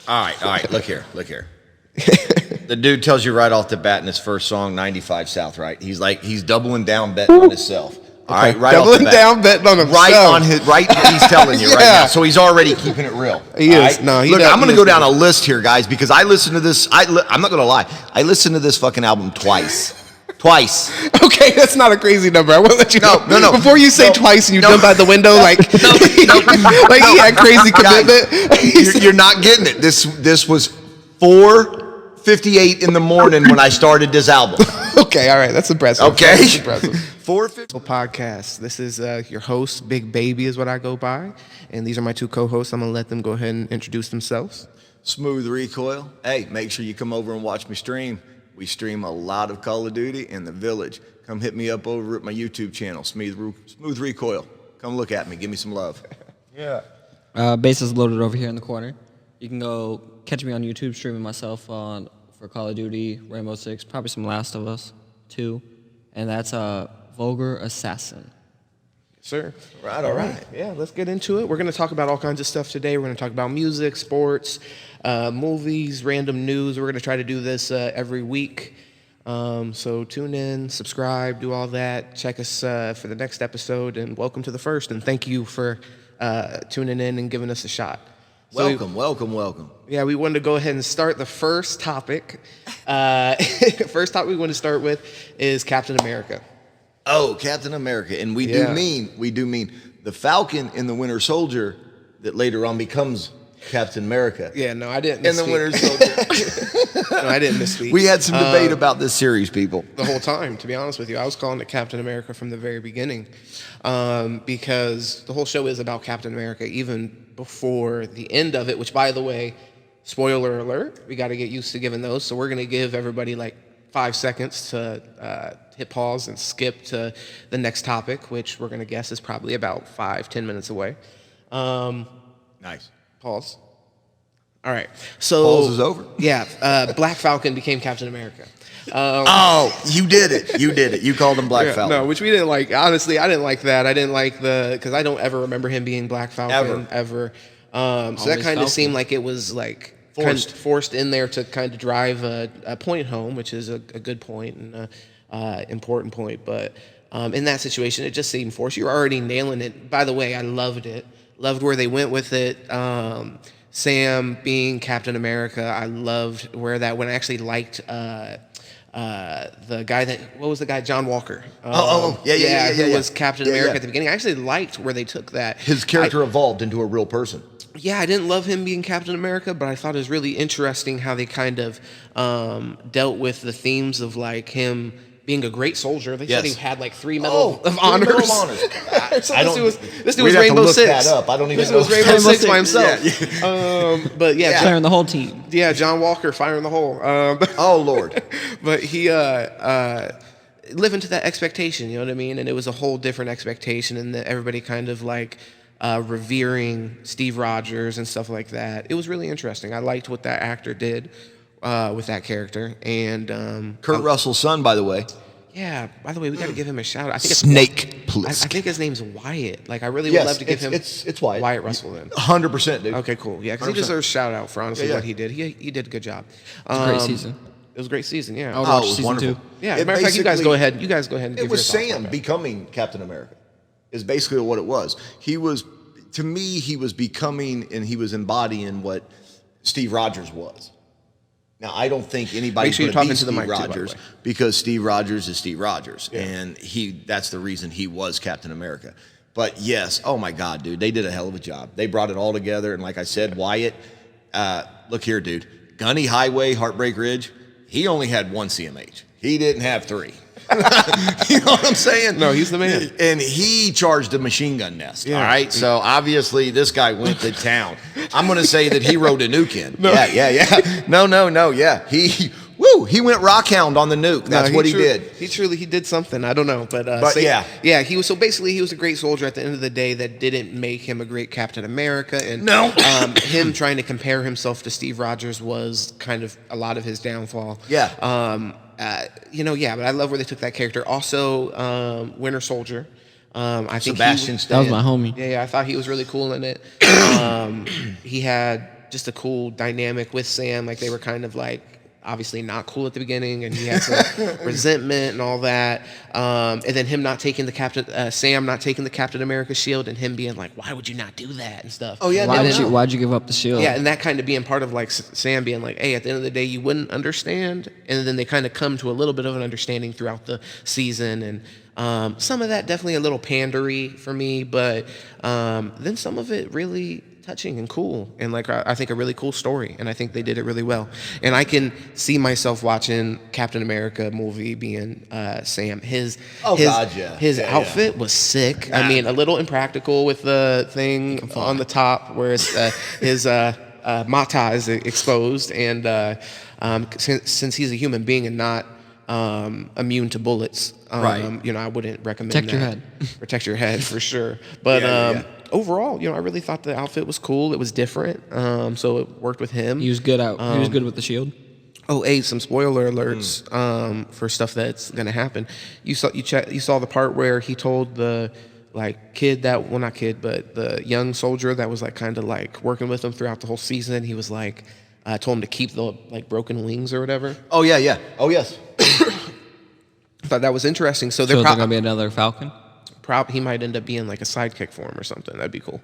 All right. Look here. The dude tells you right off the bat in his first song, 95 South, right? He's doubling down, betting on himself. All right, right doubling off the bat. down, betting on himself. He's telling you right now. So he's already keeping it real. He is. Right? No, Look, I'm going to go down a list here, guys, because I listened to this. I'm not going to lie. I listened to this fucking album twice. Okay, that's not a crazy number. I won't let you know. No. Before you say twice and you jump out the window, like he had crazy commitment. Guys, you're not getting it. This was 4:58 in the morning when I started this album. Okay, all right, that's impressive. Okay, that's impressive. 4:50 podcast. This is your host, Big Baby, is what I go by, and these are my two co-hosts. I'm gonna let them go ahead and introduce themselves. Smooth Recoil. Hey, make sure you come over and watch me stream. We stream a lot of Call of Duty in the Village. Come hit me up over at my YouTube channel, Smooth Recoil. Come look at me. Give me some love. Yeah. Bass is loaded over here in the corner. You can go catch me on YouTube streaming myself for Call of Duty, Rainbow Six, probably some Last of Us 2, and that's Vulgar Assassin. Sir. All right. Yeah, let's get into it. We're going to talk about all kinds of stuff today. We're going to talk about music, sports, movies, random news. We're going to try to do this every week. So tune in, subscribe, do all that. Check us for the next episode, and welcome to the first. And thank you for tuning in and giving us a shot. Welcome. Yeah, we wanted to go ahead and start the first topic. First topic we want to start with is Captain America. Oh, Captain America. And we do mean the Falcon in the Winter Soldier that later on becomes Captain America. Yeah, no, I didn't In the Winter Soldier. No, I didn't misspeak. We had some debate about this series, people. The whole time, to be honest with you. I was calling it Captain America from the very beginning because the whole show is about Captain America, even before the end of it, which, by the way, spoiler alert, we got to get used to giving those. So we're going to give everybody like 5 seconds to hit pause and skip to the next topic, which we're going to guess is probably about 5-10 minutes away. Nice. Pause. All right. So Pause is over. Yeah. Black Falcon became Captain America. You did it. You called him Black Falcon. No, which we didn't like. Honestly, I didn't like that. I didn't like because I don't ever remember him being Black Falcon ever. So that kind of seemed like it was like forced in there to kind of drive a point home, which is a good point and important point. But in that situation, it just seemed forced. You were already nailing it. By the way, I loved it. Loved where they went with it. Sam being Captain America, I loved where that went. I actually liked the guy what was the guy? John Walker. Who was Captain America at the beginning. I actually liked where they took that. His character evolved into a real person. Yeah, I didn't love him being Captain America, but I thought it was really interesting how they kind of dealt with the themes of like him being a great soldier. They said he had like 3 Medal of Honors. This dude was Rainbow Six. That up. I don't even know. This was Rainbow Six by himself. But firing the whole team. Yeah, John Walker firing the whole. Oh Lord! But he living to that expectation. You know what I mean? And it was a whole different expectation, and everybody kind of like revering Steve Rodgers and stuff like that. It was really interesting. I liked what that actor did. With that character, and Kurt Russell's son, by the way. Yeah, by the way, we got to give him a shout out. I think it's Snake Plissken. I think his name's Wyatt. Like, I really would love to give him it's Wyatt Russell then. 100%, dude. Okay, cool. Yeah, because he deserves a shout out for honestly what he did. He did a good job. It was a great season. It was a great season. Yeah. I would watch it was season wonderful. 2. Yeah. Matter of fact, you guys go ahead. And give it was your thoughts Sam becoming Captain America. Is basically what it was. He was becoming and he was embodying what Steve Rodgers was. Now, I don't think anybody's going to beat Steve Rodgers because Steve Rodgers is Steve Rodgers, and that's the reason he was Captain America. But yes, oh my God, dude, they did a hell of a job. They brought it all together, and like I said, Wyatt, look here, dude, Gunny Highway, Heartbreak Ridge, he only had 1 CMH. He didn't have 3. You know what I'm saying? No, he's the man. And he charged a machine gun nest, all right? So obviously this guy went to town. I'm going to say that he rode a nuke in. No. Yeah. No, yeah. He went rockhound on the nuke. That's what he did. He did something. I don't know, but he was he was a great soldier at the end of the day. That didn't make him a great Captain America, and him trying to compare himself to Steve Rodgers was kind of a lot of his downfall. Yeah. But I love where they took that character. Also, Winter Soldier. I think Sebastian that was my homie. Yeah, I thought he was really cool in it. He had just a cool dynamic with Sam. Like they were kind of like obviously not cool at the beginning, and he had some resentment and all that. And then him not taking Sam not taking the Captain America shield, and him being like, "Why would you not do that?" and stuff. Oh yeah, why'd you give up the shield? Yeah, and that kind of being part of like Sam being like, "Hey, at the end of the day, you wouldn't understand." And then they kind of come to a little bit of an understanding throughout the season, and some of that definitely a little pandery for me, but then some of it really touching and cool, and like I think a really cool story, and I think they did it really well. And I can see myself watching Captain America movie being Sam. His outfit was sick. I mean, a little impractical with the thing on the top where it's his mata is exposed, and since he's a human being and not immune to bullets, right? You know, I wouldn't recommend protect your head. Protect your head for sure. But overall, you know, I really thought the outfit was cool. It was different, so it worked with him. He was good out. He was good with the shield. Oh, hey, some spoiler alerts for stuff that's gonna happen. You saw the part where he told the kid that, well, not kid, but the young soldier that was like kind of like working with him throughout the whole season. He was like told him to keep the like broken wings or whatever. Oh yeah. Oh yes. I thought that was interesting. So they're gonna be another Falcon. He might end up being like a sidekick for him or something. That'd be cool.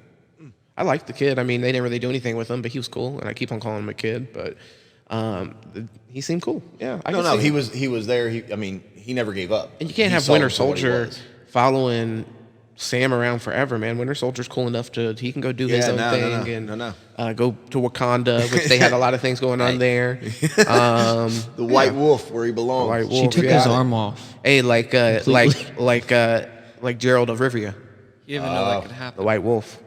I liked the kid. I mean, they didn't really do anything with him, but he was cool, and I keep on calling him a kid. But he seemed cool. Yeah. He was there. He never gave up. And you can't have Winter Soldier following Sam around forever, man. Winter Soldier's cool enough he can go do his own thing and go to Wakanda, which they had a lot of things going on there. The White Wolf, where he belongs. She took his arm off. Hey, like Gerald of Rivia. You didn't even know that could happen. The White Wolf.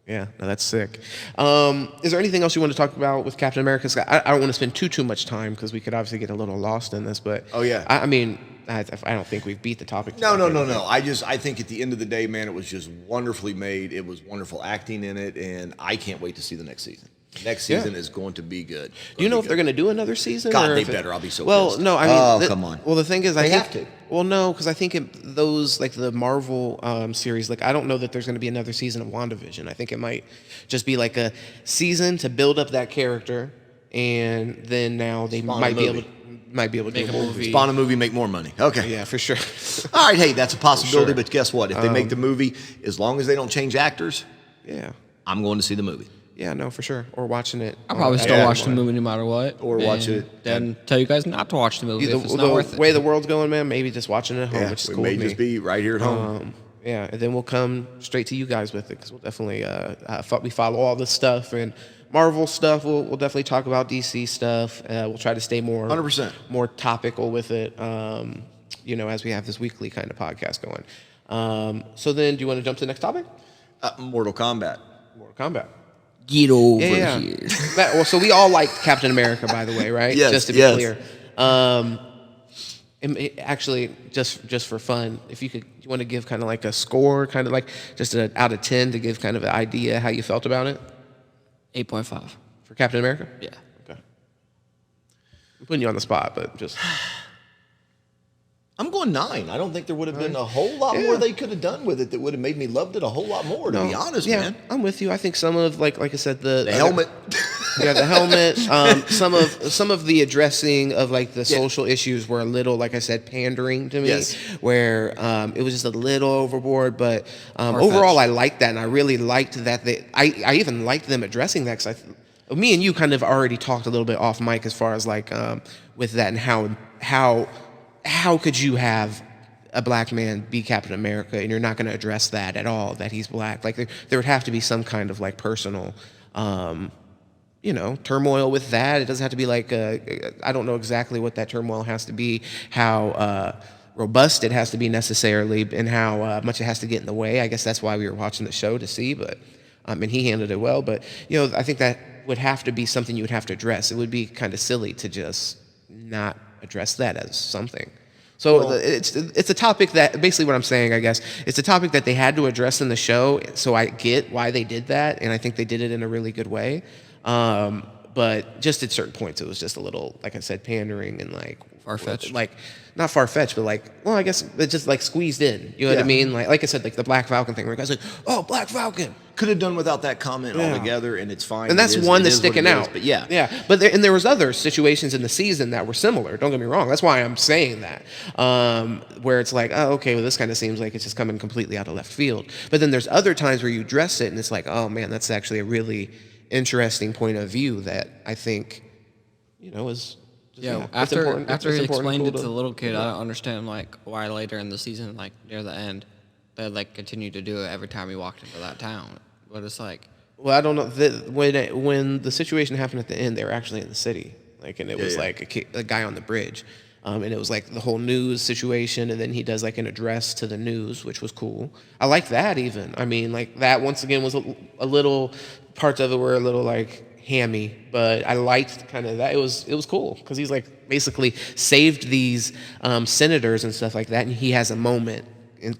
Yeah, no, that's sick. Is there anything else you want to talk about with Captain America? I don't want to spend too much time because we could obviously get a little lost in this, but I mean, I don't think we've beat the topic. No. I think at the end of the day, man, it was just wonderfully made. It was wonderful acting in it, and I can't wait to see the next season. Next season is going to be good. Do you know if they're going to do another season? God, they better. I'll be so pissed. No, I mean, come on. Well, the thing is, they have to. Well, no, because I think those, like the Marvel series, like I don't know that there's going to be another season of WandaVision. I think it might just be like a season to build up that character, and then now they might be able to make do a movie. Spawn a movie, make more money. Okay. Yeah, for sure. All right, hey, that's a possibility, but guess what? If they make the movie, as long as they don't change actors, I'm going to see the movie. Yeah, no, for sure. Or watching it. I'll probably still watch the movie no matter what. Or watch it. Then tell you guys not to watch the movie if it's not worth it. The way the world's going, man, maybe just watching it at home, which is cool. It may just be right here at home. Yeah, and then we'll come straight to you guys with it because we'll definitely we follow all this stuff and Marvel stuff. We'll definitely talk about DC stuff. We'll try to stay more 100% more topical with it. You know, as we have this weekly kind of podcast going. So then, do you want to jump to the next topic? Mortal Kombat. Get over here. Well, so we all liked Captain America, by the way, right? Yes. Just to be clear. Actually, just for fun, if you want to give kind of like a score, kind of like just out of 10 to give kind of an idea how you felt about it. 8.5 for Captain America. Yeah. Okay. I'm putting you on the spot, but just. I'm going 9. I don't think there would have been a whole lot more they could have done with it that would have made me loved it a whole lot more, to be honest, man. I'm with you. I think some of, like I said, the helmet. Yeah, the helmet. Some of the addressing of like the social issues were a little, like I said, pandering to me, where it was just a little overboard. But overall, I liked that, and I really liked that. I even liked them addressing that because me and you kind of already talked a little bit off mic as far as like with that and how could you have a black man be Captain America and you're not going to address that at all, that he's black? Like there would have to be some kind of like personal, turmoil with that. It doesn't have to be like, I don't know exactly what that turmoil has to be, how robust it has to be necessarily, and how much it has to get in the way. I guess that's why we were watching the show to see, but, and he handled it well. But, I think that would have to be something you would have to address. It would be kind of silly to just not address that as something. So it's a topic that, basically what I'm saying, I guess, it's a topic that they had to address in the show, so I get why they did that, and I think they did it in a really good way. But just at certain points, it was just a little, like I said, pandering and like far-fetched. Like not far-fetched, but like, well, I guess it just like squeezed in. You know what I mean? Like I said, like the Black Falcon thing, where guys like, oh, Black Falcon. Could have done without that comment altogether, and it's fine. And that's one that's sticking out. But yeah. But there was other situations in the season that were similar. Don't get me wrong. That's why I'm saying that. Where it's like, oh, okay, well, this kind of seems like it's just coming completely out of left field. But then there's other times where you address it, and it's like, oh man, that's actually a really interesting point of view that I think, is. After he explained it to the little kid, I don't understand like why later in the season, like near the end, they like continued to do it every time he walked into that town. But it's like, well, I don't know. When the situation happened at the end, they were actually in the city, like, and it was like a guy on the bridge, and it was like the whole news situation, and then he does like an address to the news, which was cool. I like that even. I mean, like that once again was a little parts of it were a little like hammy, but I liked kind of that. It was cool because he's like basically saved these senators and stuff like that, and he has a moment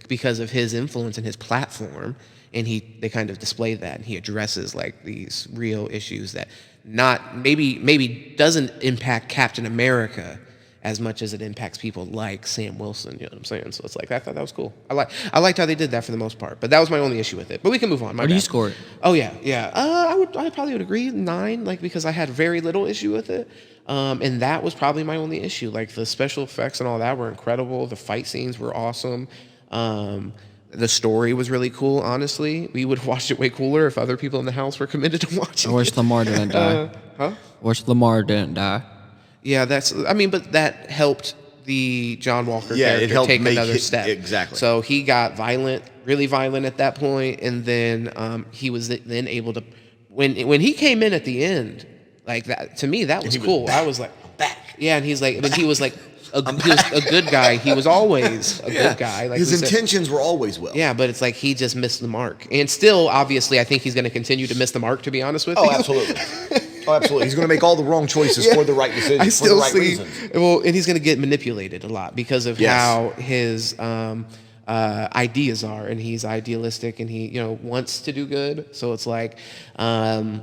because of his influence and his platform, and they kind of display that, and he addresses like these real issues that not maybe doesn't impact Captain America as much as it impacts people like Sam Wilson. You know what I'm saying? So it's like I thought that was cool. I liked how they did that for the most part, but that was my only issue with it. But we can move on. What do you score it? Oh yeah. I probably would agree 9, like because I had very little issue with it, and that was probably my only issue. Like the special effects and all that were incredible. The fight scenes were awesome. The story was really cool. Honestly, we would have watched it way cooler if other people in the house were committed to watching. I wish Lamar didn't die. Wish Lamar didn't die. Yeah, but that helped the John Walker character take another step. Exactly. So he got violent, really violent at that point, and then he was then able to, when he came in at the end, like that, to me, that was cool. I was like, back. Yeah, and he's like, but he was like, he was a good guy. He was always a good guy. Like his intentions were always well. Yeah, but it's like he just missed the mark. And still, obviously, I think he's going to continue to miss the mark, to be honest with you. Oh, absolutely. He's going to make all the wrong choices for the right decisions, for the right reasons. Well, and he's going to get manipulated a lot because of how his ideas are, and he's idealistic, and he wants to do good. So it's like Louis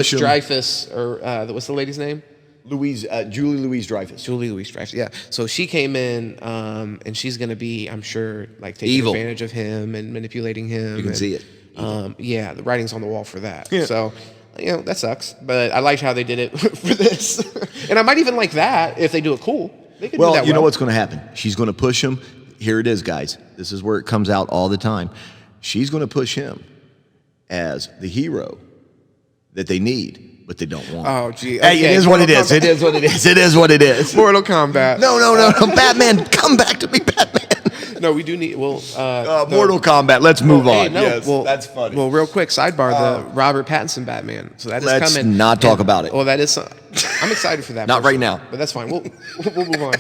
Dreyfus, or what's the lady's name? Julie Louis-Dreyfus. Julie Louis-Dreyfus, yeah. So she came in, and she's going to be, I'm sure, like taking evil. advantage of him and manipulating him. You can see it. Yeah, the writing's on the wall for that. Yeah. So, that sucks. But I liked how they did it for this. And I might even like that if they do it cool. They could do that well. You know what's going to happen? She's going to push him. Here it is, guys. This is where it comes out all the time. She's going to push him as the hero that they need, but they don't want. Oh, gee. Okay. Hey, it is what it is. It is what it is. It is what it is. Mortal Kombat. No. Batman, come back to me, Batman. No, we do need, Mortal Kombat. Let's move on. Yes, that's funny. Well, real quick, sidebar, the Robert Pattinson Batman. So that is let's coming. Let's not talk about it. Well, that is, I'm excited for that. Not right now. But that's fine. We'll move on.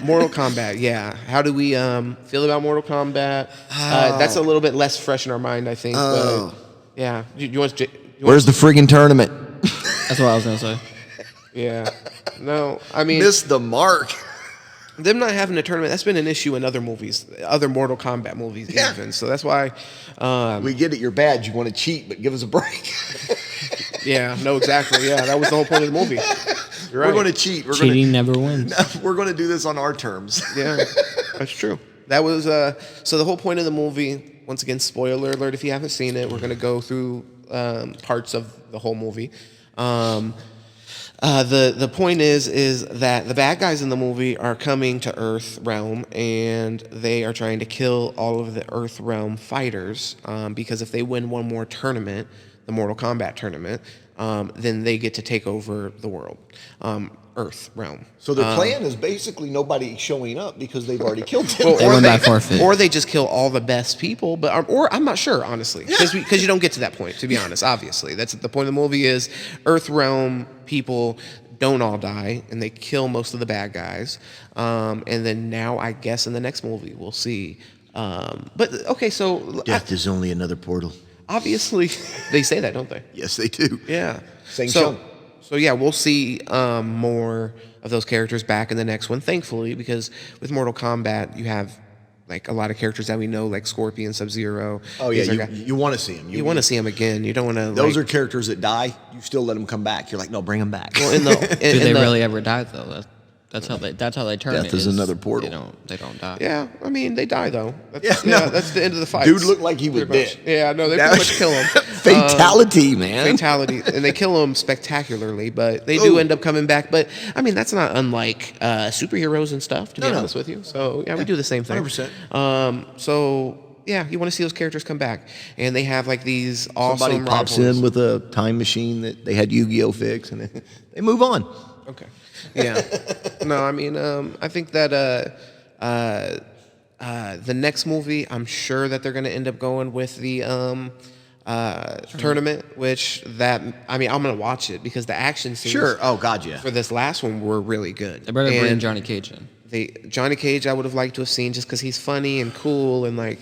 Mortal Kombat, yeah. How do we feel about Mortal Kombat? That's a little bit less fresh in our mind, I think. But yeah. You want to... Where's the friggin' tournament? That's what I was going to say. Yeah. No, I mean... Missed the mark. Them not having a tournament, that's been an issue in other movies, other Mortal Kombat movies even. So that's why... we get it, you're bad. You want to cheat, but give us a break. Yeah, no, exactly. Yeah, that was the whole point of the movie. You're right. We're going to cheat. Cheating never wins. We're going to do this on our terms. Yeah, that's true. That was... so the whole point of the movie, once again, spoiler alert if you haven't seen it, we're going to go through parts of the whole movie. The point is that the bad guys in the movie are coming to Earth Realm, and they are trying to kill all of the Earth Realm fighters, because if they win one more tournament, the Mortal Kombat tournament, then they get to take over the world, Earth Realm. So their plan is basically nobody showing up because they've already killed them. Or they just kill all the best people, or I'm not sure, honestly, because you don't get to that point, to be honest. Obviously, that's the point of the movie is Earth Realm people don't all die, and they kill most of the bad guys. And then now, I guess in the next movie, we'll see. But okay, so death is only another portal. Obviously, they say that, don't they? Yes, they do. Yeah. So yeah, we'll see more of those characters back in the next one, thankfully, because with Mortal Kombat, you have like a lot of characters that we know, like Scorpion, Sub-Zero. Oh yeah, you want to see him. You want to see him again. You don't want to. Those are characters that die. You still let them come back. You're like, no, bring them back. Well, do they really ever die though? That's how they turn. Death is another portal. They don't die. Yeah, I mean they die though. That's the end of the fight. Dude looked like he was dead. Yeah, no, they pretty much kill him. Fatality, man. Fatality, and they kill him spectacularly, but they do end up coming back. But I mean, that's not unlike superheroes and stuff. To be honest with you, so yeah, we do the same thing. 100%. So. Yeah, you want to see those characters come back, and they have like these awesome. Somebody pops in with a time machine that they had Yu-Gi-Oh fix, and they move on. Okay. Yeah. No, I mean, I think that the next movie, I'm sure that they're going to end up going with the tournament, which I'm going to watch it because the action scenes. Sure. Oh God, yeah. For this last one were really good. They better bring Johnny Cage in. Johnny Cage, I would have liked to have seen just because he's funny and cool and like,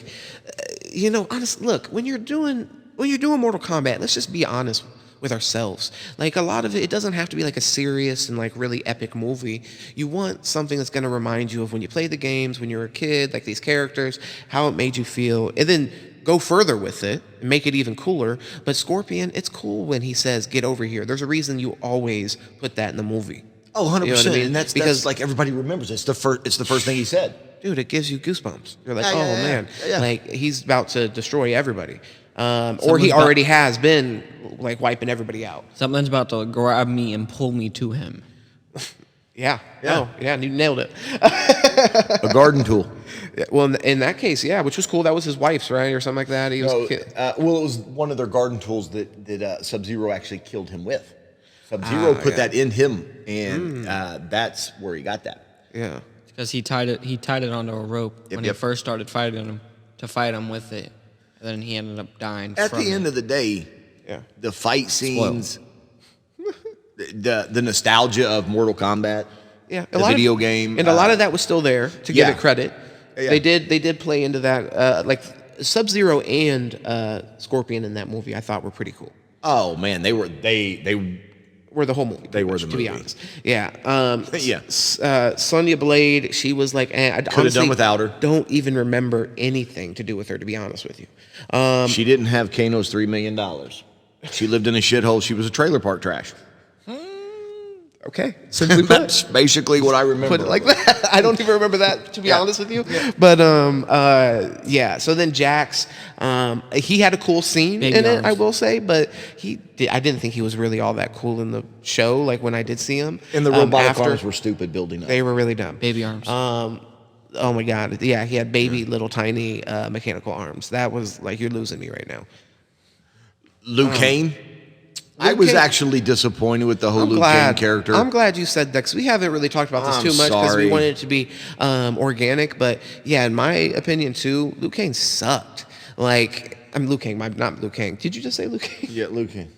honestly, look, when you're doing Mortal Kombat, let's just be honest with ourselves. Like a lot of it doesn't have to be like a serious and like really epic movie. You want something that's going to remind you of when you played the games, when you were a kid, like these characters, how it made you feel, and then go further with it and make it even cooler. But Scorpion, it's cool when he says, "Get over here." There's a reason you always put that in the movie. Oh, 100%. You know what I mean? And that's like everybody remembers. It's the first thing he said. Dude, it gives you goosebumps. You're like, man. Yeah. Like he's about to destroy everybody. Or he already has been like wiping everybody out. Something's about to grab me and pull me to him. Yeah. Oh, yeah, you nailed it. A garden tool. Yeah, well, in that case, yeah, which was cool. That was his wife's, right, or something like that. He was. It was one of their garden tools that Sub-Zero actually killed him with. Sub-Zero put that in him, and that's where he got that. Yeah, because he tied it onto a rope when he first started fighting him to fight him with it, and then he ended up dying. At the end of the day, the fight scenes, the nostalgia of Mortal Kombat, the video game, and a lot of that was still there to give it credit. Yeah. They did play into that, like Sub-Zero and Scorpion in that movie. I thought were pretty cool. Oh man, they were the whole movie. They were the movie. To be honest. Yeah. Sonya Blade, she was like, I could have done without her. Don't even remember anything to do with her, to be honest with you. She didn't have Kano's $3 million. She lived in a shithole. She was a trailer park trash. Okay. Simply That's basically what I remember. Put it like that. I don't even remember that, to be honest with you. Yeah. But so then Jax, he had a cool scene in it, I will say, but I didn't think he was really all that cool in the show, like when I did see him. And the robotic arms were stupid building up. They were really dumb. Baby arms. Oh my God. Yeah, he had baby little tiny mechanical arms. That was like, you're losing me right now. Liu Kang? I was actually disappointed with the whole Liu Kang character. I'm glad you said that because we haven't really talked about this too much because we wanted it to be organic. But yeah, in my opinion too, Liu Kang sucked. Like, I'm Liu Kang, not Liu Kang. Did you just say Liu Kang? Yeah, Liu Kang.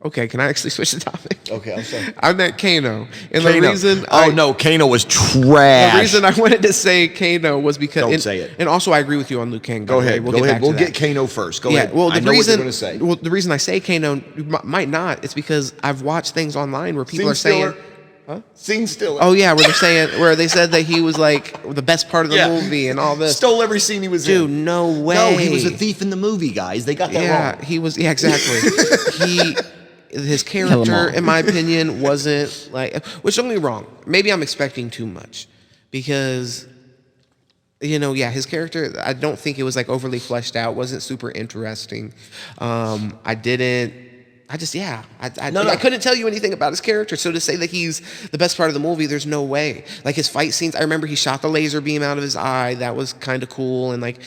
Okay, can I actually switch the topic? Okay, I'm sorry. I meant Kano. And Kano. The reason Kano was trash. The reason I wanted to say Kano was because Don't say it. And also I agree with you on Liu Kang. Go ahead. We'll get Kano first. Go ahead. Well, I know what you're going to say. Well, the reason I say Kano might not, it's because I've watched things online where people are saying Scene Stiller. Oh yeah, where they said that he was like the best part of the movie and all this. Stole every scene he was in. Dude, no way. No, he was a thief in the movie, guys. They got that wrong. Yeah, he was. Yeah, exactly. His character, in my opinion, wasn't like. Which don't get me wrong. Maybe I'm expecting too much, because, his character. I don't think it was like overly fleshed out. Wasn't super interesting. I couldn't tell you anything about his character. So to say that he's the best part of the movie, there's no way. Like his fight scenes, I remember he shot the laser beam out of his eye. That was kind of cool. And like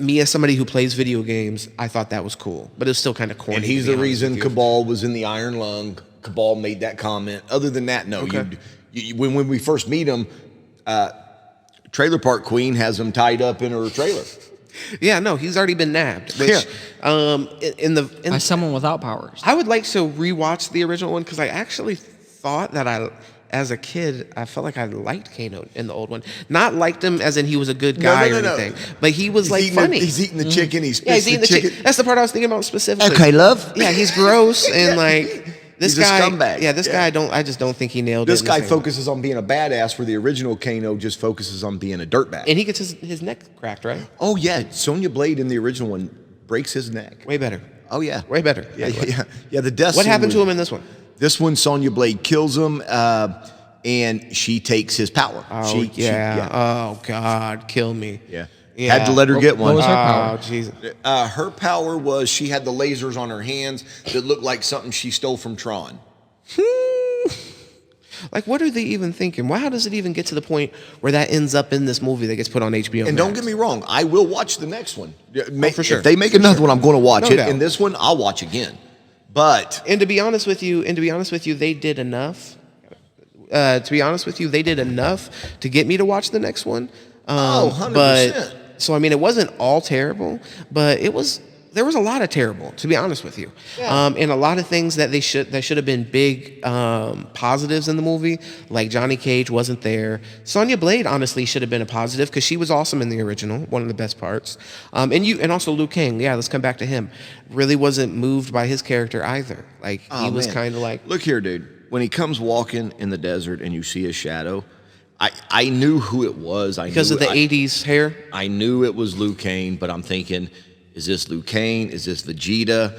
me as somebody who plays video games, I thought that was cool. But it was still kind of corny. And he's the reason Cabal was in the Iron Lung. Cabal made that comment. Other than that, no. Okay. When we first meet him, Trailer Park Queen has him tied up in her trailer. Yeah, no, he's already been nabbed. Which, by someone without powers. I would like to rewatch the original one because I actually thought that as a kid, I felt like I liked Kano in the old one. Not liked him as in he was a good guy or anything, but he was funny. He's eating the chicken. He's eating the chicken. That's the part I was thinking about specifically. Okay, love. Yeah, he's gross and like. He's a scumbag. Yeah, this guy I just don't think he nailed it. This guy focuses on being a badass, where the original Kano just focuses on being a dirtbag. And he gets his neck cracked, right? Oh yeah, Sonya Blade in the original one breaks his neck. Way better. Oh yeah, way better. Yeah. The death. What happened to him in this one? This one, Sonya Blade kills him, and she takes his power. Oh Oh God, kill me. Yeah. Had to let her get one. What was her power? Oh, Jesus. Her power was she had the lasers on her hands that looked like something she stole from Tron. Like, what are they even thinking? How does it even get to the point where that ends up in this movie that gets put on HBO? And don't get me wrong, I will watch the next one. For sure. If they make another one, I'm going to watch No it. doubt. And this one, I'll watch again. But to be honest with you, they did enough. They did enough to get me to watch the next one. 100%. But so I mean, it wasn't all terrible, but there was a lot of terrible, to be honest with you. Yeah. And a lot of things that should have been big positives in the movie, like Johnny Cage wasn't there. Sonya Blade honestly should have been a positive because she was awesome in the original, one of the best parts. And also Liu Kang. Yeah, let's come back to him. Really wasn't moved by his character either. Like he was kind of like, look here, dude. When he comes walking in the desert and you see his shadow, I knew who it was. Because of the 80s hair? I knew it was Liu Kang, but I'm thinking, is this Liu Kang? Is this Vegeta?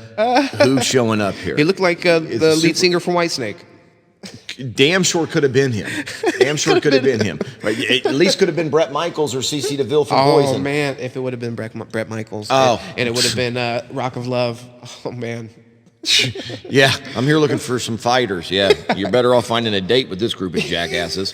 Who's showing up here? He looked like the lead singer from Whitesnake. Damn sure could have been him. Damn sure could have been him. Right? At least could have been Brett Michaels or CeCe DeVille from Poison. Oh, man, if it would have been Brett Michaels. Oh. And it would have been Rock of Love. Oh, man. Yeah, I'm here looking for some fighters. Yeah, you're better off finding a date with this group of jackasses.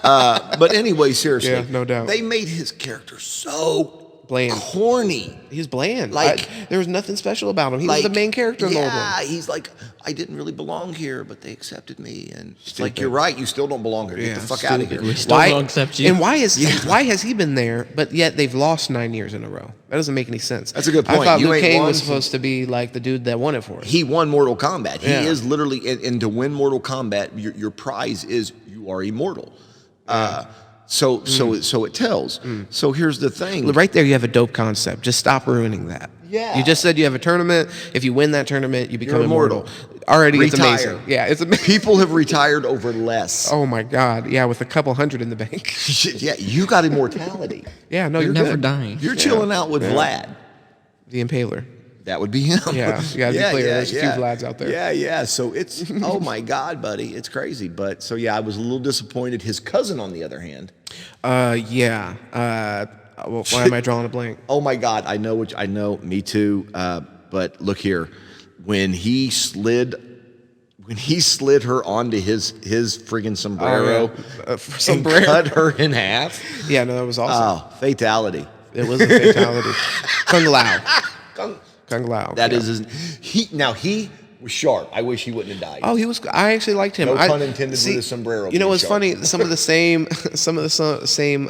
But anyway, seriously, yeah, no doubt. They made his character so bland, corny. He's bland. Like there was nothing special about him. He was the main character in the old one. Yeah, he's like, I didn't really belong here, but they accepted me. And it's like, you're right, you still don't belong here. Get the fuck out of here. We still don't accept you. And why has he been there, but yet they've lost 9 years in a row? That doesn't make any sense. That's a good point. I thought Liu Kang was supposed to be like the dude that won it for us. He won Mortal Kombat. He is literally, and to win Mortal Kombat, your prize is you are immortal. So it tells. So here's the thing. Right there, you have a dope concept. Just stop ruining that. Yeah. You just said you have a tournament. If you win that tournament, you become immortal. Already, it's amazing. Yeah, it's amazing. People have retired over less. Oh my God. Yeah, with a couple hundred in the bank. Yeah, you got immortality. Yeah, no, You're you're never good. dying. You're chilling out with Vlad. The Impaler. That would be him. Yeah, you gotta be clear. There's a few Vlads out there. Yeah. So it's, oh my God, buddy, it's crazy. But so yeah, I was a little disappointed. His cousin, on the other hand. Well, why am I drawing a blank? Oh my God, I know, me too. But look here, when he slid her onto his friggin' sombrero, and cut her in half. Yeah, no, that was awesome. Oh, fatality. It was a fatality. Kung Lao. Kung Lao. That is he was sharp. I wish he wouldn't have died. Oh, he was. I actually liked him. No pun intended with his sombrero. You know what's sharp. funny? Some of the same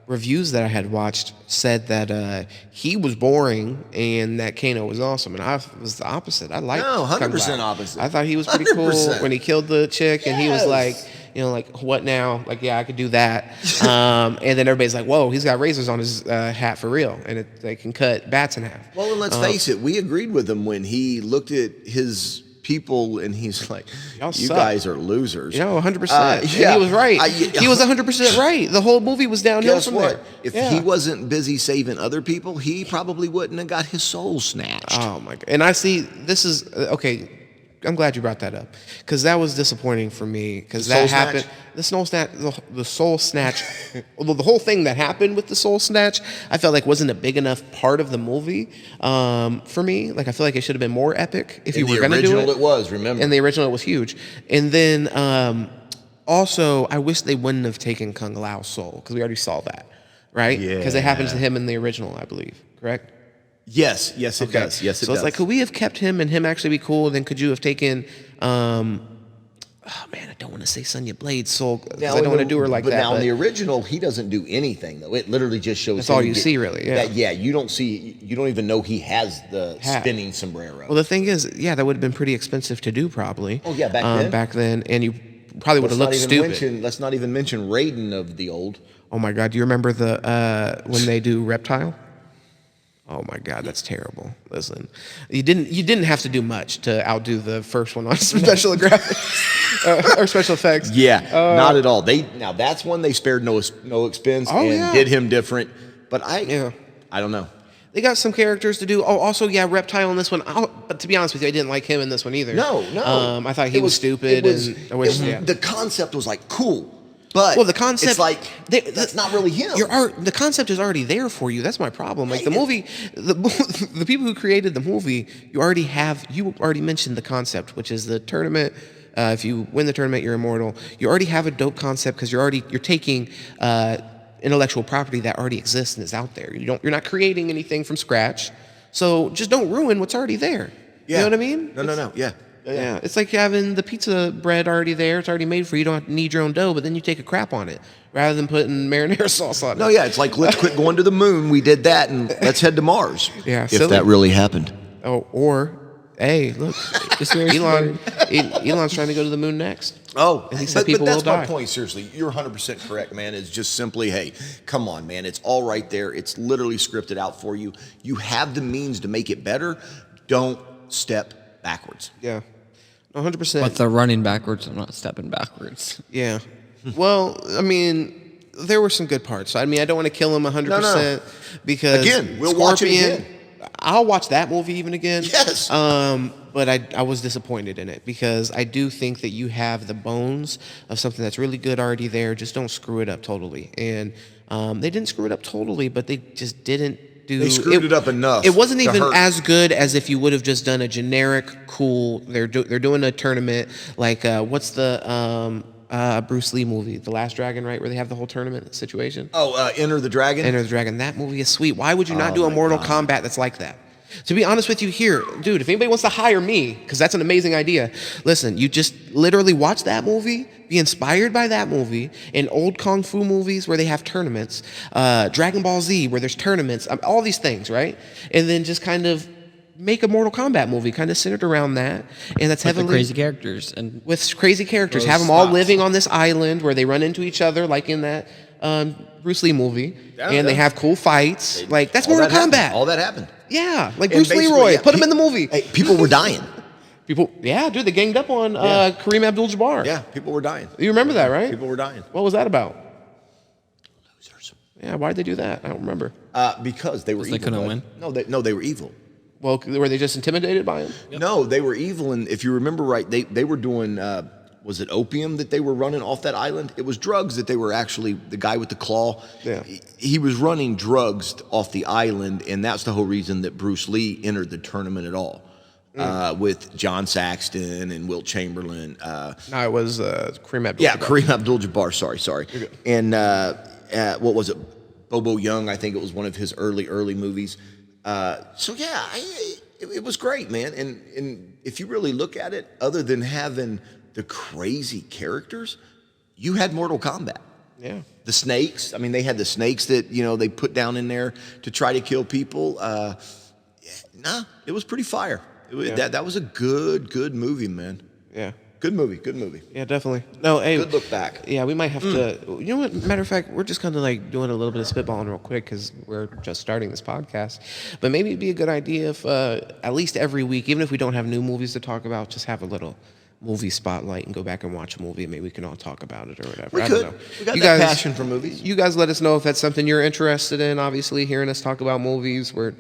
reviews that I had watched said that he was boring and that Kano was awesome, and I was the opposite. I liked 100% opposite. I thought he was pretty cool 100%. when he killed the chick, and he was like, like, what now? Like, yeah, I could do that. And then everybody's like, whoa, he's got razors on his hat for real, and they can cut bats in half. Well, and let's face it, we agreed with him when he looked at his people and he's like, you guys are losers. 100%. Yeah. He was right. He was 100% right. The whole movie was downhill from there. If he wasn't busy saving other people, he probably wouldn't have got his soul snatched. Oh my God. And I see, this is, okay, I'm glad you brought that up, because that was disappointing for me, because that happened. The soul snatch, the soul snatch, although the whole thing that happened with the soul snatch, I felt like wasn't a big enough part of the movie for me. Like, I feel like it should have been more epic if you were going to do it. In the original, it was, remember? In the original, it was huge. And then also, I wish they wouldn't have taken Kung Lao's soul, because we already saw that, right? Yeah. Because it happened to him in the original, I believe. Correct? Yes, it does. Yes, it does. So it's like, could we have kept him and him actually be cool? Then could you have taken, oh man, I don't want to say Sonya Blade's soul, because I don't want to do her like that. But now in the original, he doesn't do anything though. It literally just shows. That's all you see, really. Yeah. You don't even know he has the spinning sombrero. Well, the thing is, that would have been pretty expensive to do, probably. Oh yeah, back then, and you probably would have looked stupid. Let's not even mention Raiden of the old. Oh my God, do you remember when they do Reptile? Oh my God, that's terrible. Listen, you didn't have to do much to outdo the first one on special graphics or special effects. Yeah, not at all. Now that's one they spared no expense and did him different. But I don't know. They got some characters to do. Oh, also, Reptile in this one. But to be honest with you, I didn't like him in this one either. No. I thought he was stupid. The concept was like cool. But the concept, it's like that's not really him. The concept is already there for you. That's my problem. Like the movie, the people who created the movie, you already mentioned the concept, which is the tournament. If you win the tournament, you're immortal. You already have a dope concept because you're taking intellectual property that already exists and is out there. You're not creating anything from scratch. So just don't ruin what's already there. Yeah. You know what I mean? No. Yeah. It's like having the pizza bread already there. It's already made for you. You don't need your own dough, but then you take a crap on it rather than putting marinara sauce on it. No, yeah. It's like, let's quit going to the moon. We did that, and let's head to Mars. Yeah. If that really happened. Oh, or, hey, look, Elon's trying to go to the moon next. Oh, and he said people will die. But that's my point, seriously. You're 100% correct, man. It's just simply, hey, come on, man. It's all right there. It's literally scripted out for you. You have the means to make it better. Don't step backwards. Yeah. 100%. But they're running backwards and not stepping backwards. Yeah. Well, I mean, there were some good parts. I mean, I don't want to kill him 100% because again, we'll watch it again. I'll watch that movie even again. Yes. But I was disappointed in it because I do think that you have the bones of something that's really good already there. Just don't screw it up totally. And they didn't screw it up totally, but they just didn't do. They screwed it up enough. It wasn't even as good as if you would have just done a generic cool. They're doing a tournament like what's the Bruce Lee movie, The Last Dragon, right? Where they have the whole tournament situation. Oh, Enter the Dragon? Enter the Dragon. That movie is sweet. Why would you not do a Mortal Kombat that's like that? To be honest with you here, dude, if anybody wants to hire me, because that's an amazing idea, listen, you just literally watch that movie, be inspired by that movie, in old Kung Fu movies where they have tournaments, Dragon Ball Z where there's tournaments, all these things, right? And then just kind of make a Mortal Kombat movie kind of centered around that, and that's heavily with crazy characters and with crazy characters. Have them all living on this island where they run into each other, like in that Bruce Lee movie, and they have cool fights. Like that's Mortal Kombat. All that happened. Yeah, like Bruce Leroy. Put him in the movie. Hey, people were dying. Dude, they ganged up on Kareem Abdul-Jabbar. Yeah, people were dying. You remember that, right? People were dying. What was that about? Losers. Yeah, why'd they do that? I don't remember. Because they were evil. They couldn't win? No, they were evil. Well, were they just intimidated by him? Yep. No, they were evil, and if you remember right, they were doing, was it opium that they were running off that island? It was drugs that they were actually, the guy with the claw, he was running drugs off the island, and that's the whole reason that Bruce Lee entered the tournament at all, with John Saxton and Wilt Chamberlain. No, it was Kareem Abdul-Jabbar. Yeah, Kareem Abdul-Jabbar, sorry. And what was it, Bobo Young, I think it was one of his early movies. So yeah, it was great, man. And if you really look at it, other than having the crazy characters, you had Mortal Kombat. Yeah. The snakes. I mean, they had the snakes that they put down in there to try to kill people. It was pretty fire. That was a good movie, man. Yeah. Good movie. Yeah, definitely. No, hey, good look back. Yeah, we might have to. You know what? Matter of fact, we're just kind of like doing a little bit of spitballing real quick because we're just starting this podcast. But maybe it'd be a good idea if at least every week, even if we don't have new movies to talk about, just have a little movie spotlight and go back and watch a movie, and maybe we can all talk about it or whatever. We could. We got that passion for movies. You guys let us know if that's something you're interested in. Obviously, hearing us talk about movies, we're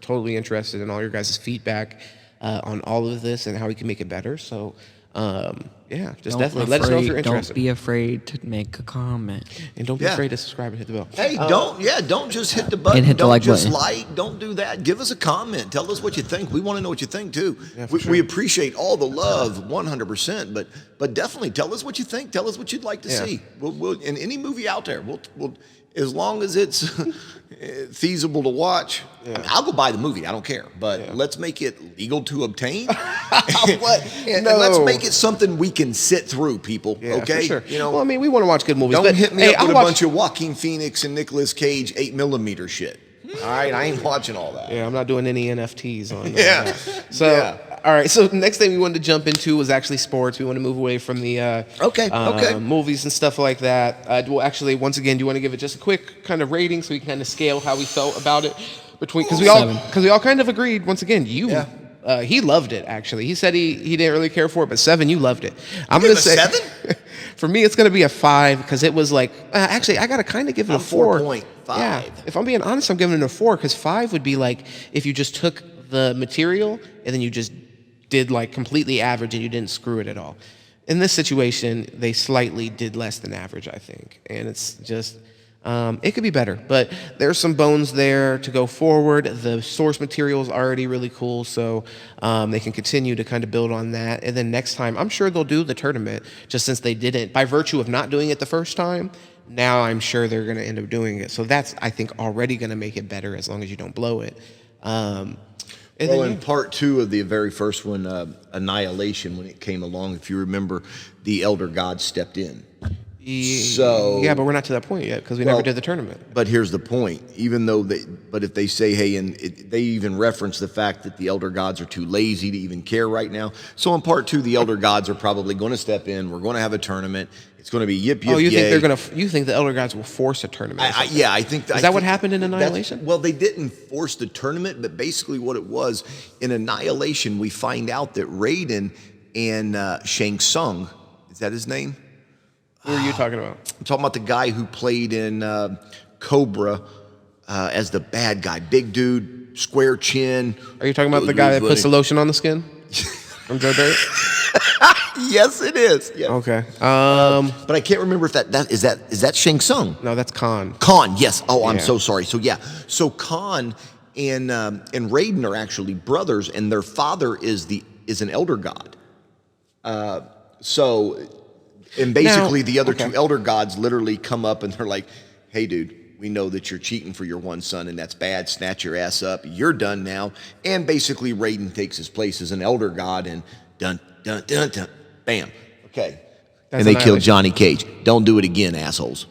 totally interested in all your guys' feedback on all of this and how we can make it better. So. Definitely let us know if you're interested. Don't be afraid to make a comment. And don't be afraid to subscribe and hit the bell. Hey, don't just hit the button. And hit the like button. Like. Don't do that. Give us a comment. Tell us what you think. We want to know what you think too. Yeah, we appreciate all the love, 100%. But definitely tell us what you think. Tell us what you'd like to see. We'll in any movie out there. We'll as long as it's feasible to watch. Yeah. I mean, I'll go buy the movie. I don't care. But let's make it legal to obtain. And let's make it something we can sit through, people. Yeah, okay? For sure. Well, I mean, we want to watch good movies. Don't hit me up with a bunch of Joaquin Phoenix and Nicolas Cage 8mm shit. All right? I ain't watching all that. Yeah, I'm not doing any NFTs on that. So, all right. So, the next thing we wanted to jump into was actually sports. We want to move away from the movies and stuff like that. Well, actually, once again, do you want to give it just a quick kind of rating so we can kind of scale how we felt about it because we all kind of agreed. Once again, he loved it. Actually, he said he didn't really care for it, but 7, you loved it. I'm gonna say 7. For me, it's gonna be a 5 because it was like actually I gotta kind of give it a 4. 4.5. Yeah, if I'm being honest, I'm giving it a 4 because 5 would be like if you just took the material and then you just did like completely average and you didn't screw it at all. In this situation, they slightly did less than average, I think, and it's just. It could be better, but there's some bones there to go forward. The source material is already really cool, so they can continue to kind of build on that. And then next time, I'm sure they'll do the tournament, just since they didn't, by virtue of not doing it the first time, now I'm sure they're going to end up doing it. So that's, I think, already going to make it better as long as you don't blow it. In part 2 of the very first one, Annihilation, when it came along, if you remember, the Elder Gods stepped in. So yeah, but we're not to that point yet because we never did the tournament. But here's the point: even though if they say, hey, they even reference the fact that the Elder Gods are too lazy to even care right now. So in part 2, the Elder Gods are probably going to step in. We're going to have a tournament. It's going to be yip. Oh, you yay. think they're going to? You think the Elder Gods will force a tournament? I think. Is that what happened in Annihilation? Well, they didn't force the tournament, but basically what it was in Annihilation, we find out that Raiden and Shang Tsung, is that his name? Who are you talking about? I'm talking about the guy who played in Cobra as the bad guy. Big dude, square chin. Are you talking about the guy that puts the lotion on the skin? From Joe Dirt? Yes, it is. Yes. Okay. But I can't remember if is that Shang Tsung? No, that's Khan. Khan, yes. Oh, I'm so sorry. So yeah. So Khan and Raiden are actually brothers, and their father is an elder god. And basically, the other 2 elder gods literally come up and they're like, hey, dude, we know that you're cheating for your one son, and that's bad. Snatch your ass up. You're done now. And basically, Raiden takes his place as an elder god, and dun, dun, dun, dun, bam. Okay. And they kill Johnny Cage. Don't do it again, assholes.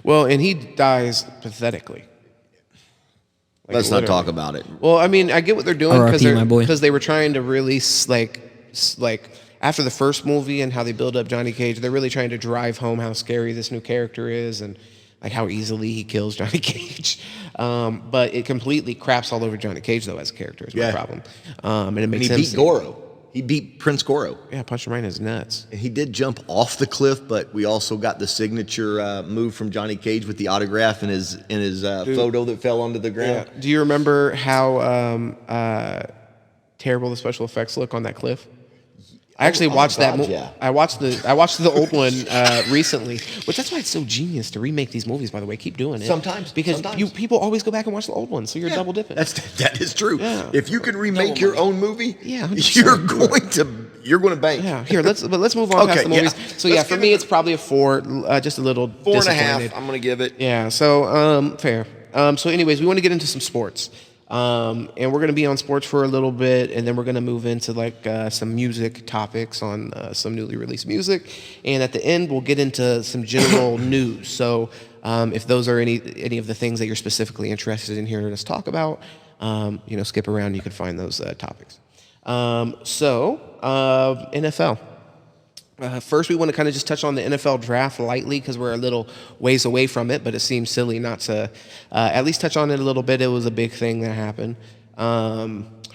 Well, and he dies pathetically. Let's not talk about it. Well, I mean, I get what they're doing because they were trying to really, like after the first movie and how they build up Johnny Cage, they're really trying to drive home how scary this new character is and like how easily he kills Johnny Cage. But it completely craps all over Johnny Cage, though, as a character is my problem. And it makes sense. He beat Goro. He beat Prince Goro. Yeah, punched him right in his nuts. And he did jump off the cliff, but we also got the signature move from Johnny Cage with the autograph in his photo that fell onto the ground. Yeah. Do you remember how terrible the special effects look on that cliff? I actually watched that movie. Yeah. I watched the old one recently, which that's why it's so genius to remake these movies. By the way, keep doing it sometimes because people always go back and watch the old ones, so you're double dipping. That is true. Yeah. If you can remake your own movie, you're going to bank. Yeah. Here, let's move on past the movies. Yeah. So for me, it's probably a 4, just a little 4.5. I'm going to give it. Yeah. So fair. So anyways, we want to get into some sports. And we're going to be on sports for a little bit, and then we're going to move into like some music topics on some newly released music, and at the end we'll get into some general news. So if those are any of the things that you're specifically interested in hearing us talk about, skip around. You can find those topics. NFL. First, we want to kind of just touch on the NFL draft lightly because we're a little ways away from it, but it seems silly not to at least touch on it a little bit. It was a big thing that happened.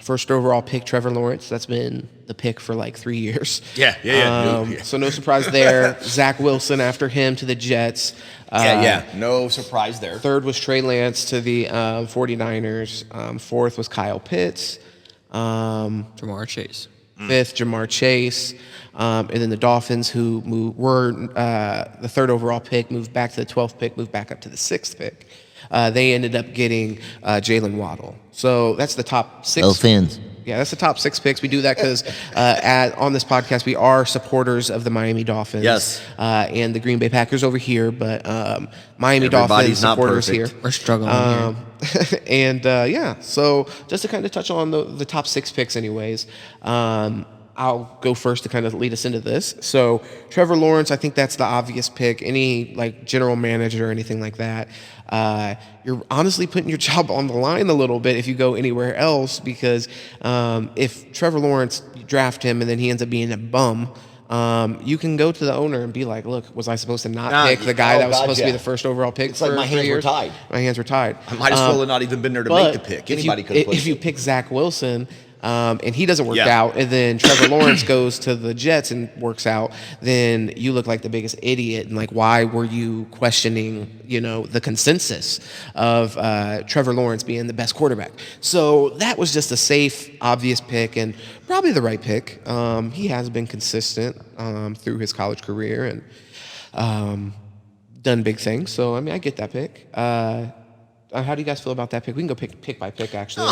First overall pick, Trevor Lawrence. That's been the pick for like 3 years. Yeah. So no surprise there. Zach Wilson after him to the Jets. No surprise there. Third was Trey Lance to the 49ers. Fourth was Kyle Pitts. Jamar Chase. Fifth, Jamar Chase. And then the Dolphins, who were the third overall pick, moved back to the 12th pick, moved back up to the 6th pick. They ended up getting Jalen Waddle. So that's the top 6. Dolphins. Yeah, that's the top 6 picks. We do that because on this podcast, we are supporters of the Miami Dolphins. Yes. And the Green Bay Packers over here, but Miami Dolphins supporters here. We're struggling here. And so just to kind of touch on the top 6 picks anyways, I'll go first to kind of lead us into this. So Trevor Lawrence, I think that's the obvious pick. Any like general manager or anything like that, you're honestly putting your job on the line a little bit if you go anywhere else because if Trevor Lawrence, you draft him and then he ends up being a bum, you can go to the owner and be like, look, was I supposed to not pick the guy that was supposed to be the first overall pick? It's like my hands were tied. My hands were tied. I might as well have not even been there to make the pick. Anybody could have put it. If you pick Zach Wilson, and he doesn't work out, and then Trevor Lawrence goes to the Jets and works out, then you look like the biggest idiot. And like, why were you questioning, the consensus of Trevor Lawrence being the best quarterback? So that was just a safe, obvious pick, and probably the right pick. He has been consistent through his college career and done big things. So I mean, I get that pick. How do you guys feel about that pick? We can go pick by pick, actually.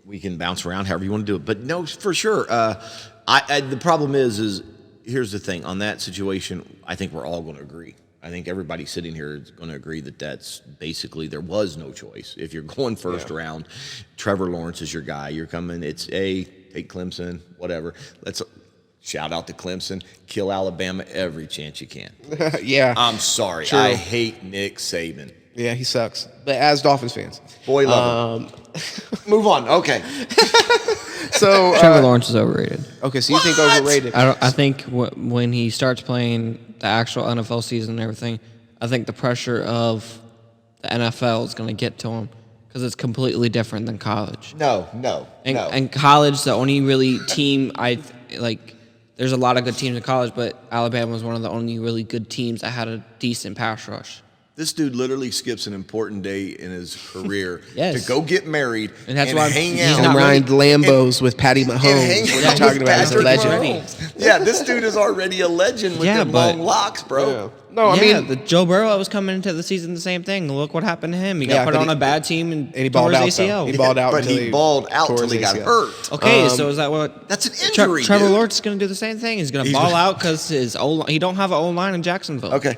We can bounce around however you want to do it. But no, for sure. The problem is here's the thing. On that situation, I think we're all going to agree. I think everybody sitting here is going to agree that that's basically there was no choice. If you're going first round, Trevor Lawrence is your guy. You're coming. It's take Clemson, whatever. Let's shout out to Clemson. Kill Alabama every chance you can. Yeah. I'm sorry. True. I hate Nick Saban. Yeah, he sucks. But as Dolphins fans, boy, love him. Move on. Okay. So Trevor Lawrence is overrated. Okay, so you think overrated? I think when he starts playing the actual NFL season and everything, I think the pressure of the NFL is going to get to him because it's completely different than college. No. And college, the only really team I like. There's a lot of good teams in college, but Alabama was one of the only really good teams that had a decent pass rush. This dude literally skips an important day in his career Yes. to go get married and that's why hang he's out. And ride Lambos with Patty Mahomes. What you're talking about is a legend. Yeah, this dude is already a legend with them long locks, bro. Yeah. No, I mean, Joe Burrow was coming into the season the same thing. Look what happened to him. He got put on a bad team and he balled out. ACL. He balled out, but he balled out until he got hurt. Okay, so is that what? That's an injury. Trevor Lawrence is going to do the same thing. He's going to ball out because he don't have an O-line in Jacksonville. Okay.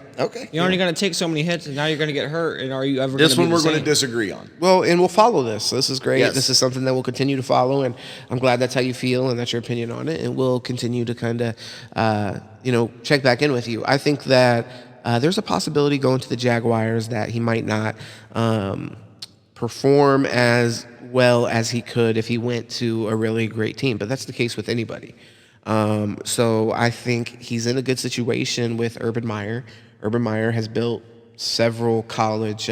You're only going to take so many hits, and now you're going to get hurt. And are you ever? This one we're going to disagree on. Well, and we'll follow this. This is great. Yes. This is something that we'll continue to follow, and I'm glad that's how you feel and that's your opinion on it. And we'll continue to kind of, check back in with you. I think that. There's a possibility going to the Jaguars that he might not perform as well as he could if he went to a really great team. But that's the case with anybody. So I think he's in a good situation with Urban Meyer. Urban Meyer has built several college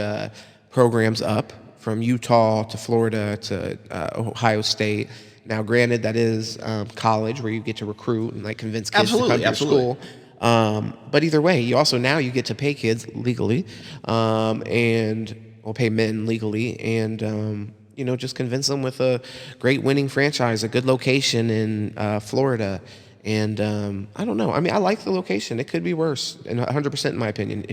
programs up from Utah to Florida to Ohio State. Now, granted, that is college where you get to recruit and convince kids to come to your school. But either way, you get to pay kids legally, and pay men legally, and just convince them with a great winning franchise, a good location in Florida, and I don't know. I mean, I like the location. It could be worse, and 100% in my opinion.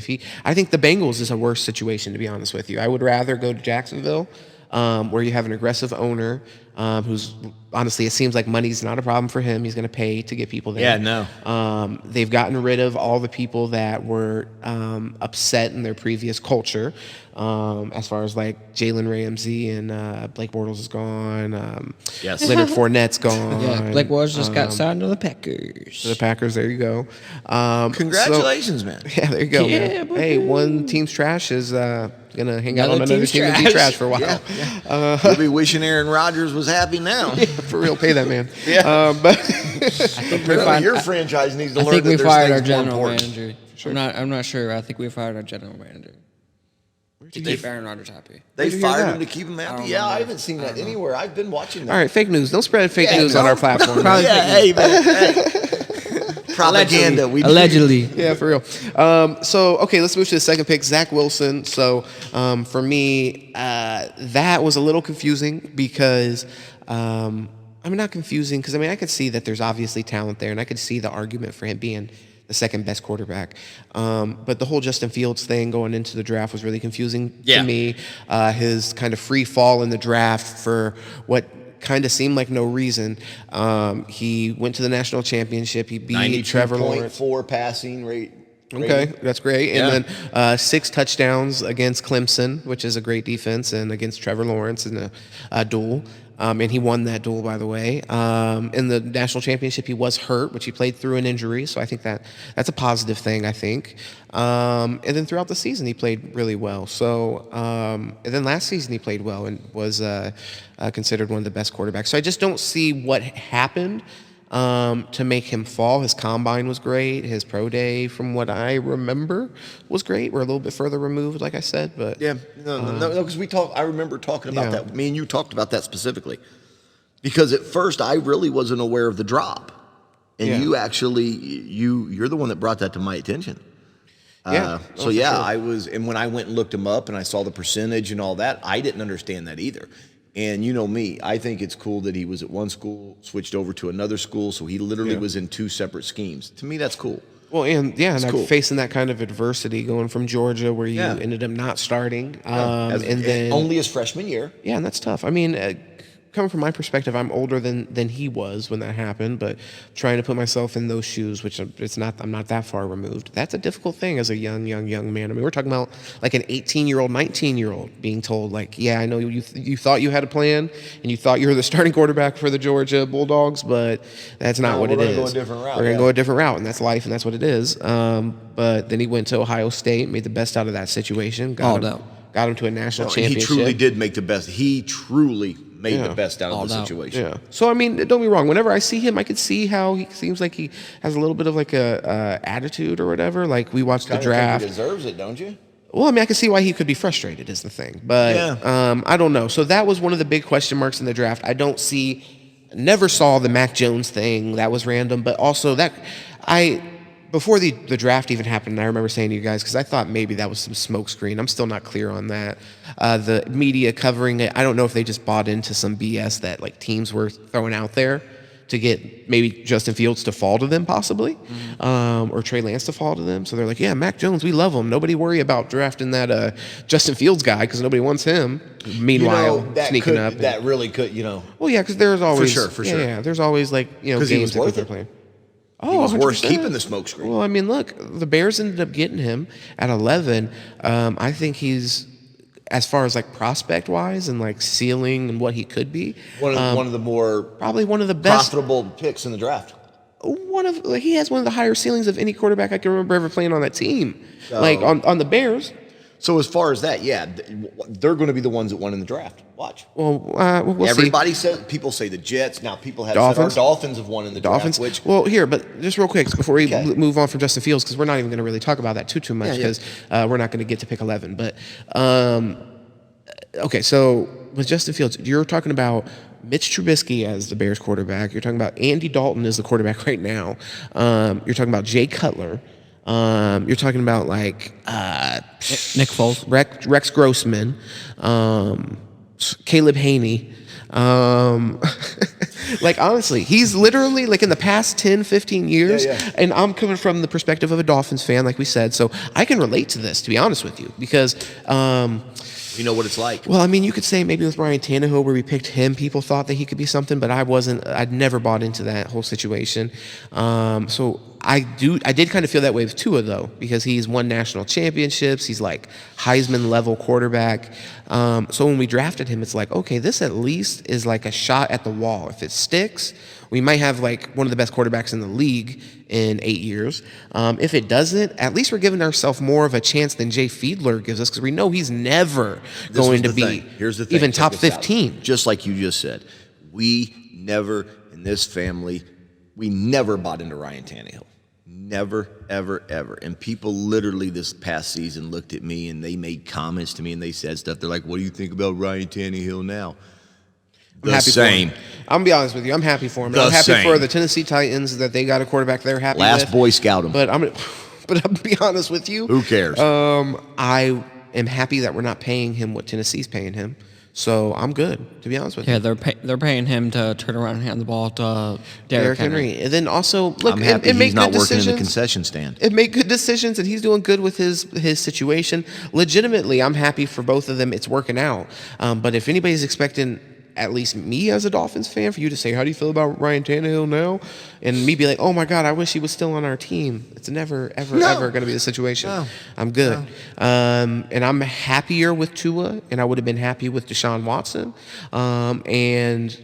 I think the Bengals is a worse situation, to be honest with you. I would rather go to Jacksonville, where you have an aggressive owner. Who's honestly, it seems like money's not a problem for him. He's going to pay to get people there. Yeah, no. They've gotten rid of all the people that were upset in their previous culture, as far as Jalen Ramsey and Blake Bortles is gone. Yes, Leonard Fournette's gone. Yeah, Blake Bortles just got signed to the Packers. The Packers, there you go. Congratulations, man. Yeah, there you go. Yeah, man. Hey, one team's trash is gonna hang out on another team's trash for a while. Yeah. You'll be wishing Aaron Rodgers was happy now. Yeah, for real, pay that man. Yeah. But your franchise needs to learn. I think that we there's fired our things more general important. manager. Sure. I'm not sure. I think we fired our general manager to keep Aaron Rodgers happy. They Where'd you hear fired that? him to keep him happy. Yeah, I haven't seen that anywhere. I've been watching that. all right, fake news. Don't spread fake news on our platform. Hey, man. Hey. Propaganda. Allegedly. Yeah, for real. So, okay, let's move to the second pick, Zach Wilson. So, for me, that was a little confusing because, not confusing because, I could see that there's obviously talent there, and I could see the argument for him being the second best quarterback. But the whole Justin Fields thing going into the draft was really confusing to me. His kind of free fall in the draft for what kind of seemed like no reason. He went to the national championship. He beat Trevor Lawrence. 92.4 passing rate. Okay, that's great. And then 6 touchdowns against Clemson, which is a great defense, and against Trevor Lawrence in a duel. And he won that duel, by the way. In the national championship, he was hurt, which he played through an injury. So I think that's a positive thing, I think. And then throughout the season, he played really well. So, and then last season, he played well and was considered one of the best quarterbacks. So I just don't see what happened to make him fall. His combine was great. His pro day, from what I remember, was great. We're a little bit further removed, like I said, but yeah, no, because I remember talking about that. Me and you talked about that specifically, because at first I really wasn't aware of the drop, and you actually you're the one that brought that to my attention. Sure. I was, and when I went and looked him up and I saw the percentage and all that, I didn't understand that either. And you know me, I think it's cool that he was at one school, switched over to another school, so he literally was in 2 separate schemes. To me, that's cool. Well, and cool. Facing that kind of adversity, going from Georgia, where you ended up not starting, and then only his freshman year. Yeah, and that's tough. I mean, coming from my perspective, I'm older than he was when that happened, but trying to put myself in those shoes, which I'm not that far removed. That's a difficult thing as a young man. I mean, we're talking about like an 18-year-old, 19-year-old being told, like, yeah, I know you thought you had a plan and you thought you were the starting quarterback for the Georgia Bulldogs, but that's not what it is. We're going to go a different route. We're going to go a different route, and that's life, and that's what it is. But then he went to Ohio State, made the best out of that situation, got him to a national championship. He truly did make the best. He truly made the best out of the situation. Yeah. So I mean, don't be wrong. Whenever I see him, I could see how he seems like he has a little bit of like a attitude or whatever. Like we watched the draft. He deserves it, don't you? Well, I mean, I can see why he could be frustrated is the thing, but I don't know. So that was one of the big question marks in the draft. Never saw the Mac Jones thing. That was random, but also before the draft even happened, I remember saying to you guys, because I thought maybe that was some smokescreen. I'm still not clear on that. The media covering it, I don't know if they just bought into some BS that like teams were throwing out there to get maybe Justin Fields to fall to them possibly, or Trey Lance to fall to them. So they're like, yeah, Mac Jones, we love him. Nobody worry about drafting that Justin Fields guy because nobody wants him. Meanwhile, sneaking up. That really could, Well, yeah, because there's always. For sure. Yeah, there's always like, games that people are playing. He was worth keeping the smokescreen. Well, I mean, look, the Bears ended up getting him at 11. I think he's, as far as like prospect wise and like ceiling and what he could be, one of the more probably one of the best profitable picks in the draft. He has one of the higher ceilings of any quarterback I can remember ever playing on that team. Like on the Bears. So as far as that, they're going to be the ones that won in the draft. Watch. Well, we'll Everybody see. people say the Jets. Now people have Dolphins. said our Dolphins have won in the draft. But just real quick before we move on from Justin Fields, because we're not even going to really talk about that too much, because we're not going to get to pick 11. But okay, so with Justin Fields, you're talking about Mitch Trubisky as the Bears quarterback. You're talking about Andy Dalton as the quarterback right now. You're talking about Jay Cutler. You're talking about like Nick Foles, Rex Grossman, Caleb Haney. Like honestly, he's literally like in the past 10, 15 years, and I'm coming from the perspective of a Dolphins fan, like we said, so I can relate to this, to be honest with you, because you know what it's like. Well, I mean, you could say maybe with Ryan Tannehill, where we picked him, people thought that he could be something, but I'd never bought into that whole situation. So I did kind of feel that way with Tua, though, because he's won national championships. He's like Heisman-level quarterback. So when we drafted him, it's like, okay, this at least is like a shot at the wall. If it sticks, we might have like one of the best quarterbacks in the league in 8 years. If it doesn't, at least we're giving ourselves more of a chance than Jay Fiedler gives us, because we know he's never going to be even top 15. Just like you just said, we never, in this family, we never bought into Ryan Tannehill. Never, ever, ever. And people literally this past season looked at me and they made comments to me and they said stuff. They're like, what do you think about Ryan Tannehill now? I'm happy for him. I'm going to be honest with you. I'm happy for him. I'm happy for the Tennessee Titans that they got a quarterback they're happy with. Last Boy Scout him. But I'm going to be honest with you. Who cares? I am happy that we're not paying him what Tennessee's paying him. So I'm good, to be honest with you. Yeah, they're paying him to turn around and hand the ball to Derrick Henry. And then also, look, I'm happy he's not working in the concession stand. It made good decisions, and he's doing good with his situation. Legitimately, I'm happy for both of them. It's working out. But if anybody's expecting, at least me as a Dolphins fan, for you to say, how do you feel about Ryan Tannehill now? And me be like, oh my God, I wish he was still on our team. It's never, ever going to be the situation. No. I'm good. No. And I'm happier with Tua, and I would have been happy with Deshaun Watson. And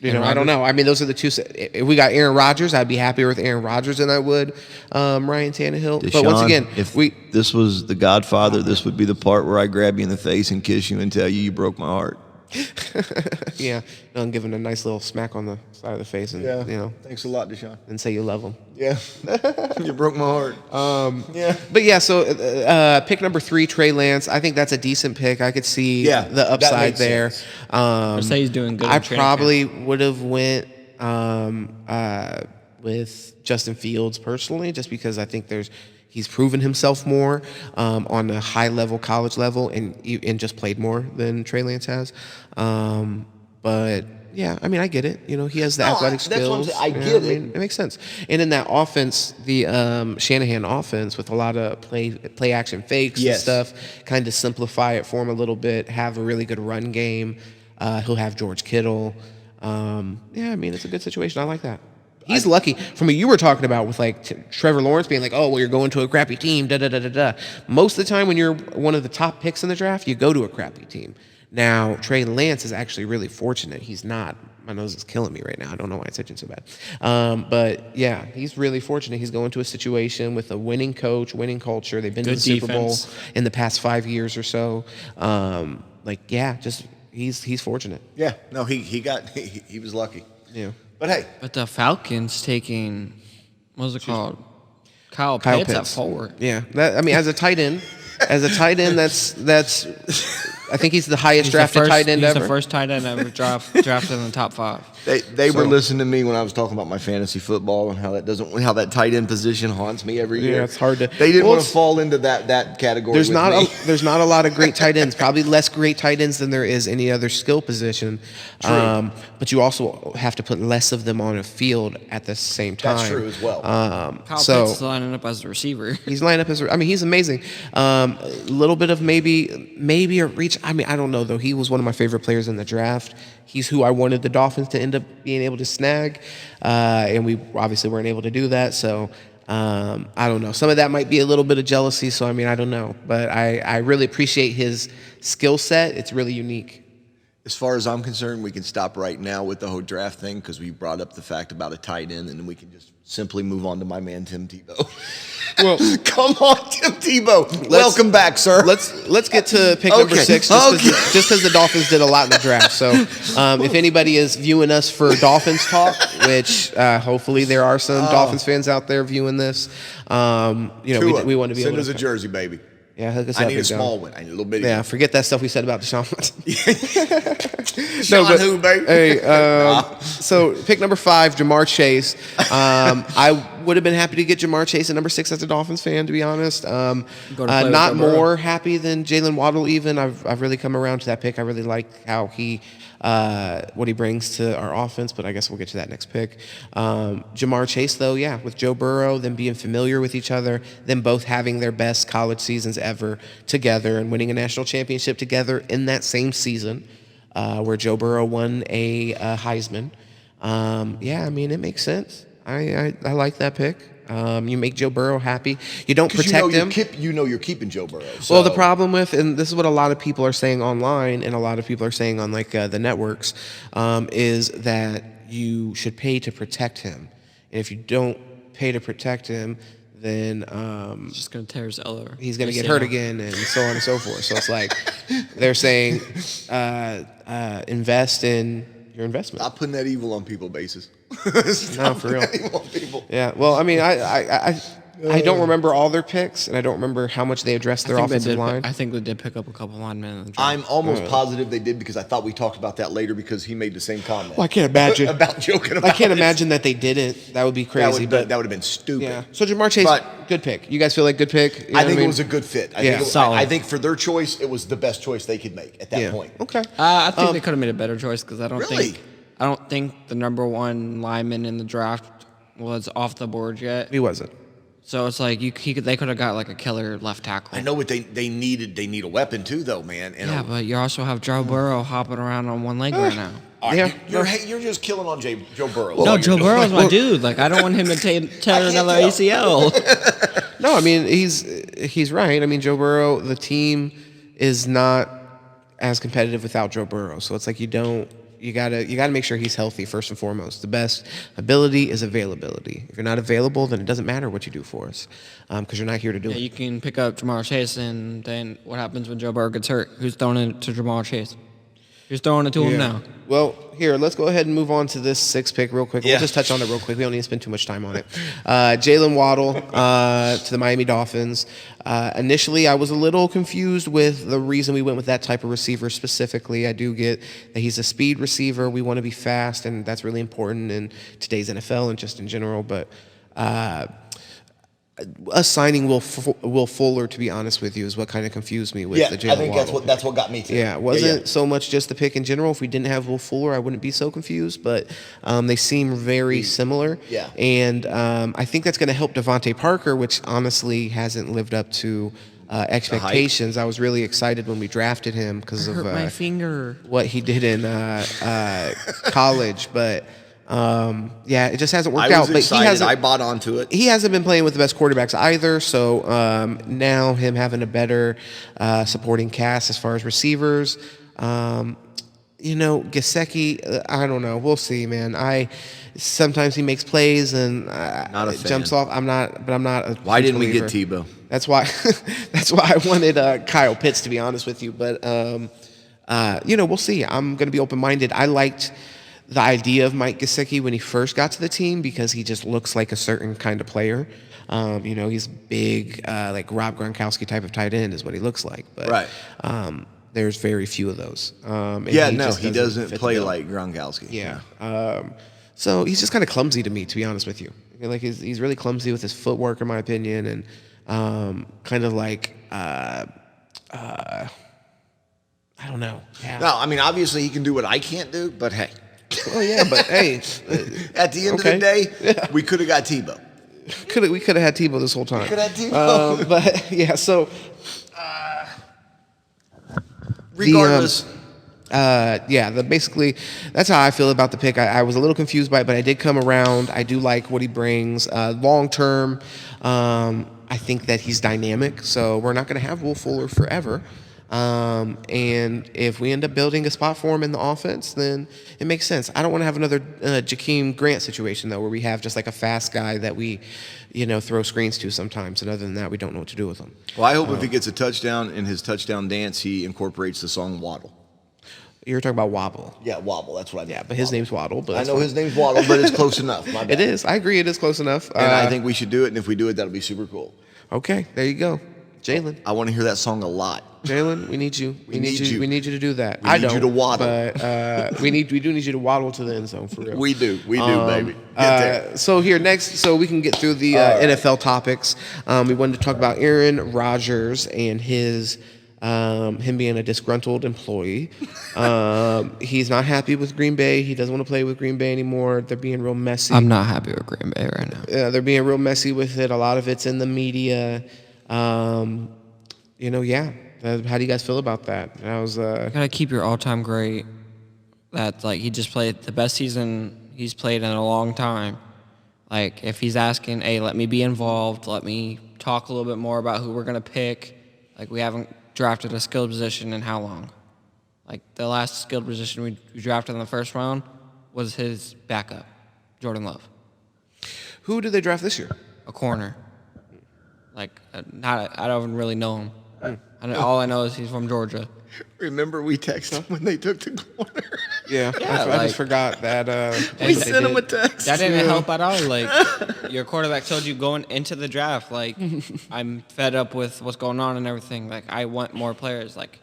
I don't know. I mean, those are the two. If we got Aaron Rodgers, I'd be happier with Aaron Rodgers than I would Ryan Tannehill. Deshaun, but once again, if this was The Godfather, this would be the part where I grab you in the face and kiss you and tell you broke my heart. Yeah, no, and give him a nice little smack on the side of the face, and thanks a lot, Deshaun. And say you love him. Yeah, you broke my heart. But yeah, so pick number 3, Trey Lance. I think that's a decent pick. I could see the upside there. I'd say he's doing good. I probably would have went with Justin Fields personally, just because I think he's proven himself more on a high level, college level, and just played more than Trey Lance has. But yeah, I mean, I get it. He has the athletic skills. I get it. It makes sense. And in that offense, the Shanahan offense, with a lot of play action fakes and stuff, kind of simplify it for him a little bit. Have a really good run game. He'll have George Kittle. I mean, it's a good situation. I like that. He's lucky. From what you were talking about with Trevor Lawrence being like, oh, well, you're going to a crappy team, da-da-da-da-da. Most of the time when you're one of the top picks in the draft, you go to a crappy team. Now, Trey Lance is actually really fortunate. He's not. My nose is killing me right now. I don't know why it's itching so bad. But, yeah, he's really fortunate. He's going to a situation with a winning coach, winning culture. They've been to the Super Bowl in the past 5 years or so. He's fortunate. Yeah. No, he was lucky. Yeah. But hey. But the Falcons taking, what was it called? Kyle Pitts at forward. Yeah. As a tight end, that's I think he's the highest drafted tight end ever. He's the first tight end ever drafted in the top 5. They were listening to me when I was talking about my fantasy football and how that tight end position haunts me every year. Yeah, it's hard to. They didn't want to fall into that category. There's not a lot of great tight ends. Probably less great tight ends than there is any other skill position. True. But you also have to put less of them on a field at the same time. That's true as well. Kyle Pitts is lining up as a receiver. He's lining up as. He's amazing. A little bit of maybe a reach. I don't know though. He was one of my favorite players in the draft. He's who I wanted the Dolphins to end up being able to snag, and we obviously weren't able to do that. So I don't know. Some of that might be a little bit of jealousy. So I don't know. But I really appreciate his skill set. It's really unique. As far as I'm concerned, we can stop right now with the whole draft thing because we brought up the fact about a tight end, and then we can just simply move on to my man Tim Tebow. Well, come on, Tim Tebow. Welcome back, sir. Let's get to pick number 6, just because the Dolphins did a lot in the draft. So if anybody is viewing us for Dolphins talk, which hopefully there are some Dolphins fans out there viewing this, we want to be send us a jersey, baby. Yeah, hook us up. I need a small one. I need a little bitty. Yeah, forget that stuff we said about Deshaun. Who, baby? Hey, so pick number 5, Jamar Chase. I would have been happy to get Jamar Chase at number 6 as a Dolphins fan, to be honest. Not more happy than Jalen Waddle even. I've really come around to that pick. I really like how what he brings to our offense, but I guess we'll get to that next pick. Jamar Chase, though, with Joe Burrow, them being familiar with each other, them both having their best college seasons ever together and winning a national championship together in that same season where Joe Burrow won a Heisman. It makes sense. I like that pick. You make Joe Burrow happy. You don't protect him. You're keeping Joe Burrow. So. Well, the problem with, and this is what a lot of people are saying online, and a lot of people are saying on the networks, is that you should pay to protect him. And if you don't pay to protect him, then he's just going to tear his elbow. He's going to get hurt again, and so on and so forth. So it's like they're saying invest in your investment. Stop putting that evil on people, basis. No, for real. Evil on people. Yeah. Well, I don't remember all their picks, and I don't remember how much they addressed their offensive line. I think they did pick up a couple linemen in the draft. I'm almost positive they did because I thought we talked about that later because he made the same comment. Well, I can't imagine about joking about. I can't imagine that they didn't. That would be crazy. That would have been stupid. Yeah. So Jamar Chase, good pick. You guys feel like good pick? I think it was a good fit. I think for their choice, it was the best choice they could make at that point. Okay. I think they could have made a better choice because I don't think the number 1 lineman in the draft was off the board yet. He wasn't. So it's like they could have got like a killer left tackle. I know what they needed. They need a weapon too, though, man. And but you also have Joe Burrow hopping around on one leg right now. You're just killing on Joe Burrow. No, Joe Burrow's my dude. Like I don't want him to tear another ACL. No, he's right. Joe Burrow. The team is not as competitive without Joe Burrow. So it's like you gotta make sure he's healthy first and foremost. The best ability is availability. If you're not available, then it doesn't matter what you do for us, because you're not here to do it. You can pick up Jamar Chase, and then what happens when Joe Burrow gets hurt? Who's throwing it to Jamar Chase? Just throwing it to him now. Well, here, let's go ahead and move on to this 6th pick real quick. We'll just touch on it real quick. We don't need to spend too much time on it. Jalen Waddle to the Miami Dolphins. Initially, I was a little confused with the reason we went with that type of receiver specifically. I do get that he's a speed receiver. We want to be fast, and that's really important in today's NFL and just in general. But us signing Will Fuller, to be honest with you, is what kind of confused me with the Jalen Waddle. I think that's what got me too. Yeah, it wasn't so much just the pick in general. If we didn't have Will Fuller, I wouldn't be so confused. But they seem very similar. Yeah. And I think that's going to help Devontae Parker, which honestly hasn't lived up to expectations. I was really excited when we drafted him because of my finger. What he did in college, but. It just hasn't worked out. I was excited. I bought onto it. He hasn't been playing with the best quarterbacks either. So now him having a better supporting cast as far as receivers. Gesicki, I don't know. We'll see, man. Sometimes he makes plays and jumps off. I'm not a Why didn't believer. we get Tebow? That's why I wanted Kyle Pitts, to be honest with you. But we'll see. I'm going to be open-minded. I liked the idea of Mike Gesicki when he first got to the team because he just looks like a certain kind of player. He's big, like Rob Gronkowski type of tight end is what he looks like. But there's very few of those. He doesn't play like Gronkowski. Yeah. So he's just kind of clumsy to me, to be honest with you. Like he's really clumsy with his footwork, in my opinion, and kind of like I don't know. Yeah. No, I mean obviously he can do what I can't do, but hey. Well, yeah, but hey, at the end of the day, we could have got Tebow. We could have had Tebow this whole time. We could have had Tebow. But yeah, so regardless. Basically, that's how I feel about the pick. I was a little confused by it, but I did come around. I do like what he brings. Long term, I think that he's dynamic, so we're not going to have Will Fuller forever. And if we end up building a spot for him in the offense, then it makes sense. I don't want to have another Jakeem Grant situation, though, where we have just like a fast guy that we, throw screens to sometimes. And other than that, we don't know what to do with him. Well, I hope if he gets a touchdown in his touchdown dance, he incorporates the song Waddle. You're talking about Wobble. Yeah, Wobble. That's what I mean. Yeah, but his name's Waddle. But I know his name's Waddle, but it's close enough. My bad. It is. I agree. It is close enough. And I think we should do it. And if we do it, that'll be super cool. Okay, there you go. Jalen. I want to hear that song a lot. Jalen, we need you. We need you. We need you to do that. We need you to waddle. But we do need you to waddle to the end zone for real. We do, baby. So here next, so we can get through the NFL topics. We wanted to talk about Aaron Rodgers and his him being a disgruntled employee. He's not happy with Green Bay. He doesn't want to play with Green Bay anymore. They're being real messy. I'm not happy with Green Bay right now. Yeah, they're being real messy with it. A lot of it's in the media. How do you guys feel about that? You gotta keep your all-time great. That's like he just played the best season he's played in a long time. Like if he's asking, hey, let me be involved, let me talk a little bit more about who we're gonna pick. Like we haven't drafted a skilled position in how long? Like the last skilled position we drafted in the first round was his backup, Jordan Love. Who did they draft this year? A corner. Like I don't even really know him. All I know is he's from Georgia. Remember we texted him when they took the corner? Yeah, I just forgot that. We sent him a text. That didn't help at all. Like, your quarterback told you going into the draft, like, I'm fed up with what's going on and everything. Like, I want more players. Like,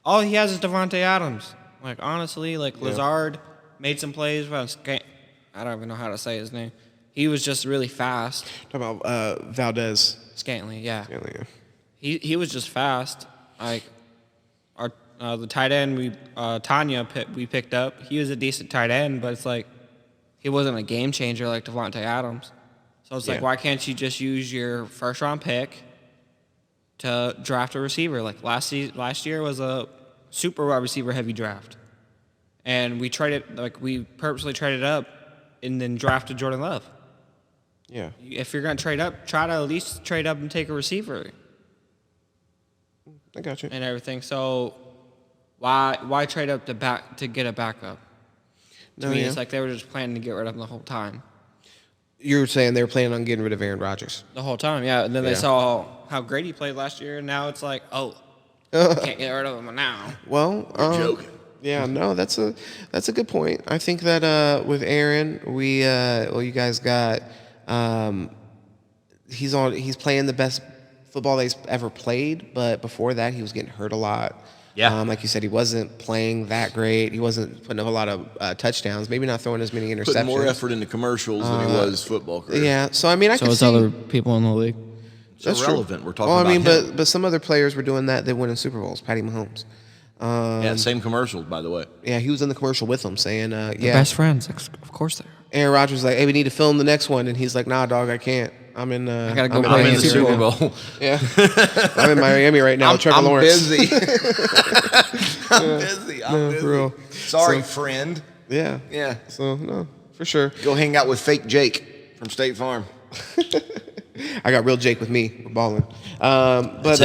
all he has is Devontae Adams. Like, honestly, Lazard made some plays. I don't even know how to say his name. He was just really fast. Talking about Valdez. Scantling, yeah. Scantling, yeah. He was just fast. Like the tight end we picked up. He was a decent tight end, but it's like he wasn't a game changer like Devontae Adams. So it's like, why can't you just use your first round pick to draft a receiver? Like last year was a super wide receiver heavy draft, and we purposely traded up and then drafted Jordan Love. Yeah. If you're gonna trade up, try to at least trade up and take a receiver. I got you. And everything. So why trade up to get a backup? To me, it's like they were just planning to get rid of him the whole time. You're saying they were planning on getting rid of Aaron Rodgers. The whole time, yeah. And then they saw how great he played last year, and now it's like, can't get rid of him now. Well, You're joking. Yeah, no, that's a good point. I think that with Aaron, you guys got he's playing the best football that he's ever played, but before that he was getting hurt a lot. Yeah. Like you said, he wasn't playing that great. He wasn't putting up a lot of touchdowns, maybe not throwing as many interceptions. Putting more effort into commercials than he was football career. Yeah, so I mean, I can see other people in the league. That's irrelevant. We're talking well, I about mean, him. but some other players were doing that. They win in Super Bowls. Patty Mahomes. Yeah, same commercials, by the way. Yeah, he was in the commercial with them saying, They're best friends, of course they are. Aaron Rodgers was like, hey, we need to film the next one. And he's like, nah, dog, I can't. I gotta go I'm play in the the Super Bowl. Yeah. I'm in Miami right now with Trevor Lawrence. Busy. I'm busy. I'm busy. For real. Sorry, friend. Yeah. Yeah. So, no, for sure. Go hang out with fake Jake from State Farm. I got real Jake with me. We're balling. But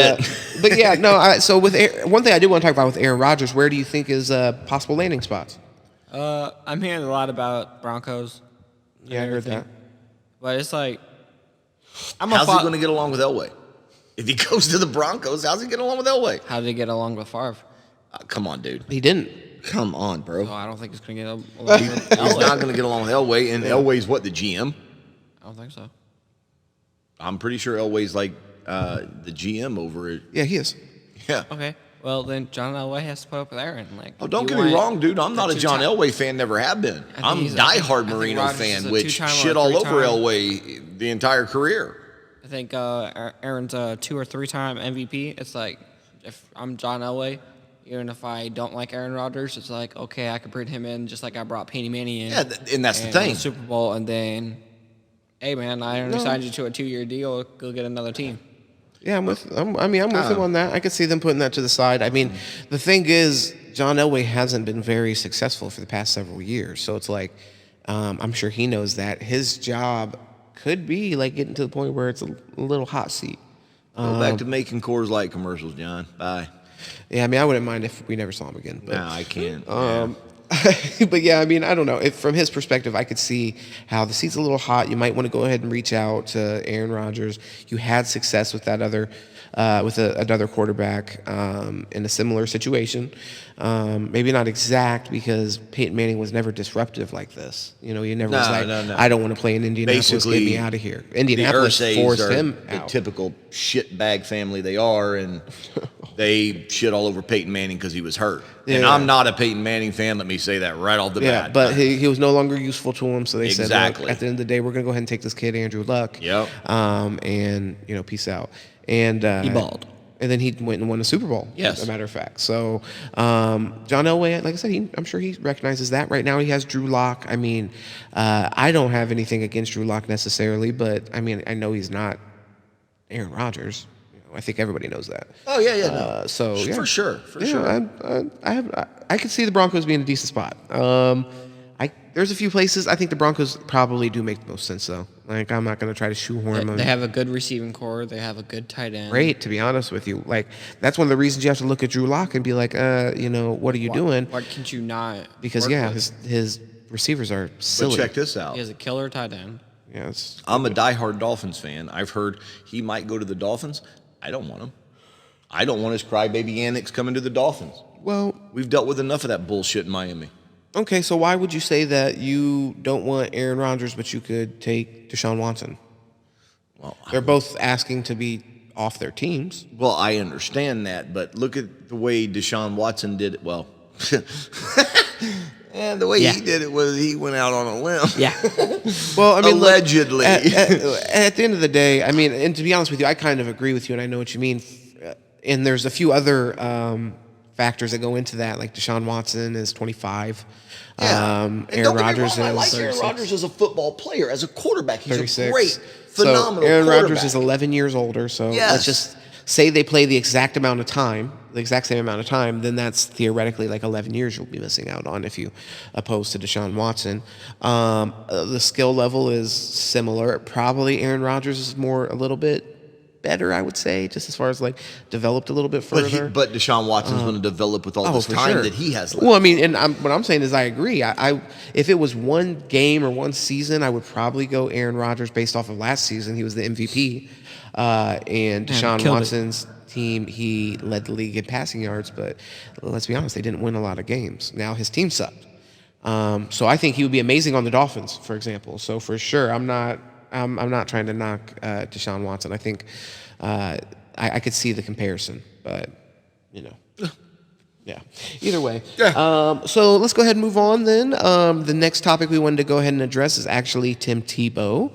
yeah, no. So with one thing I do want to talk about with Aaron Rodgers, where do you think is possible landing spots? I'm hearing a lot about Broncos. Yeah, I heard that. But it's like, how's he going to get along with Elway? If he goes to the Broncos, how's he get along with Elway? How did he get along with Favre? Come on, dude. He didn't. Come on, bro. So I don't think he's going to get along with Elway. He's not going to get along with Elway, and Elway's what, the GM? I don't think so. I'm pretty sure Elway's like the GM over it. Yeah, he is. Yeah. Okay. Well, then John Elway has to put up with Aaron. Oh, don't get me wrong, dude. I'm not a John Elway fan. Never have been. I'm a diehard Marino fan, which shit all over Elway the entire career. I think Aaron's a 2 or 3-time MVP. It's like, if I'm John Elway, even if I don't like Aaron Rodgers, it's like, okay, I could bring him in just like I brought Peyton Manning in. Yeah, and that's the thing. Super Bowl, and then, hey, man, I only signed you to a 2-year deal. Go get another team. Yeah, I'm with him on that. I could see them putting that to the side. I mean, the thing is, John Elway hasn't been very successful for the past several years. So it's like, I'm sure he knows that his job could be like getting to the point where it's a little hot seat. Go back to making Coors Light commercials, John. Bye. Yeah, I mean, I wouldn't mind if we never saw him again. But, no, I can't. But yeah, I mean, I don't know. From his perspective, I could see how the seat's a little hot. You might want to go ahead and reach out to Aaron Rodgers. You had success with that other, another quarterback in a similar situation. Maybe not exact, because Peyton Manning was never disruptive like this. You know, he never was like, I don't want to play in Indianapolis. Basically, get me out of here. Indianapolis forced him out. The typical shitbag family they are, and they shit all over Peyton Manning because he was hurt. Yeah, and I'm not a Peyton Manning fan. Let me say that right off the bat. Yeah, but he was no longer useful to him, so they said, Look, at the end of the day, we're going to go ahead and take this kid, Andrew Luck. Yep. And, peace out. And he balled. And then he went and won a Super Bowl, yes, as a matter of fact. So John Elway, like I said, I'm sure he recognizes that. Right now he has Drew Lock. I mean, I don't have anything against Drew Lock necessarily, but, I mean, I know he's not Aaron Rodgers. I think everybody knows that. Oh yeah, no. So yeah. For sure. I could see the Broncos being a decent spot. There's a few places I think the Broncos probably do make the most sense though. Like, I'm not going to try to shoehorn them. They have a good receiving core. They have a good tight end. Great, to be honest with you. Like, that's one of the reasons you have to look at Drew Lock and be like, what are you doing? Why can't you not? Because his receivers are silly. But check this out. He has a killer tight end. Yes. I'm a diehard Dolphins fan. I've heard he might go to the Dolphins. I don't want him. I don't want his crybaby annex coming to the Dolphins. Well, we've dealt with enough of that bullshit in Miami. Okay, so why would you say that you don't want Aaron Rodgers, but you could take Deshaun Watson? Well, they're both asking to be off their teams. Well, I understand that, but look at the way Deshaun Watson did it. Well, and the way he did it was he went out on a limb. Yeah. Well, I mean, allegedly. At the end of the day, I mean, and to be honest with you, I kind of agree with you, and I know what you mean. And there's a few other factors that go into that, like Deshaun Watson is 25. Yeah. Aaron Rodgers is I like Aaron Rodgers as a football player, as a quarterback. He's 36. a great, phenomenal so Aaron quarterback. Rodgers is 11 years older, so let's just say they play the exact same amount of time, then that's theoretically like 11 years you'll be missing out on if you oppose to Deshaun Watson. The skill level is similar. Probably Aaron Rodgers is a little bit better, I would say, just as far as like developed a little bit further. But Deshaun Watson's going to develop with all this time that he has left. Well, I mean, and what I'm saying is I agree. If it was one game or one season, I would probably go Aaron Rodgers based off of last season. He was the MVP. And Deshaun Watson's team, he led the league in passing yards, but let's be honest, they didn't win a lot of games. Now his team sucked. So I think he would be amazing on the Dolphins, for example. So for sure, I'm not trying to knock Deshaun Watson. I think I could see the comparison, but yeah. Either way. Yeah. So let's go ahead and move on then. The next topic we wanted to go ahead and address is actually Tim Tebow.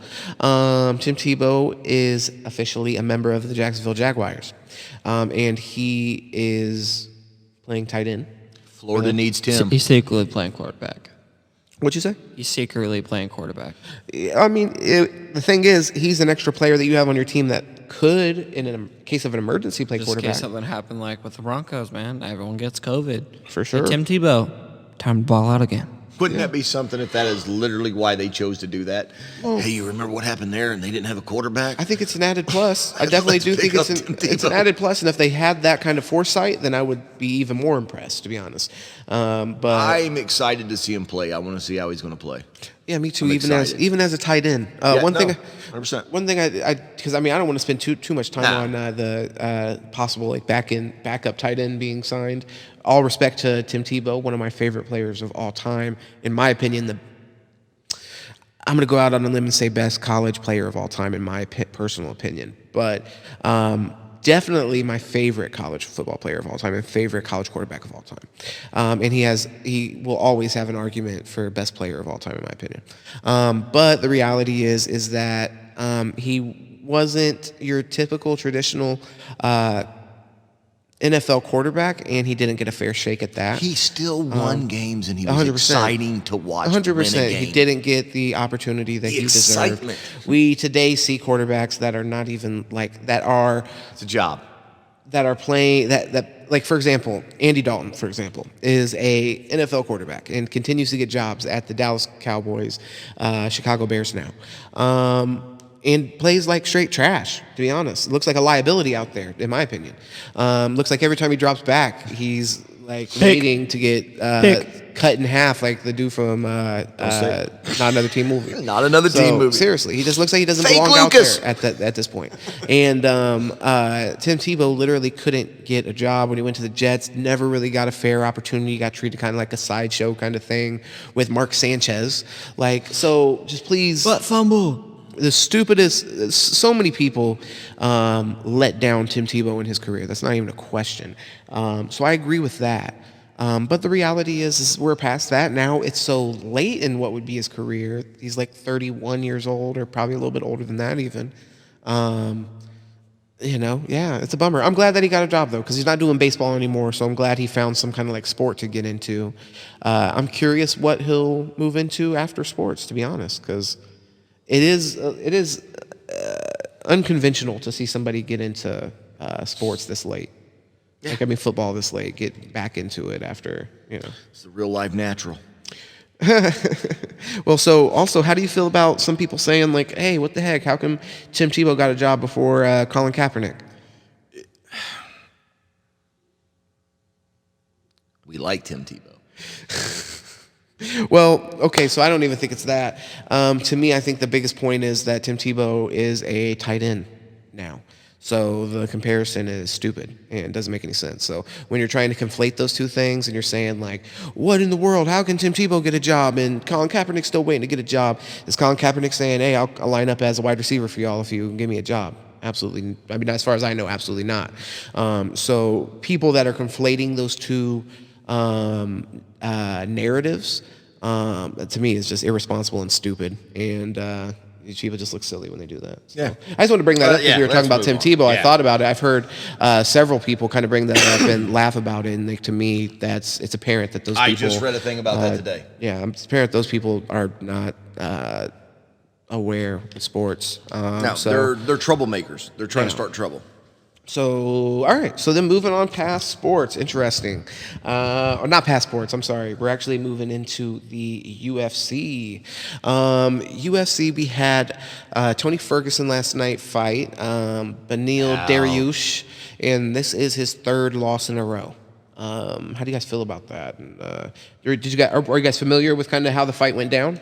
Tim Tebow is officially a member of the Jacksonville Jaguars, and he is playing tight end. Florida needs Tim. He's secretly playing quarterback. What'd you say? He's secretly playing quarterback. I mean, the thing is, he's an extra player that you have on your team that could, in a case of an emergency, play quarterback. Just in case something happened like with the Broncos, man. Everyone gets COVID. For sure. Hey, Tim Tebow, time to ball out again. Wouldn't that be something if that is literally why they chose to do that? Well, hey, you remember what happened there and they didn't have a quarterback? I think it's an added plus. I definitely do think it's an added plus. And if they had that kind of foresight, then I would be even more impressed, to be honest. But I'm excited to see him play. I want to see how he's going to play. Yeah, me too. Even as a tight end. One thing, 100%. One thing because I don't want to spend too much time on the possible backup tight end being signed. All respect to Tim Tebow, one of my favorite players of all time. In my opinion, I'm going to go out on a limb and say best college player of all time, in my personal opinion. But definitely my favorite college football player of all time and favorite college quarterback of all time. And he will always have an argument for best player of all time, in my opinion. But the reality is that he wasn't your typical traditional NFL quarterback, and he didn't get a fair shake at that. He still won games, and he was 100%. Exciting to watch. 100%. He didn't get the opportunity that he deserved. We today see quarterbacks that are not even it's a job. That are playing like, for example, Andy Dalton, for example, is a NFL quarterback and continues to get jobs at the Dallas Cowboys, Chicago Bears now. And plays like straight trash, to be honest. Looks like a liability out there, in my opinion. Looks like every time he drops back, he's waiting to get cut in half, like the dude from Not Another Teen Movie. Not Another Teen Movie. Seriously, he just looks like he doesn't belong Lucas. out there at this point. And Tim Tebow literally couldn't get a job when he went to the Jets. Never really got a fair opportunity. Got treated kind of like a sideshow kind of thing with Mark Sanchez. So just please. Butt fumble. The stupidest, so many people let down Tim Tebow in his career. That's not even a question. So I agree with that. But the reality is we're past that. Now it's so late in what would be his career. He's like 31 years old, or probably a little bit older than that even. It's a bummer. I'm glad that he got a job, though, because he's not doing baseball anymore, so I'm glad he found some kind of sport to get into. I'm curious what he'll move into after sports, to be honest, because it is unconventional to see somebody get into sports this late. Yeah. Football this late, get back into it after, It's a real life natural. Well, so also, how do you feel about some people saying, hey, what the heck? How come Tim Tebow got a job before Colin Kaepernick? We like Tim Tebow. Well, okay, so I don't even think it's that. To me, I think the biggest point is that Tim Tebow is a tight end now. So the comparison is stupid and it doesn't make any sense. So when you're trying to conflate those two things and you're saying, what in the world? How can Tim Tebow get a job and Colin Kaepernick's still waiting to get a job? Is Colin Kaepernick saying, hey, I'll line up as a wide receiver for y'all if you can give me a job? Absolutely. As far as I know, absolutely not. So people that are conflating those two narratives, to me, is just irresponsible and stupid, and people just look silly when they do that. So, yeah, I just want to bring that up because we were talking about Tim Tebow. Yeah. I thought about it. I've heard several people kind of bring that up and laugh about it, and to me, it's apparent that those people. I just read a thing about that today. Yeah, it's apparent those people are not aware of sports. No, so, they're troublemakers. They're trying to start trouble. So, all right. So then moving on past sports, interesting. Or not past sports, I'm sorry. We're actually moving into the UFC. UFC, we had Tony Ferguson last night fight Beneil Dariush, and this is his third loss in a row. How do you guys feel about that? And, are you guys familiar with kind of how the fight went down?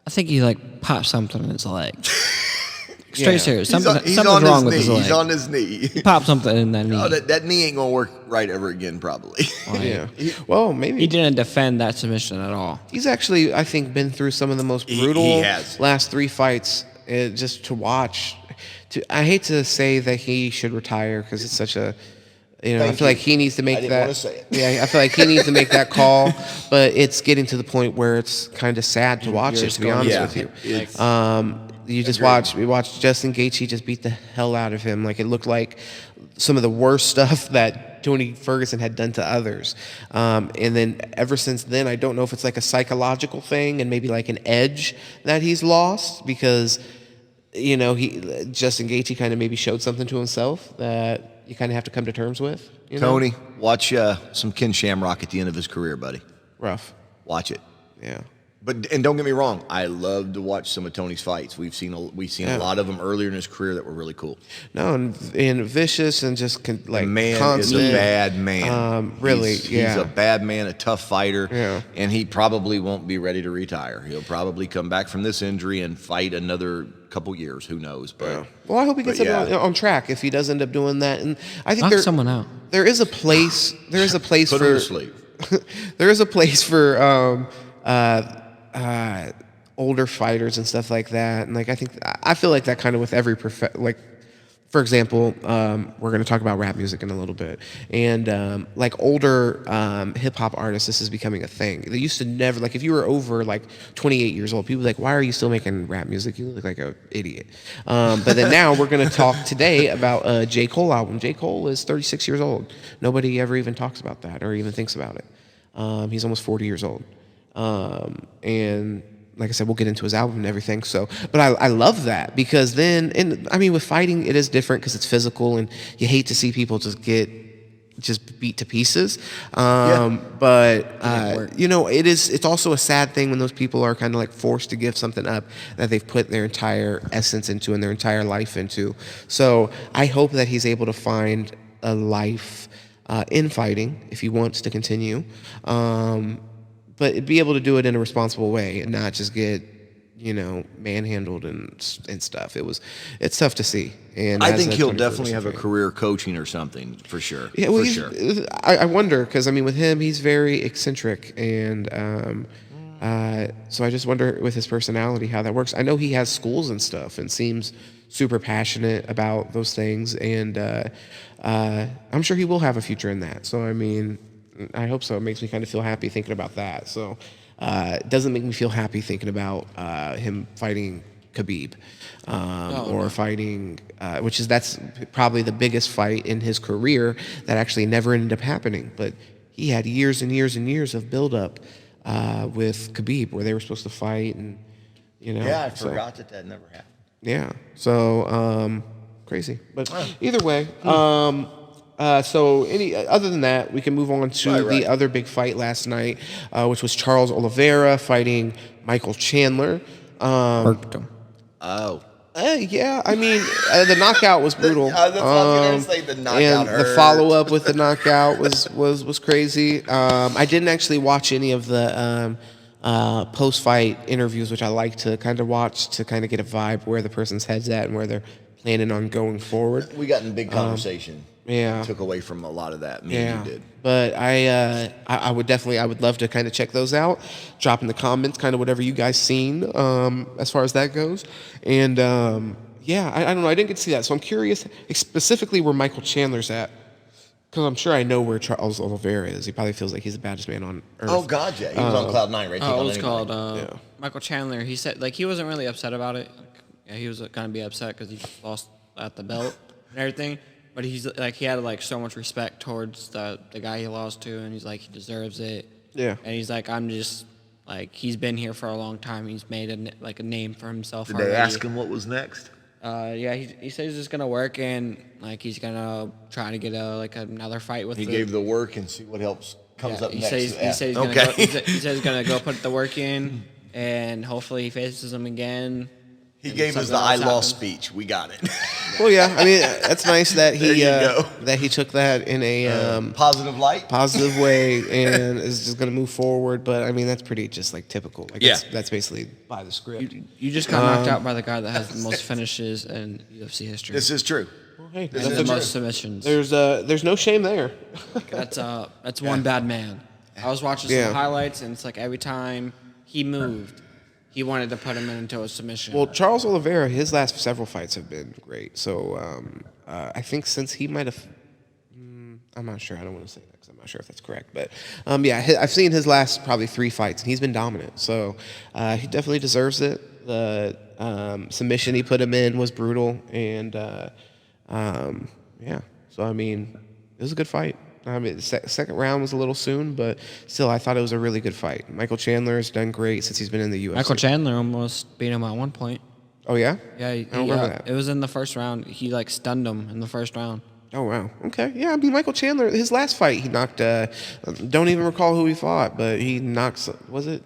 I think he popped something in his leg. Straight serious. He's Something's on wrong his with his knee. leg. He's on his knee. He popped something in that knee. Oh, that knee ain't gonna work right ever again, probably. Yeah. Well, maybe he didn't defend that submission at all. He's actually, I think, been through some of the most brutal last 3 fights just to watch. I hate to say that he should retire because it's such a, I feel like he needs to make that. Want to say it. Yeah, I feel like he needs to make that call, but it's getting to the point where it's kind of sad to watch it. To be honest with you, we watched Justin Gaethje just beat the hell out of him. Like it looked like some of the worst stuff that Tony Ferguson had done to others. And then ever since then, I don't know if it's like a psychological thing and maybe like an edge that he's lost because, Justin Gaethje kind of maybe showed something to himself that you kind of have to come to terms with. Tony, watch some Ken Shamrock at the end of his career, buddy. Rough. Watch it. Yeah. And don't get me wrong, I love to watch some of Tony's fights. We've seen a lot of them earlier in his career that were really cool. No, and vicious and just man constant. Is a bad man. Really, he's a bad man, a tough fighter, and he probably won't be ready to retire. He'll probably come back from this injury and fight another couple years. Who knows? But well, I hope he gets on track if he does end up doing that. And I think knock someone out. There is a place. There is a place Put for. him to sleep. There is a place for. Older fighters and stuff like that, and I feel like that kind of with every for example, we're going to talk about rap music in a little bit, and older hip hop artists, this is becoming a thing. They used to never if you were over 28 years old, people were like, why are you still making rap music? You look like an idiot. But then now we're going to talk today about a J.Cole album. J.Cole is 36 years old. Nobody ever even talks about that or even thinks about it. He's almost 40 years old. And like I said, we'll get into his album and everything. So, but I love that because then, with fighting, it is different because it's physical and you hate to see people just get beat to pieces. But it's also a sad thing when those people are kind of forced to give something up that they've put their entire essence into and their entire life into. So I hope that he's able to find a life in fighting if he wants to continue. But be able to do it in a responsible way and not just get, manhandled and stuff. It's tough to see. And I think he'll definitely have a career coaching or something for sure. Yeah, well, for sure. I wonder because with him, he's very eccentric, and so I just wonder with his personality how that works. I know he has schools and stuff, and seems super passionate about those things, and I'm sure he will have a future in that. So I hope so. It makes me kind of feel happy thinking about that. So it doesn't make me feel happy thinking about him fighting Khabib or fighting, that's probably the biggest fight in his career that actually never ended up happening. But he had years and years and years of buildup with Khabib where they were supposed to fight. And, Yeah, I forgot that never happened. Yeah. So crazy. But either way, so other than that, we can move on to the other big fight last night, which was Charles Oliveira fighting Michael Chandler. Oh. Yeah, the knockout was brutal. I was going to say the knockout and hurt. The follow-up with the knockout was crazy. I didn't actually watch any of the post-fight interviews, which I like to kind of watch to kind of get a vibe where the person's head's at and where they're planning on going forward. We got in big conversation. Yeah, took away from a lot of that. Me and you did. But I would love to kind of check those out. Drop in the comments, kind of whatever you guys seen as far as that goes. And I don't know. I didn't get to see that, so I'm curious specifically where Michael Chandler's at, because I'm sure I know where Charles Oliveira is. He probably feels like he's the baddest man on earth. Oh God, yeah, he was on cloud 9, right? Oh, it was called Michael Chandler. He said he wasn't really upset about it. Yeah, he was gonna be upset because he lost at the belt and everything. But he's he had so much respect towards the guy he lost to, and he's he deserves it. Yeah. And he's I'm just he's been here for a long time. He's made a name for himself. Did they ask him what was next? Yeah, he said he's just gonna work and he's gonna try to get another fight with. He gave the work and see what else comes up next. He said he's gonna go put the work in, and hopefully he faces him again. He gave us the I lost speech. We got it. Well, yeah. I mean, that's nice that he took that in a positive light, positive way, and is just going to move forward. But I mean, that's pretty just like typical. Like, that's basically by the script. You just got knocked out by the guy that has the most finishes in UFC history. This is true. Well, hey, and the most submissions. There's no shame there. That's one bad man. I was watching some highlights, and it's like every time he moved, he wanted to put him into a submission. Well, Charles Oliveira, his last several fights have been great. So I think since he might have, I'm not sure. I don't want to say that because I'm not sure if that's correct. But I've seen his last probably 3 fights, and he's been dominant. So he definitely deserves it. The submission he put him in was brutal, and So I mean, it was a good fight. I mean, the second round was a little soon, but still, I thought it was a really good fight. Michael Chandler has done great since he's been in the UFC. Michael Chandler almost beat him at one point. Oh, yeah? Yeah, I don't remember that. It was in the first round. He, stunned him in the first round. Oh, wow. Okay. Yeah, I mean, Michael Chandler, his last fight, he knocked, don't even recall who he fought, but he knocked, was it?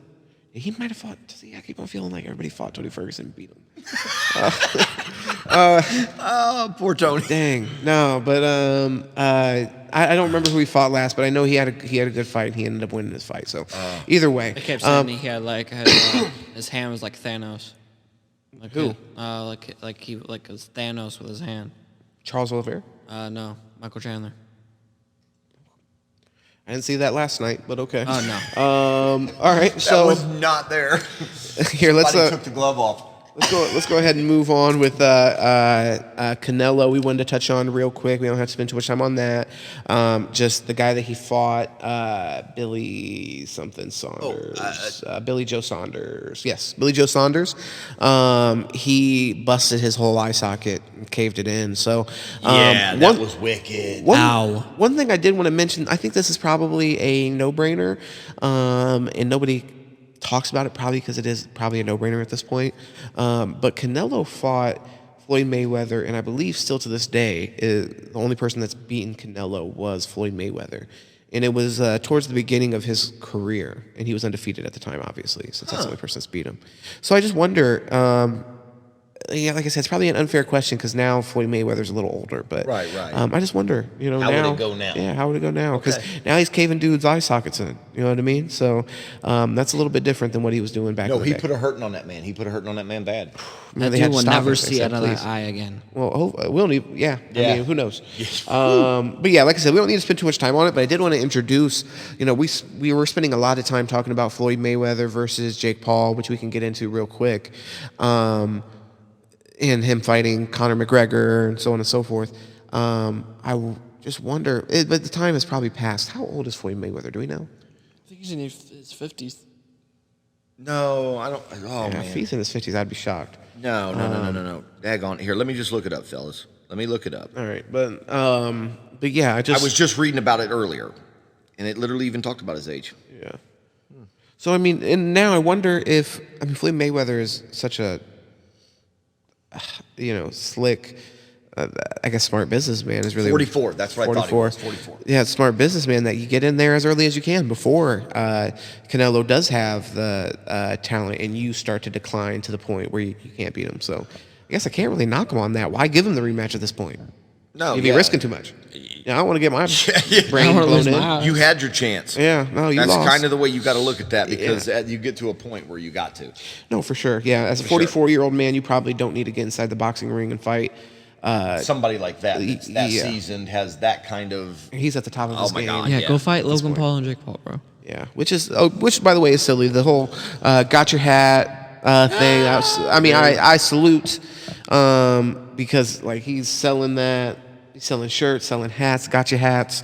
He might have fought, I keep on feeling like everybody fought Tony Ferguson and beat him. Poor Tony. Dang. No, but I don't remember who he fought last, but I know he had a good fight, and he ended up winning his fight. So either way. They kept saying he had, his hand was like Thanos. Like who? It was Thanos with his hand. Charles Oliveira? No, Michael Chandler. I didn't see that last night, but okay. Oh, no. All right, so that was not there. Here, let's took the glove off. Let's go ahead and move on with Canelo. We wanted to touch on real quick. We don't have to spend too much time on that. Just the guy that he fought, Billy something Saunders, Billy Joe Saunders. Yes, Billy Joe Saunders. He busted his whole eye socket and caved it in. So that was wicked. One thing I did want to mention. I think this is probably a no-brainer, and nobody talks about it probably because it is probably a no-brainer at this point. But Canelo fought Floyd Mayweather, and I believe still to this day, the only person that's beaten Canelo was Floyd Mayweather. And it was towards the beginning of his career, and he was undefeated at the time, obviously, since that's the only person that's beat him. So I just wonder, like I said, it's probably an unfair question because now Floyd Mayweather's a little older, but right. I just wonder, how would it go now? Yeah, how would it go now? Because now he's caving dudes' eye sockets in. You know what I mean? So that's a little bit different than what he was doing back. No, in the day. he put a hurting on that man. He put a hurting on that man bad. That dude will never see another eye again. Well, we'll need. Yeah. I mean, who knows? But yeah, like I said, we don't need to spend too much time on it. But I did want to introduce. We were spending a lot of time talking about Floyd Mayweather versus Jake Paul, which we can get into real quick. And him fighting Conor McGregor and so on and so forth. I just wonder, but the time has probably passed. How old is Floyd Mayweather? Do we know? I think he's in his 50s. No, I don't. Oh, man. If he's in his 50s, I'd be shocked. No. Daggone. Here, let me just look it up, fellas. Let me look it up. All right, but yeah, I was just reading about it earlier, and it literally even talked about his age. Yeah. So, I mean, and now I wonder if, Floyd Mayweather is such a, slick, I guess smart businessman is really 44. That's what 44. I thought he was. 44. Yeah, smart businessman that you get in there as early as you can before Canelo does have the talent and you start to decline to the point where you can't beat him. So I guess I can't really knock him on that. Why give him the rematch at this point? No, you'd be risking too much. I don't want to get my brain blown in. You had your chance. Yeah, no, you lost. That's kind of the way you got to look at that because you get to a point where you got to. No, for sure. Yeah, as a 44-year-old man, you probably don't need to get inside the boxing ring and fight. Somebody like that seasoned has that kind of. He's at the top of his game. God, go fight Logan Paul and Jake Paul, bro. Yeah, which by the way is silly. The whole got your hat thing. I salute because he's selling that. He's selling shirts, selling hats, gotcha hats.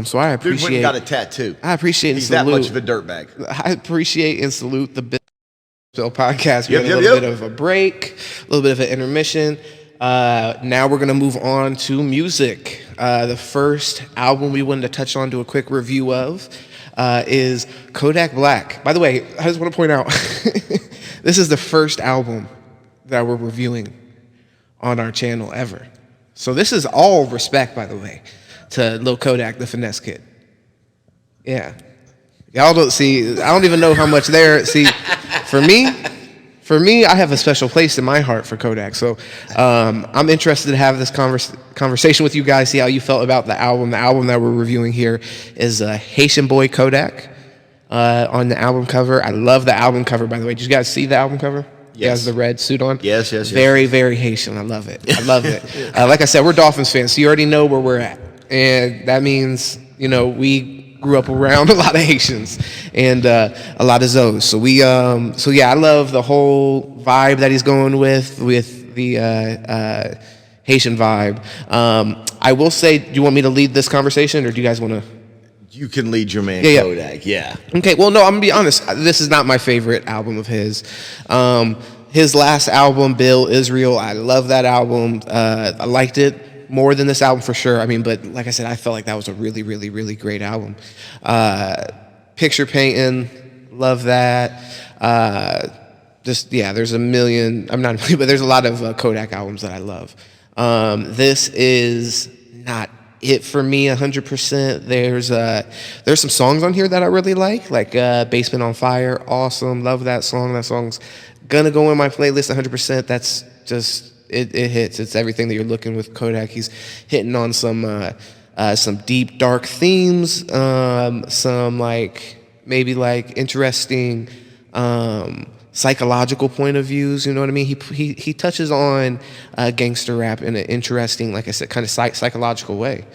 So I appreciate. Dude went and got a tattoo. I appreciate. He's that much of a dirtbag. I appreciate and salute the Bill podcast. We had a little bit of a break, a little bit of an intermission. Now we're gonna move on to music. The first album we wanted to touch on, do a quick review of, is Kodak Black. By the way, I just want to point out, this is the first album that we're reviewing on our channel ever. So this is all respect, by the way, to Lil Kodak, the finesse kid. Yeah. Y'all don't see, I don't even know how much there, see, for me, For me, I have a special place in my heart for Kodak. So I'm interested to have this conversation with you guys, see how you felt about the album. The album that we're reviewing here is Haitian Boy Kodak on the album cover. I love the album cover, by the way. Did you guys see the album cover? Yes. He has the red suit on. Yes. Very, very Haitian. I love it. Like I said, we're Dolphins fans, so you already know where we're at. And that means, we grew up around a lot of Haitians and a lot of Zoes. So I love the whole vibe that he's going with the Haitian vibe. I will say, do you want me to lead this conversation, or do you guys want to? You can lead your man, Kodak. Yeah. Okay. Well, no, I'm gonna be honest. This is not my favorite album of his. His last album, Bill Israel, I love that album. I liked it more than this album for sure. I mean, but like I said, I felt like that was a really, really, really great album. Picture Painting, love that. There's a million, I'm not a million, but there's a lot of Kodak albums that I love. This is not it for me 100%. There's some songs on here that I really like Basement on Fire, awesome, love that song. That song's gonna go in my playlist 100%. That's just, it hits. It's everything that you're looking with Kodak. He's hitting on some deep, dark themes, some maybe interesting psychological point of views. You know what I mean? He touches on gangster rap in an interesting, like I said, kind of psychological way.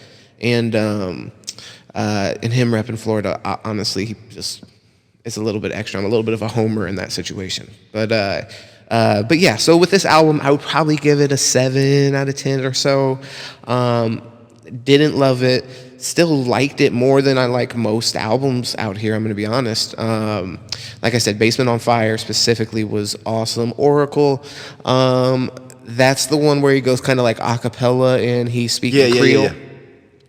And in him repping Florida, honestly, he just, it's a little bit extra. I'm a little bit of a homer in that situation, but yeah, so with this album, I would probably give it a 7 out of 10 or so. Didn't love it. Still liked it more than I like most albums out here, I'm going to be honest. Like I said, Basement on Fire specifically was awesome. Oracle, that's the one where he goes kind of like a cappella and he's speaking Creole. Yeah.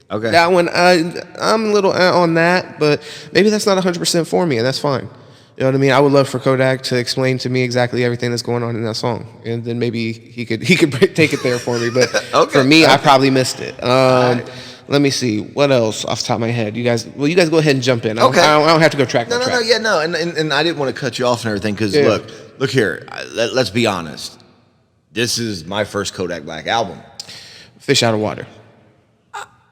Okay. That one, I'm a little on that, but maybe that's not 100% for me, and that's fine. You know what I mean? I would love for Kodak to explain to me exactly everything that's going on in that song, and then maybe he could take it there for me. But for me, I probably missed it. Let me see what else off the top of my head. You guys go ahead and jump in. Okay. I don't have to go track. No, and I didn't want to cut you off and everything because look here. Let's be honest. This is my first Kodak Black album. Fish Out of Water.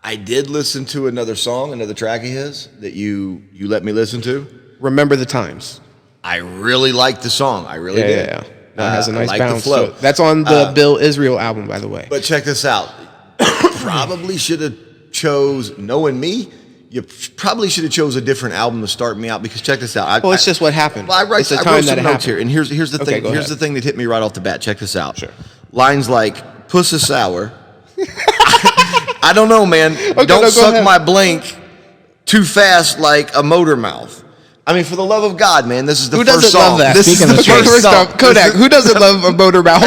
I did listen to another track of his that you let me listen to. Remember the Times. I really liked the song. I really did. Yeah. It has a nice bounce. So that's on the Bill Israel album, by the way. But check this out. Probably should have chose, knowing me, you probably should have chose a different album to start me out because check this out. It's just what happened. Well, I wrote some notes here, and here's the thing. Here's the thing that hit me right off the bat. Check this out. Sure. Lines like "Puss is sour." I don't know, man. Don't suck my blink too fast like a motor mouth. I mean, for the love of God, man, this is the first song. Love that? This is the first song. Kodak, who doesn't love a motor mouth?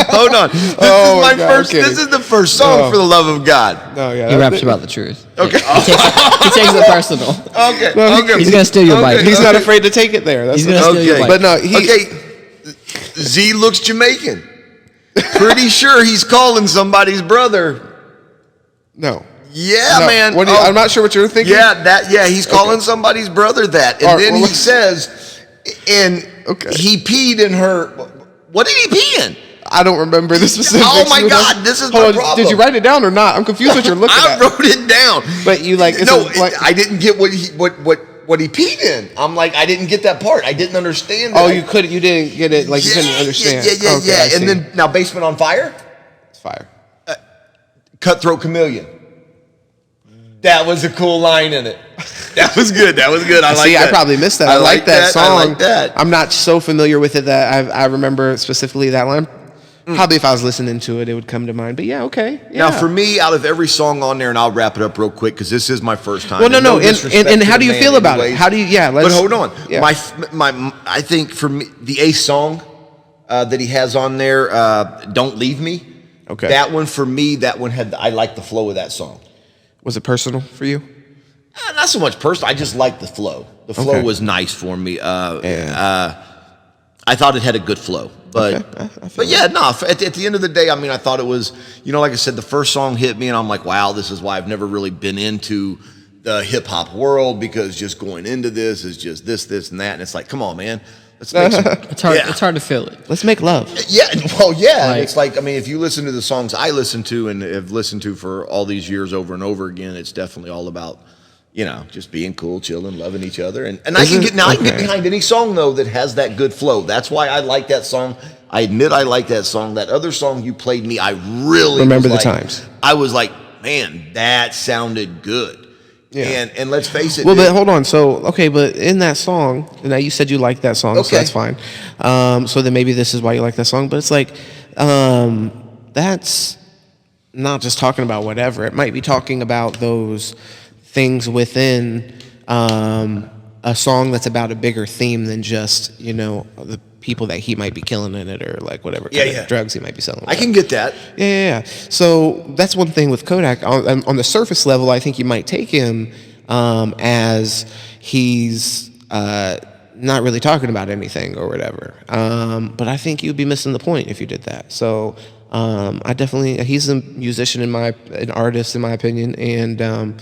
Hold on. This is the first song, for the love of God. No, yeah. He raps about the truth. Okay. He takes it personal. Okay. He's going to steal your bike. He's not afraid to take it there. He's going to steal your bike. But no, Z looks Jamaican. Pretty sure he's calling somebody's brother. No. Yeah, man. I'm not sure what you're thinking. He's calling somebody's brother that. And then he says, he peed in her. What did he pee in? I don't remember the specifics. Oh my God, this is my problem. Did you write it down or not? I'm confused what you're looking at. I wrote it down. But you I didn't get what he peed in. I'm like, I didn't get that part. I didn't understand it. Oh, you didn't get it, you couldn't understand. Yeah. And then, now Basement on Fire? It's fire. Cutthroat Chameleon. That was a cool line in it. That was good. I like that. I probably missed that. I like that song. I like that. I'm not so familiar with it that I remember specifically that line. Probably if I was listening to it, it would come to mind. But yeah, okay. Yeah. Now, for me, out of every song on there, and I'll wrap it up real quick because this is my first time. Well, no. And how do you feel about it? How do you? Yeah. But hold on. Yeah. I think for me, the Ace song that he has on there, "Don't Leave Me." Okay. That one for me, I like the flow of that song. Was it personal for you? Not so much personal. I just liked the flow. The flow was nice for me. I thought it had a good flow. But at the end of the day, I mean, I thought it was, like I said, the first song hit me, and I'm like, wow, this is why I've never really been into the hip-hop world, because just going into this is just this, and that. And it's like, come on, man. Let's make some. It's hard to feel it. Let's make love. Yeah, well, yeah. Like, it's like, I mean, if you listen to the songs I listen to and have listened to for all these years over and over again, it's definitely all about, just being cool, chilling, loving each other. And I can get behind any song though that has that good flow. That's why I like that song. I admit I like that song. That other song you played me, I really remember the times. I was like, man, that sounded good. Yeah. And let's face it. Well, but hold on. So, okay, but in that song, now you said you liked that song, so that's fine. So then maybe this is why you like that song. But it's like, that's not just talking about whatever. It might be talking about those things within a song that's about a bigger theme than just, the people that he might be killing in it or like whatever kind of drugs he might be selling. I can get that. Yeah. So that's one thing with Kodak. On the surface level, I think you might take him as he's not really talking about anything or whatever. But I think you'd be missing the point if you did that. So he's a musician an artist in my opinion, and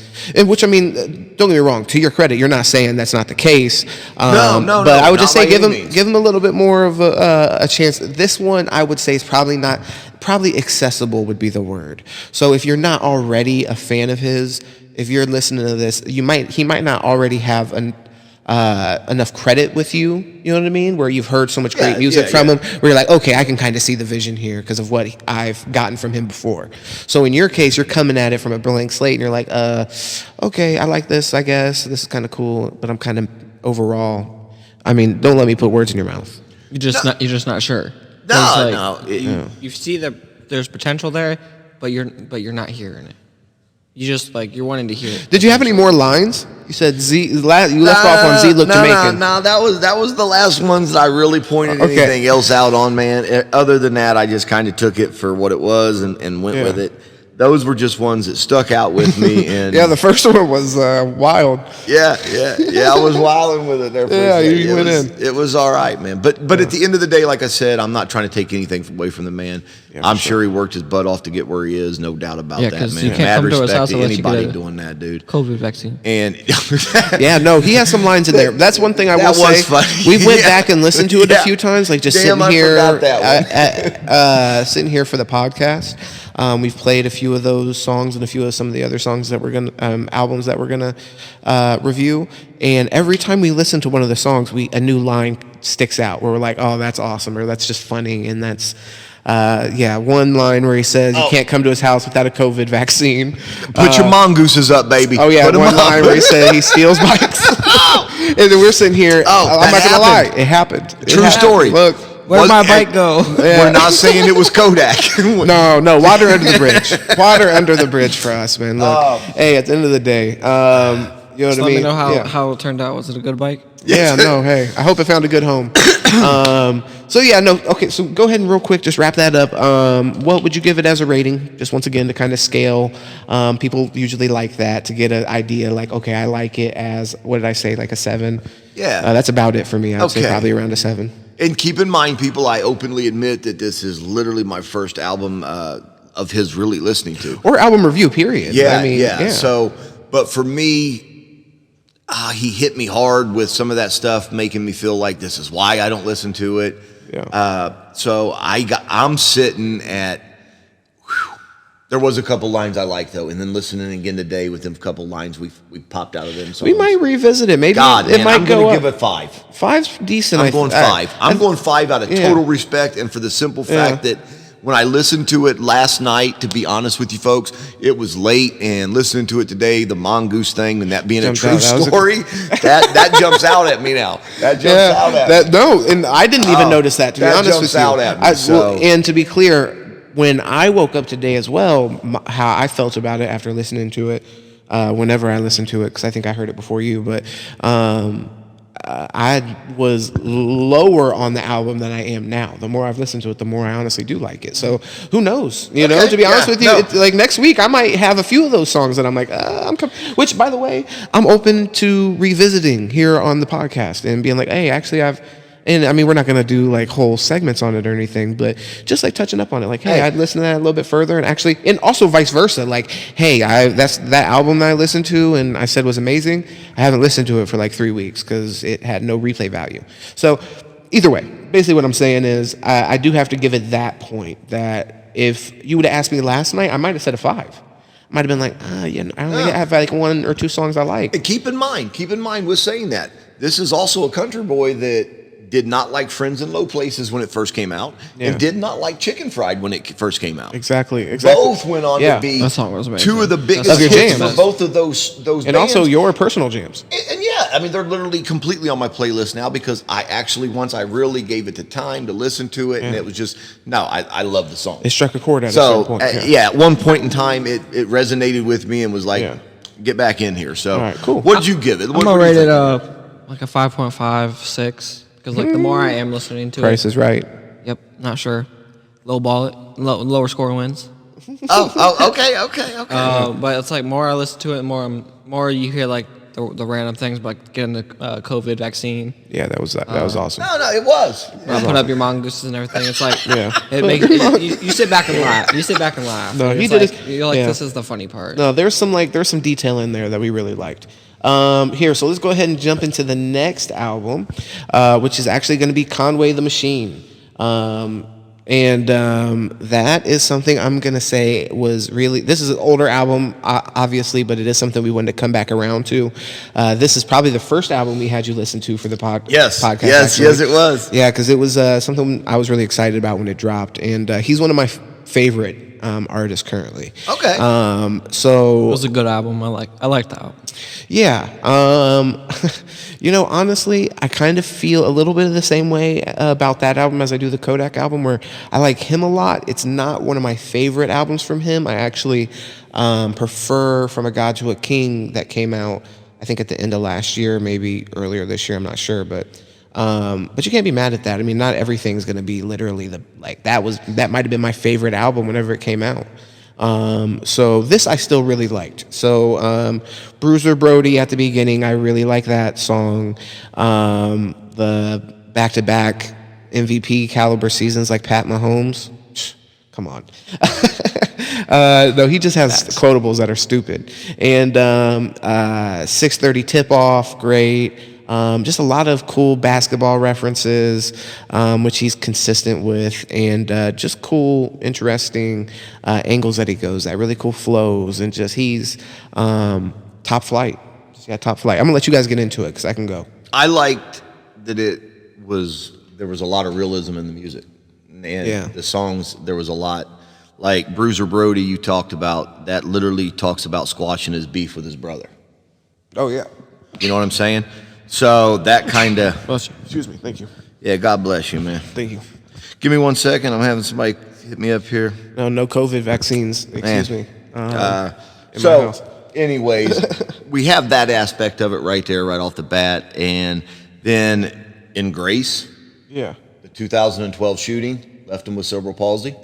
which, I mean, don't get me wrong, to your credit, you're not saying that's not the case. No. But I would just say give him a little bit more of a chance. This one I would say is probably accessible would be the word. So if you're not already a fan of his, if you're listening to this, he might not already have enough credit with you, you know what I mean? Where you've heard so much great music from him, where you're like, okay, I can kind of see the vision here because of what I've gotten from him before. So in your case, you're coming at it from a blank slate, and you're like, okay, I like this, I guess. This is kind of cool, but I'm kind of overall. I mean, don't let me put words in your mouth. You're just not sure. No. You see that there's potential there, but you're not hearing it. You just you're wanting to hear it. Did you have any more lines? You said Z. You left off on Z look Jamaican. No, that was the last ones that I really pointed anything else out on, man. Other than that, I just kind of took it for what it was and went with it. Those were just ones that stuck out with me. And yeah, the first one was wild. Yeah, I was wilding with it there for a second. You went in. It was all right, man. But at the end of the day, like I said, I'm not trying to take anything away from the man. Yeah, I'm sure he worked his butt off to get where he is, no doubt about that, man. You can't come to his house to anybody doing that, dude. COVID vaccine. And he has some lines in there. That's one thing I will say. Funny. We went back and listened to it a few times, sitting here for the podcast. We've played a few of those songs and a few of some of the other songs that we're gonna albums that we're gonna review. And every time we listen to one of the songs, a new line sticks out where we're like, "Oh, that's awesome," or "That's just funny." And that's one line where he says, "You can't come to his house without a COVID vaccine." Put your mongooses up, baby. Oh yeah, one line where he said he steals bikes. And then we're sitting here. I'm not gonna lie, it happened. True story. Look. Where'd my bike go? Yeah. We're not saying it was Kodak. No, water under the bridge. Water under the bridge for us, man. Look, hey, at the end of the day, you know what I mean? Let me know how it turned out. Was it a good bike? Yeah, no, hey, I hope it found a good home. Okay, so go ahead and real quick, just wrap that up. What would you give it as a rating? Just once again, to kind of scale. People usually like that to get an idea, okay, I like it as, what did I say, a 7? Yeah. That's about it for me. I'd say probably around a 7. And keep in mind, people, I openly admit that this is literally my first album of his really listening to. Or album review, period. Yeah. So, but for me, he hit me hard with some of that stuff, making me feel like this is why I don't listen to it. Yeah. So I'm sitting at. There was a couple lines I liked though, and then listening again today with them couple lines we popped out of them. We might revisit it. Maybe it might go up. I'm going to give it 5. 5's decent. I'm going 5. I'm going 5 out of total respect, and for the simple fact that when I listened to it last night, to be honest with you folks, it was late, and listening to it today, the mongoose thing and that being a true story, that jumps out at me now. That jumps out at me. No, and I didn't even notice that, to be honest with you. That jumps out at me. And to be clear, when I woke up today as well, how I felt about it after listening to it, whenever I listened to it, because I think I heard it before you, but I was lower on the album than I am now. The more I've listened to it, the more I honestly do like it. So who knows? You know, to be honest with you, next week I might have a few of those songs that I'm like, which, by the way, I'm open to revisiting here on the podcast and being like, hey, actually and I mean, we're not going to do whole segments on it or anything, but just touching up on it. Hey, I'd listen to that a little bit further, and also vice versa. Hey, that's that album that I listened to and I said was amazing. I haven't listened to it for 3 weeks because it had no replay value. So either way, basically what I'm saying is I do have to give it that point that if you would have asked me last night, I might have said a 5. I might have been like, I only have like 1 or 2 songs I like. And keep in mind with saying that, this is also a country boy that did not like Friends in Low Places when it first came out, and did not like Chicken Fried when it first came out. Exactly. Both went on to be that song was amazing. 2 of the biggest hits for both of those and bands. also your personal jams. And I mean, they're literally completely on my playlist now because I actually, once I really gave it the time to listen to it, and it was just, I love the song. It struck a chord at a certain point. At one point in time, it resonated with me and was like, get back in here. So, all right, cool. What did you give it? I'm going to rate it like a 5.5, 6. Because like the more I am listening to Price is Right. Yep, not sure. Low ball it, lower score wins. Okay. But it's like more I listen to it, more you hear like the random things like getting the COVID vaccine. Yeah, that was awesome. No, it was. Put up your mongooses and everything. It's like it makes you sit back and laugh. You sit back and laugh. No, he did. You're like this is the funny part. No, there's some detail in there that we really liked. Here, so let's go ahead and jump into the next album, which is actually going to be Conway the Machine. That is something I'm going to say was really, this is an older album, obviously, but it is something we wanted to come back around to. This is probably the first album we had you listen to for the podcast. Yes, it was. Yeah, because it was something I was really excited about when it dropped. And he's one of my favorite artists currently. Okay. So it was a good album. I like that album. Yeah. Honestly, I kind of feel a little bit of the same way about that album as I do the Kodak album, where I like him a lot. It's not one of my favorite albums from him. I actually prefer From a God to a King that came out, I think, at the end of last year, maybe earlier this year. I'm not sure, but you can't be mad at that. I mean, not everything's going to be literally that might have been my favorite album whenever it came out. So this I still really liked. So Bruiser Brody at the beginning, I really like that song. The back-to-back MVP caliber seasons like Pat Mahomes. Come on. No, he just has quotables that are stupid. And 6:30 Tip-Off, great. Just a lot of cool basketball references, which he's consistent with, and just cool, interesting angles that he goes, that really cool flows, and just he's top flight. Top flight. I'm gonna let you guys get into it because I can go. I liked that there was a lot of realism in the music, and the songs, there was a lot. Like Bruiser Brody, you talked about, that literally talks about squashing his beef with his brother. Oh yeah. You know what I'm saying? So that kind of... Excuse me. Thank you. Yeah, God bless you, man. Thank you. Give me 1 second. I'm having somebody hit me up here. No COVID vaccines. Excuse me. So, anyways, we have that aspect of it right there, right off the bat. And then in Grace, the 2012 shooting left him with cerebral palsy.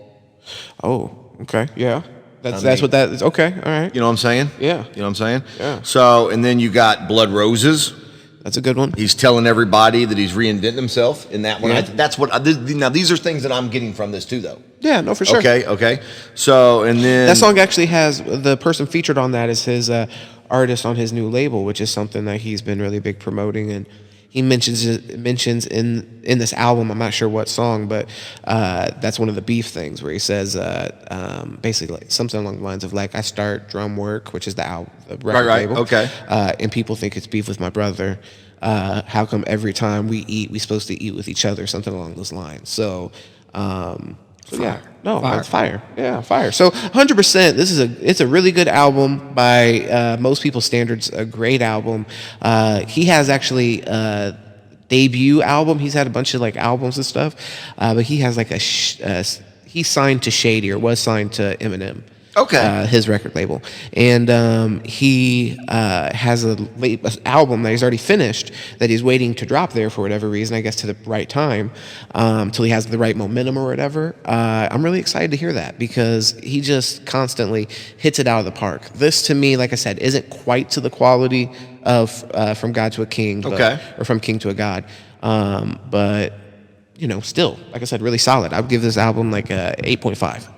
Oh, okay. Yeah. That's what that is. Okay. All right. You know what I'm saying? Yeah. You know what I'm saying? Yeah. So, and then you got Blood Roses. That's a good one. He's telling everybody that he's reinventing himself in that one. Yeah. Now these are things that I'm getting from this too, though. Yeah, no, for sure. Okay. So, and then that song actually has the person featured on that is his artist on his new label, which is something that he's been really big promoting, and he mentions in this album. I'm not sure what song, but that's one of the beef things where he says basically like something along the lines of like, I start drum work, which is the record label. Okay. And people think it's beef with my brother. How come every time we eat, we're supposed to eat with each other? Something along those lines. So it's fire. Yeah, fire. So 100%. It's a really good album by most people's standards. A great album. He has actually debut album. He's had a bunch of like albums and stuff, but he has like he's signed to Shady, or was signed to Eminem. Okay. His record label. And he has an album that he's already finished that he's waiting to drop there for whatever reason, I guess to the right time, till he has the right momentum or whatever. I'm really excited to hear that because he just constantly hits it out of the park. This, to me, like I said, isn't quite to the quality of From God to a King, or From King to a God. But, still, like I said, really solid. I would give this album like a 8.5.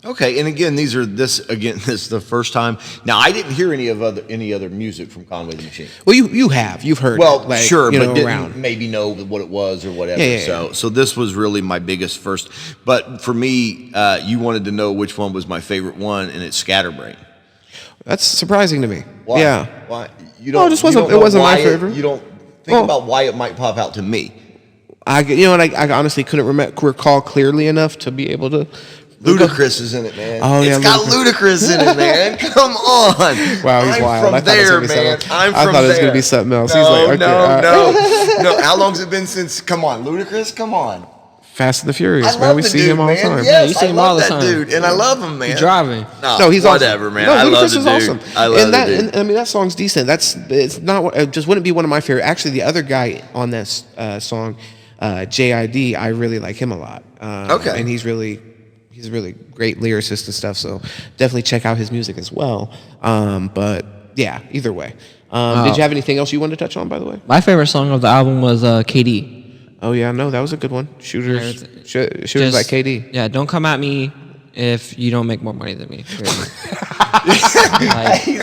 Okay, and again, this is the first time. Now, I didn't hear any other music from Conway the Machine. Well, you've heard. Well, it, like, sure, but didn't around. maybe know what it was or whatever. Yeah. So this was really my biggest first. But for me, you wanted to know which one was my favorite one, and it's Scatterbrain. That's surprising to me. Why? Yeah. Why? You don't. It wasn't my favorite. You don't think about why it might pop out to me. I honestly couldn't recall clearly enough to be able to. Ludacris is in it, man. Oh, yeah, it's got Ludacris in it, man. Come on. Wow, he's wild. I thought it was going to be something else. No, he's like, okay, no. How long's it been since? Come on, Ludacris. Come on. Fast and the Furious, man. We see him all the time. Yes, you see him all the time, dude, and I love him, man. He's driving. No, he's whatever, awesome. Man. No, I love Ludacris is awesome. I love the dude. And, I mean, that song's decent. It's not. It just wouldn't be one of my favorite. Actually, the other guy on this song, JID, I really like him a lot. Okay, and he's a really great lyricist and stuff. So definitely check out his music as well. But yeah, either way. Did you have anything else you wanted to touch on, by the way? My favorite song of the album was KD. Oh yeah, no, that was a good one. Shooters like KD. Yeah, don't come at me if you don't make more money than me. He's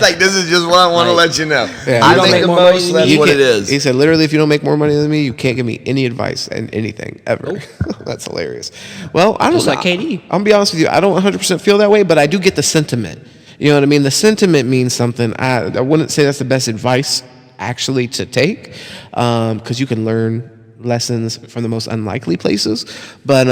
like, this is just what I want to let you know. Yeah, I make the most. That's what it is. He said, literally, if you don't make more money than me, you can't give me any advice and anything ever. That's hilarious. Well, I don't know. Like KD. I'll be honest with you. I don't 100% feel that way, but I do get the sentiment. You know what I mean? The sentiment means something. I wouldn't say that's the best advice actually to take, because you can learn lessons from the most unlikely places, but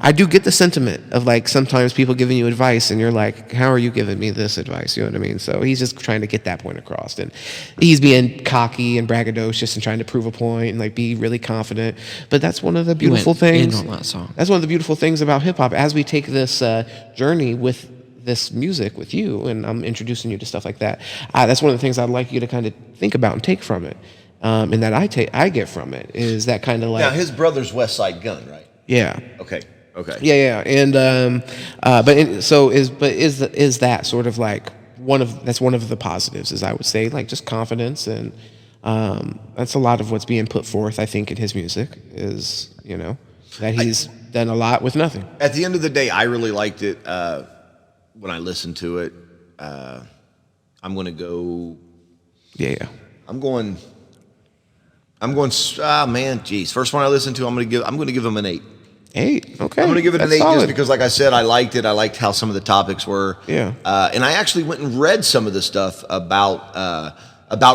I do get the sentiment of, like, sometimes people giving you advice and you're like, how are you giving me this advice? You know what I mean? So he's just trying to get that point across, and he's being cocky and braggadocious and trying to prove a point and, like, be really confident. But that's one of the beautiful things. On that song. That's one of the beautiful things about hip hop. As we take this journey with this music with you, and I'm introducing you to stuff like that, that's one of the things I'd like you to kind of think about and take from it. And that I get from it is that kind of, like, now his brother's West Side Gun, right? Yeah. Okay. Yeah, and is that sort of like one of the positives, is I would say, like, just confidence, and that's a lot of what's being put forth, I think, in his music is, that he's done a lot with nothing. At the end of the day, I really liked it when I listened to it. I'm going to go. Yeah. I'm going. Man, geez. First one I listened to, I'm going to give him an 8. 8, okay. I'm going to give it That's an 8 solid. Just because, like I said, I liked it. I liked how some of the topics were. Yeah. And I actually went and read some of the stuff about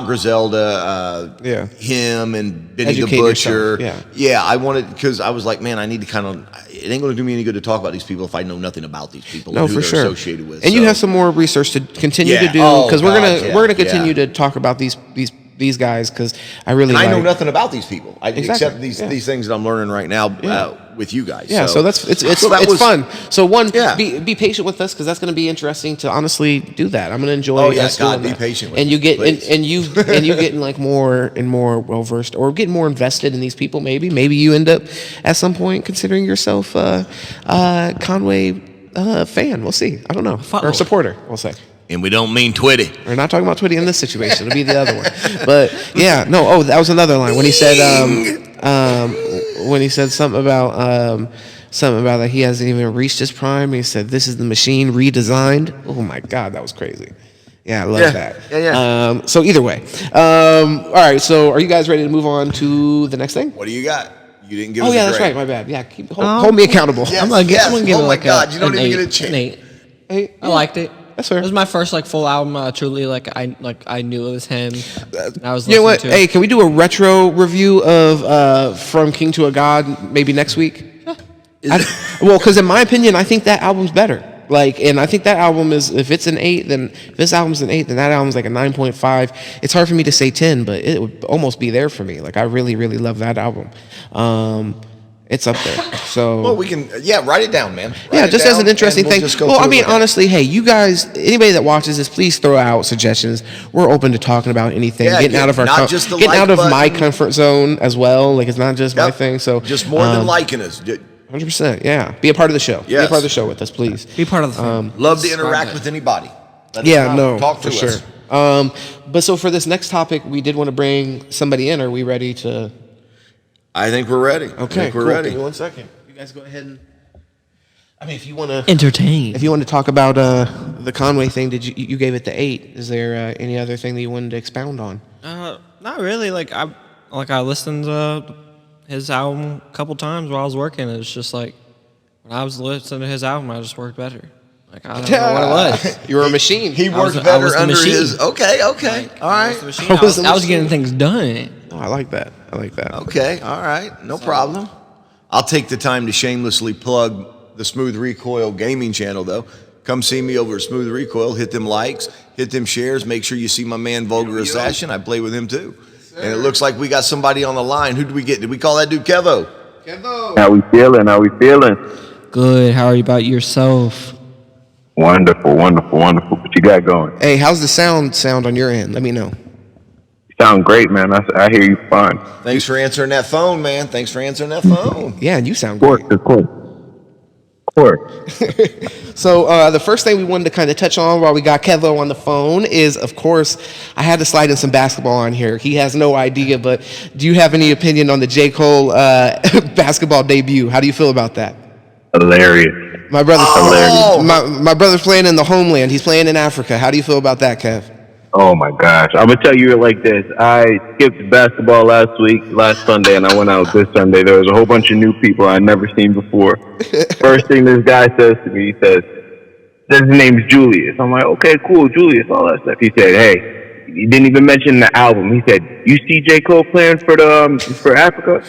Griselda, him and Benny the Butcher. Yeah. I wanted, because I was like, man, I need to kind of. It ain't going to do me any good to talk about these people if I know nothing about these people and who they're associated with. And you have some more research to continue to do, because we're gonna continue to talk about these guys, because I know nothing about these people, except these things that I'm learning right now with you guys. Yeah, so it's fun. So be patient with us, because that's going to be interesting to honestly do that. I'm going to enjoy. Oh yeah, God, be patient with and me, you get please. and you getting, like, more and more well versed, or getting more invested in these people. Maybe you end up at some point considering yourself Conway fan. We'll see. I don't know, or supporter. We'll say. And we don't mean Twitty. We're not talking about Twitty in this situation. It'll be the other one. But yeah, no. Oh, that was another line when he said something about that he hasn't even reached his prime. He said, "This is the machine redesigned." Oh my God, that was crazy. Yeah, I love that. Yeah. So either way, all right. So are you guys ready to move on to the next thing? What do you got? You didn't give us a that's grade. right. My bad. Yeah, hold me accountable. Yes, I'm gonna give oh it my God, you don't even get a chance. An 8. 8. I liked it. That's fair. It was my first, like, full album. Truly, I knew it was him. I was. You know what? To Hey, can we do a retro review of From King to a God maybe next week? Well, because in my opinion, I think that album's better. Like, and I think that album is, if it's an 8, then if this album's an 8, then that album's like a 9.5. It's hard for me to say 10, but it would almost be there for me. Like, I really, really love that album. It's up there. So, well, we can, write it down, man. Just as an interesting thing. Well, I mean, honestly, hey, you guys, anybody that watches this, please throw out suggestions. We're open to talking about anything, getting out of our my comfort zone as well. Like, it's not just my thing. So just more than liking us. 100%. Yeah, be a part of the show. Yes. Be a part of the show with us, please. Be part of the thing. Love to interact with anybody. Talk to us. Sure. But so for this next topic, we did want to bring somebody in. Are we ready to? I think we're ready. Okay, we're ready. Give me 1 second. You guys go ahead and. I mean, if you want to entertain, if you want to talk about the Conway thing, you gave it the 8? Is there any other thing that you wanted to expound on? Not really. Like I listened to his album a couple times while I was working. It's just like when I was listening to his album, I just worked better. Like I don't know what it was. You were a machine. He worked better under his. Okay. Like, all right. I was getting things done. Oh, I like that. Okay. All right. No problem. I'll take the time to shamelessly plug the Smooth Recoil gaming channel, though. Come see me over at Smooth Recoil. Hit them likes, hit them shares. Make sure you see my man Vulgar Assassin. I play with him too. And it looks like we got somebody on the line. Who did we get? Did we call that dude Kevo? How we feeling? Good. How are you about yourself? Wonderful. What you got going? Hey, how's the sound on your end? Let me know. You sound great, man. I hear you fine. Thanks for answering that phone, man. Yeah, and you sound great. Of course. So the first thing we wanted to kind of touch on while we got Kevo on the phone is, of course, I had to slide in some basketball on here. He has no idea, but do you have any opinion on the J.Cole basketball debut? How do you feel about that? Hilarious. My brother, my brother's playing in the homeland. He's playing in Africa. How do you feel about that, Kev? Oh my gosh. I'm going to tell you it like this. I skipped basketball last Sunday, and I went out this Sunday. There was a whole bunch of new people I'd never seen before. First thing this guy says to me, he says his name's Julius. I'm like, okay, cool, Julius, all that stuff. He said, hey, he didn't even mention the album. He said, you see J. Cole playing for Africa?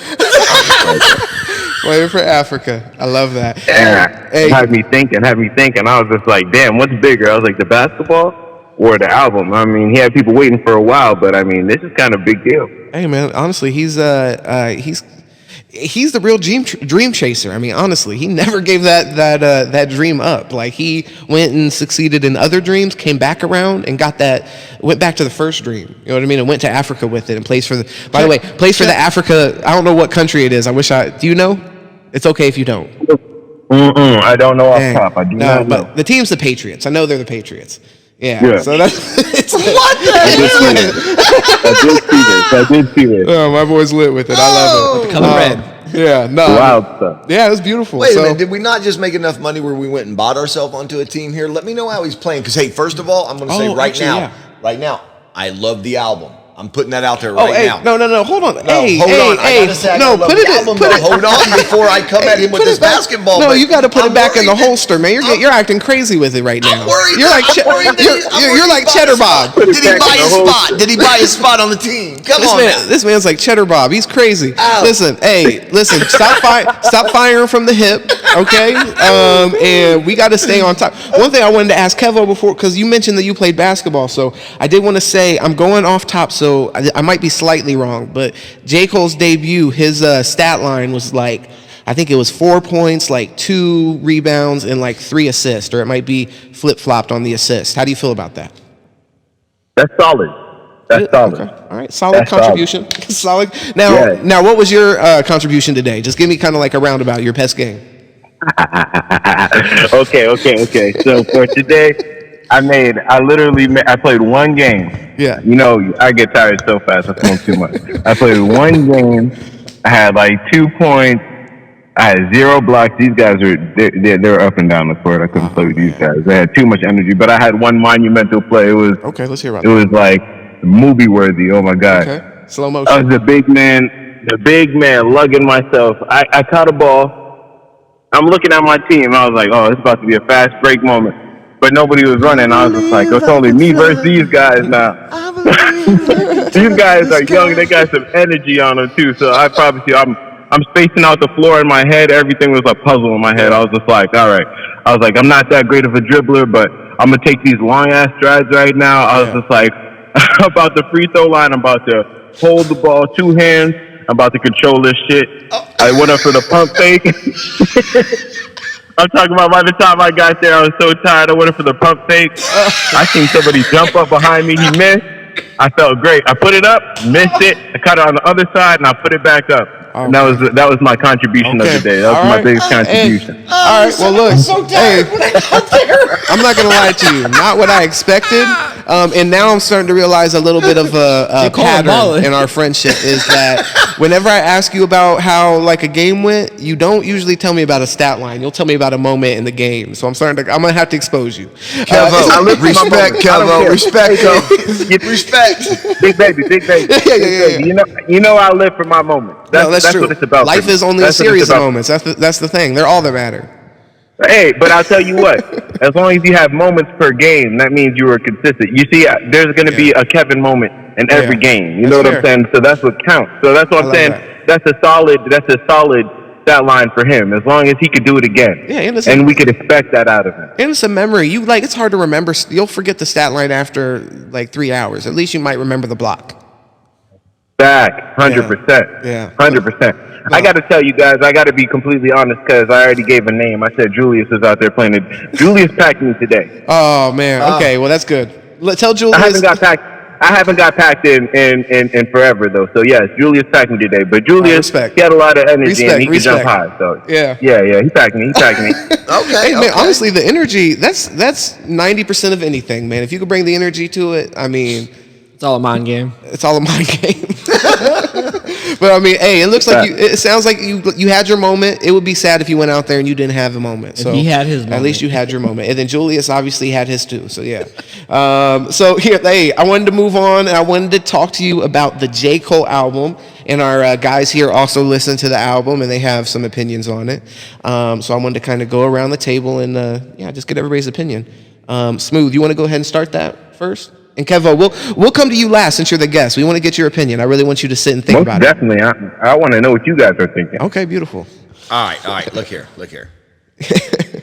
Playing for Africa. I love that. Yeah. Hey. Had me thinking. I was just like, damn, what's bigger? I was like, the basketball or the album? I mean, he had people waiting for a while, but I mean, this is kind of a big deal. Hey, man, honestly, he's the real dream chaser. I mean, honestly, he never gave that dream up. Like, he went and succeeded in other dreams, came back around and went back to the first dream. You know what I mean? And went to Africa with it and plays for by the way, plays for the Africa. I don't know what country it is. Do you know? It's okay if you don't. I don't know off top. I do not know. But the team's the Patriots. I know they're the Patriots. Yeah. So that's what the hell? I did see this. Oh, my boy's lit with it. I love it. Color red. Yeah, no. Wild stuff. Yeah, it was beautiful. Wait a minute. Did we not just make enough money where we went and bought ourselves onto a team here? Let me know how he's playing. Because, hey, first of all, I'm going to say right now, I love the album. I'm putting that out there now. No, hold on. Hold on. I gotta say, hold on before I come at him with this basketball. No, you got to put it back in the holster, man. You're acting crazy with it right now. You're like Cheddar Bob. Did he buy a spot? Did he buy a spot on the team? Come on, man. This man's like Cheddar Bob. He's crazy. Listen. Stop firing from the hip, okay? And we got to stay on top. One thing I wanted to ask Kevo before, because you mentioned that you played basketball, so I did want to say I'm going off top. So I might be slightly wrong, but J. Cole's debut, his stat line was like, I think it was 4 points, like 2 rebounds, and like 3 assists, or it might be flip-flopped on the assist. How do you feel about that? That's solid. Okay. All right, solid contribution. Solid. Now, what was your contribution today? Just give me kind of like a roundabout, your best game. Okay. So for today, I played one game. Yeah. You know, I get tired so fast. I film too much. I played one game. I had like 2 points. I had 0 blocks. These guys they're up and down the court. I couldn't play with these guys. They had too much energy. But I had one monumental play. It was okay. Let's hear about it. It was like movie worthy. Oh my god. Okay. Slow motion. I was the big man lugging myself. I caught a ball. I'm looking at my team. I was like, oh, it's about to be a fast break moment. But nobody was running. I was just like, it's only me versus these guys now. These guys are young. They got some energy on them too. So I promise you, I'm spacing out the floor in my head. Everything was a puzzle in my head. I was just like, all right. I was like, I'm not that great of a dribbler, but I'm gonna take these long ass strides right now. I was just like, about the free throw line. I'm about to hold the ball 2 hands. I'm about to control this shit. I went up for the pump fake. I'm talking about by the time I got there, I was so tired. I went up for the pump fake. I seen somebody jump up behind me. He missed. I felt great. I put it up, missed it. I caught it on the other side, and I put it back up. And that was my contribution of the day. That was my biggest contribution. All right. Well, look. I'm not gonna lie to you. Not what I expected. And now I'm starting to realize a little bit of a pattern in our friendship is that whenever I ask you about how like a game went, you don't usually tell me about a stat line. You'll tell me about a moment in the game. So I'm gonna have to expose you. Kevo, respect, Kevo, respect. Big baby. You know I live for my moments. That's true. What it's about. Life is only a series of moments. That's the thing. They're all that matter. Hey, but I'll tell you what. As long as you have moments per game, that means you are consistent. You see, there's going to be a Kevin moment in every game. You know what I'm saying? So that's what counts. So that's what I'm saying. That's a solid stat line for him. As long as he could do it again. Yeah, and we could expect that out of him. And it's a memory. It's hard to remember. You'll forget the stat line after like 3 hours. At least you might remember the block. Back, 100%. Yeah, 100%. I got to tell you guys, I got to be completely honest because I already gave a name. I said Julius is out there playing it. Julius packed me today. Oh man. Okay, well that's good. Tell Julius. I haven't got packed in forever though. So yes, Julius packed me today. But Julius, he had a lot of energy and he could jump high. So yeah, he packed me. Okay. Hey man, honestly, the energy that's 90% of anything, man. If you could bring the energy to it, I mean. It's all a mind game. It's all a mind game. But I mean, hey, it looks like it sounds like you had your moment. It would be sad if you went out there and you didn't have a moment. So he had his moment. At least you had your moment. And then Julius obviously had his too. So yeah. So here, hey, I wanted to move on and I wanted to talk to you about the J.Cole album. And our guys here also listen to the album and they have some opinions on it. So I wanted to kind of go around the table and just get everybody's opinion. Smooth, you want to go ahead and start that first? And Kevo, we'll come to you last since you're the guest. We want to get your opinion. I really want you to sit and think about definitely. it. Definitely. I want to know what you guys are thinking. Okay, beautiful. All right. Look here.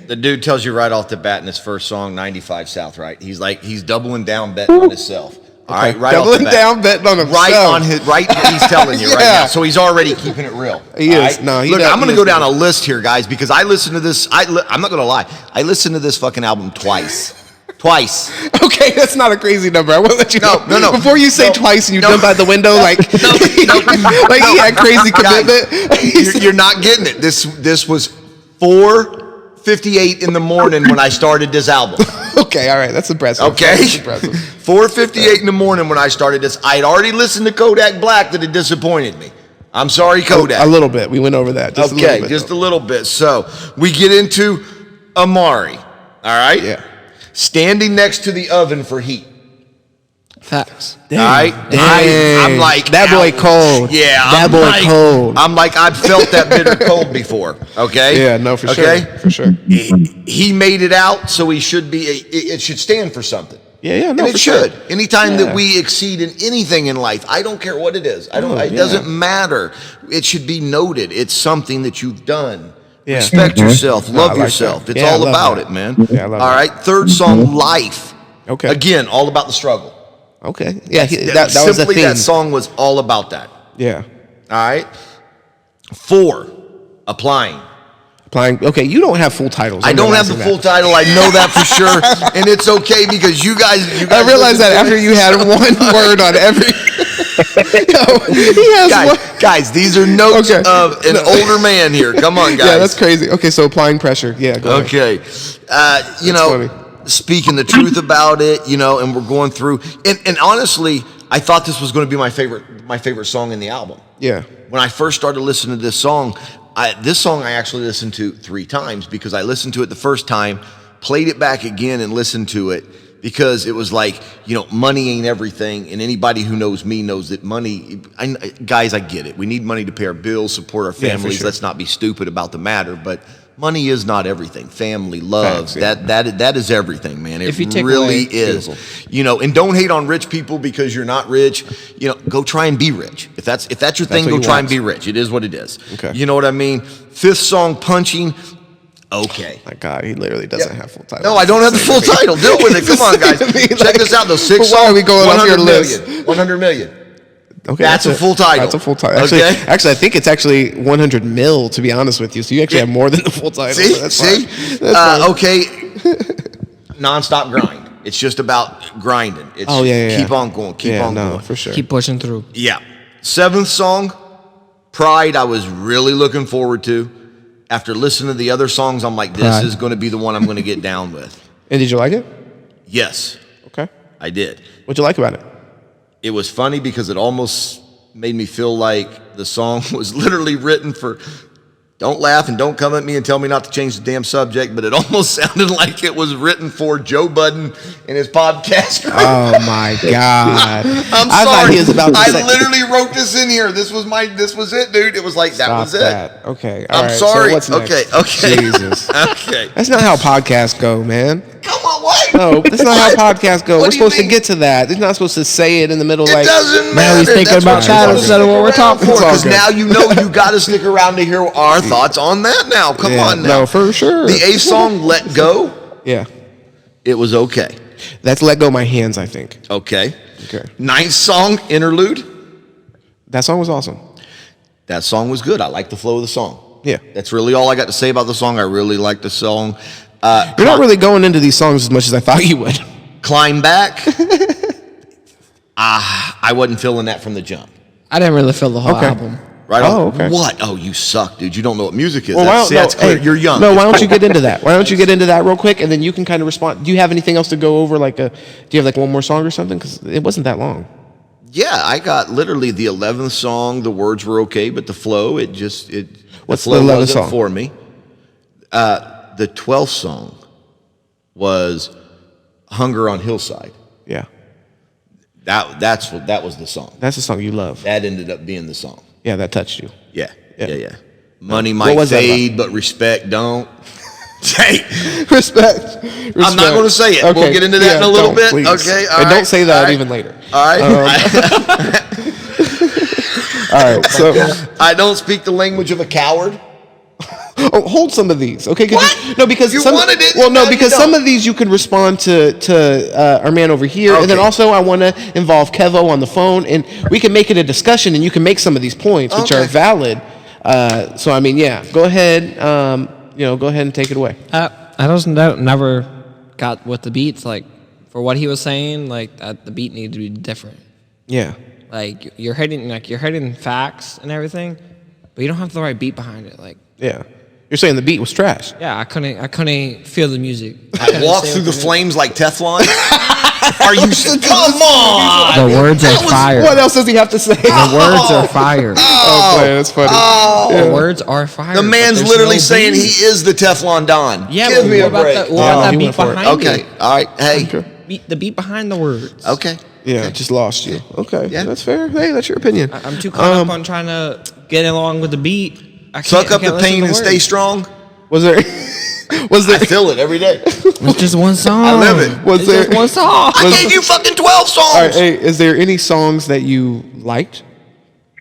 The dude tells you right off the bat in his first song, 95 South, right? He's doubling down betting on himself. All right, right doubling down betting on himself. He's telling you right now. So he's already keeping it real. He is. Right? No, Look, I'm going to go down a list here, guys, because I listened to this. I'm not going to lie. I listened to this fucking album twice. Okay, that's not a crazy number. I want to let you know. No. Before you say twice and you jump out the window like like he had crazy commitment. Guys, you're not getting it. This was 4:58 in the morning when I started this album. Okay, all right, that's impressive. Okay, 4:58 in the morning when I started this. I had already listened to Kodak Black that had disappointed me. I'm sorry, Kodak. A little bit. We went over that. Just a little bit. So we get into Amari. All right. Yeah. Standing next to the oven for heat. Facts. Damn. All right. I'm like that boy cold. Yeah. That boy cold. I'm like I've felt that bitter cold before. Okay. Yeah. No, for sure. For sure. He made it out, so he should be. It should stand for something. Yeah. No, and it should. Sure. Anytime that we exceed in anything in life, I don't care what it is. It doesn't matter. It should be noted. It's something that you've done. Yeah. Respect yourself. Love yourself. It's all about it, man. Yeah, I love all right. Third song, Life. Okay. Again, all about the struggle. Okay. Yeah. That was the theme. That song was all about that. Yeah. All right. 4, Applying. Okay, you don't have full titles. I don't have the full title. I know that for sure, and it's okay because you guys. I realized that after you had one word on every. Guys, these are notes of an older man here. Come on, guys. Yeah, that's crazy. Okay, so applying pressure. Yeah. Go ahead. Speaking the truth about it, and we're going through, and honestly, I thought this was going to be my favorite song in the album. Yeah. When I first started listening to this song I actually listened to 3 times because I listened to it the first time, played it back again and listened to it because it was like, money ain't everything. And anybody who knows me knows that money, guys, I get it. We need money to pay our bills, support our families. Sure. Let's not be stupid about the matter, but money is not everything. Family, love, that is everything, man. It really is. Beautiful. And don't hate on rich people because you're not rich. Go try and be rich. If that's your thing, go try and be rich. It is what it is. Okay. You know what I mean? 5th song, Punching. Okay. My God, he literally doesn't have full title. No, I don't have the full title. Deal with it. Come on, guys. Check this out. The 6th song. Why are we going off your list? 100 million. Okay, that's a full title. That's a full title. Actually, I think it's actually 100 mil, to be honest with you. So you actually have more than the full title. See? Okay. Nonstop grind. It's just about grinding. It's keep on going. Keep on going. For sure. Keep pushing through. Yeah. 7th song, Pride, I was really looking forward to. After listening to the other songs, I'm like, this is going to be the one I'm going to get down with. And did you like it? Yes. Okay. I did. What'd you like about it? It was funny because it almost made me feel like the song was literally written for don't laugh and don't come at me and tell me not to change the damn subject, but it almost sounded like it was written for Joe Budden and his podcast crew. Oh my God. I'm I sorry. thought he was about to I say. literally wrote this in here. This was it, dude. It was like, that Stop was it. that. Okay. All I'm right. sorry. So what's next? Okay. Jesus. Okay. That's not how podcasts go, man. Come on, what? No, that's not how podcasts go. What We're do you supposed to mean? get to that. They're not supposed to say it in the middle It like. doesn't Now matter. he's thinking That's about what that you're instead of what we're talking for. about. Because now you got to stick around to hear our thoughts on that now. Come on now. No, for sure. The A song, Let Go, Yeah. it was okay. That's Let Go My Hands, I think. Okay. Okay. Ninth song, Interlude. That song was awesome. That song was good. I like the flow of the song. Yeah. That's really all I got to say about the song. I really like the song. You're not really going into these songs as much as I thought you would. Climb Back. I wasn't feeling that from the jump. I didn't really feel the whole Okay. album. Right Oh, on. okay. What? Oh, you suck, dude. You don't know what music is. Well, That's clear. hey, You're young. No, It's why don't you cool. get into that? Why don't you get into that real quick, and then you can kind of respond. Do you have anything else to go over? Do you have like one more song or something? Because it wasn't that long. Yeah, I got literally the 11th song. The words were okay, but the flow, What's the the flow 11th wasn't song? for me. The 12th song was Hunger on Hillside. Yeah, That was the song. that's the song you love. That ended up being the song. Yeah, that touched you. Yeah. Yeah. Money What might was that fade, but respect don't. Hey, Respect. I'm not going to say it. We'll get into that in a little bit. Please. Okay, all and right, don't say that all right. even later. All right. All right. So, I don't speak the language of a coward. hold some of these, okay? What? No, because You some, wanted it, well, no, now you because some don't. of these you can respond to our man over here, and then Okay. also I want to involve Kevo on the phone, and we can make it a discussion, and you can make some of these points which are Okay. valid. So I mean, yeah, go ahead. Go ahead and take it away. I just never got with the beats. Like, for what he was saying, like, the beat needed to be different. Yeah. Like, you're hitting facts and everything, but you don't have the right beat behind it. Like, Yeah. You're saying the beat was trash. yeah, I couldn't feel the music. I walk through the flames like Teflon. Are you? Come on. The words are fire. What else does he have to say? The words are fire. Oh, boy, that's funny. The words are fire. The but man's there's literally no saying beat. he is the Teflon Don. Yeah, Give but me a what break. about that he beat went for it. behind Okay. it? All right. Hey. The beat behind the words. Okay. Yeah, just lost you. Okay, Yeah. that's fair. Hey, that's your opinion. I'm too caught up on trying to get along with the beat. Suck up the listen pain to and stay words. strong. Was there? I feel it every day. It's just one song. I live it. Was It's there? just one song. I gave you fucking 12 songs. All right, hey, is there any songs that you liked?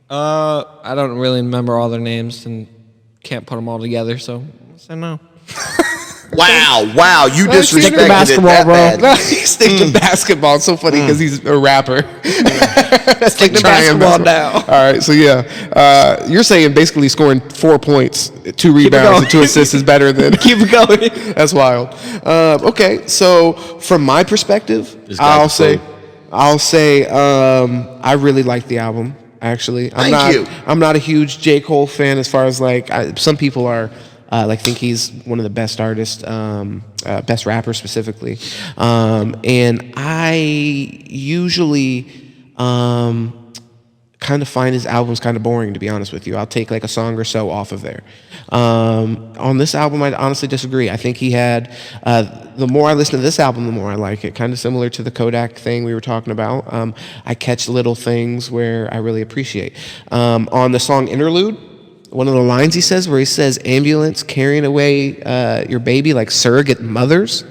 I don't really remember all their names and can't put them all together, so I'll say no. Wow. You Stick to disrespected it basketball, that bro. bad. Stick to basketball. It's so funny because he's a rapper. Stick to basketball now. All right, so yeah, you're saying basically scoring 4 points, 2 rebounds, and 2 assists is better than Keep it going. That's wild. Okay, so from my perspective, I'll say I really like the album. Actually, I'm not a huge J.Cole fan as far as some people are. Think he's one of the best artists, best rappers specifically, and I usually kind of find his albums kind of boring, to be honest with you. I'll take like a song or so off of there. On this album, I honestly disagree. I think he had, the more I listen to this album, the more I like it. Kind of similar to the Kodak thing we were talking about. I catch little things where I really appreciate. On the song Interlude, one of the lines he says where he says, ambulance carrying away your baby like surrogate mothers.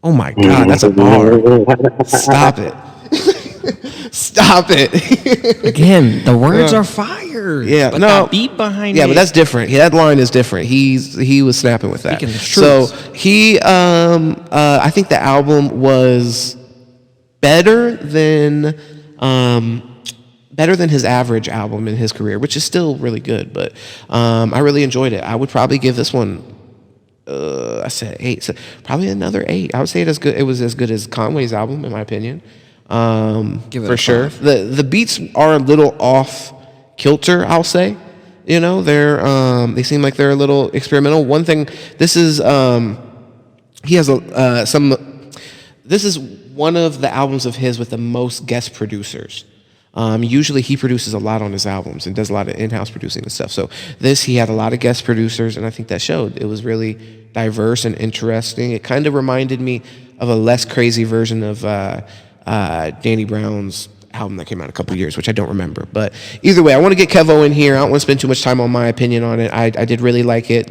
Oh my God, that's a bar. Stop it. Stop it. Again, the words are fire. Yeah, but no. that beat behind it. Yeah, but that's different. Yeah, that line is different. He was snapping with that. Speaking the So truth. he, I think the album was better than his average album in his career, which is still really good. But I really enjoyed it. I would probably give this one. I said 8, so probably another 8. I would say it was as good as Conway's album, in my opinion. Give it for a sure. 5. The beats are a little off kilter, I'll say. You know, they seem like they're a little experimental. One thing, this is he has this is one of the albums of his with the most guest producers. Usually he produces a lot on his albums and does a lot of in-house producing and stuff. So he had a lot of guest producers, and I think that showed. It was really diverse and interesting. It kind of reminded me of a less crazy version of Danny Brown's album that came out a couple years, which I don't remember. But either way, I want to get Kevo in here. I don't want to spend too much time on my opinion on it. I did really like it.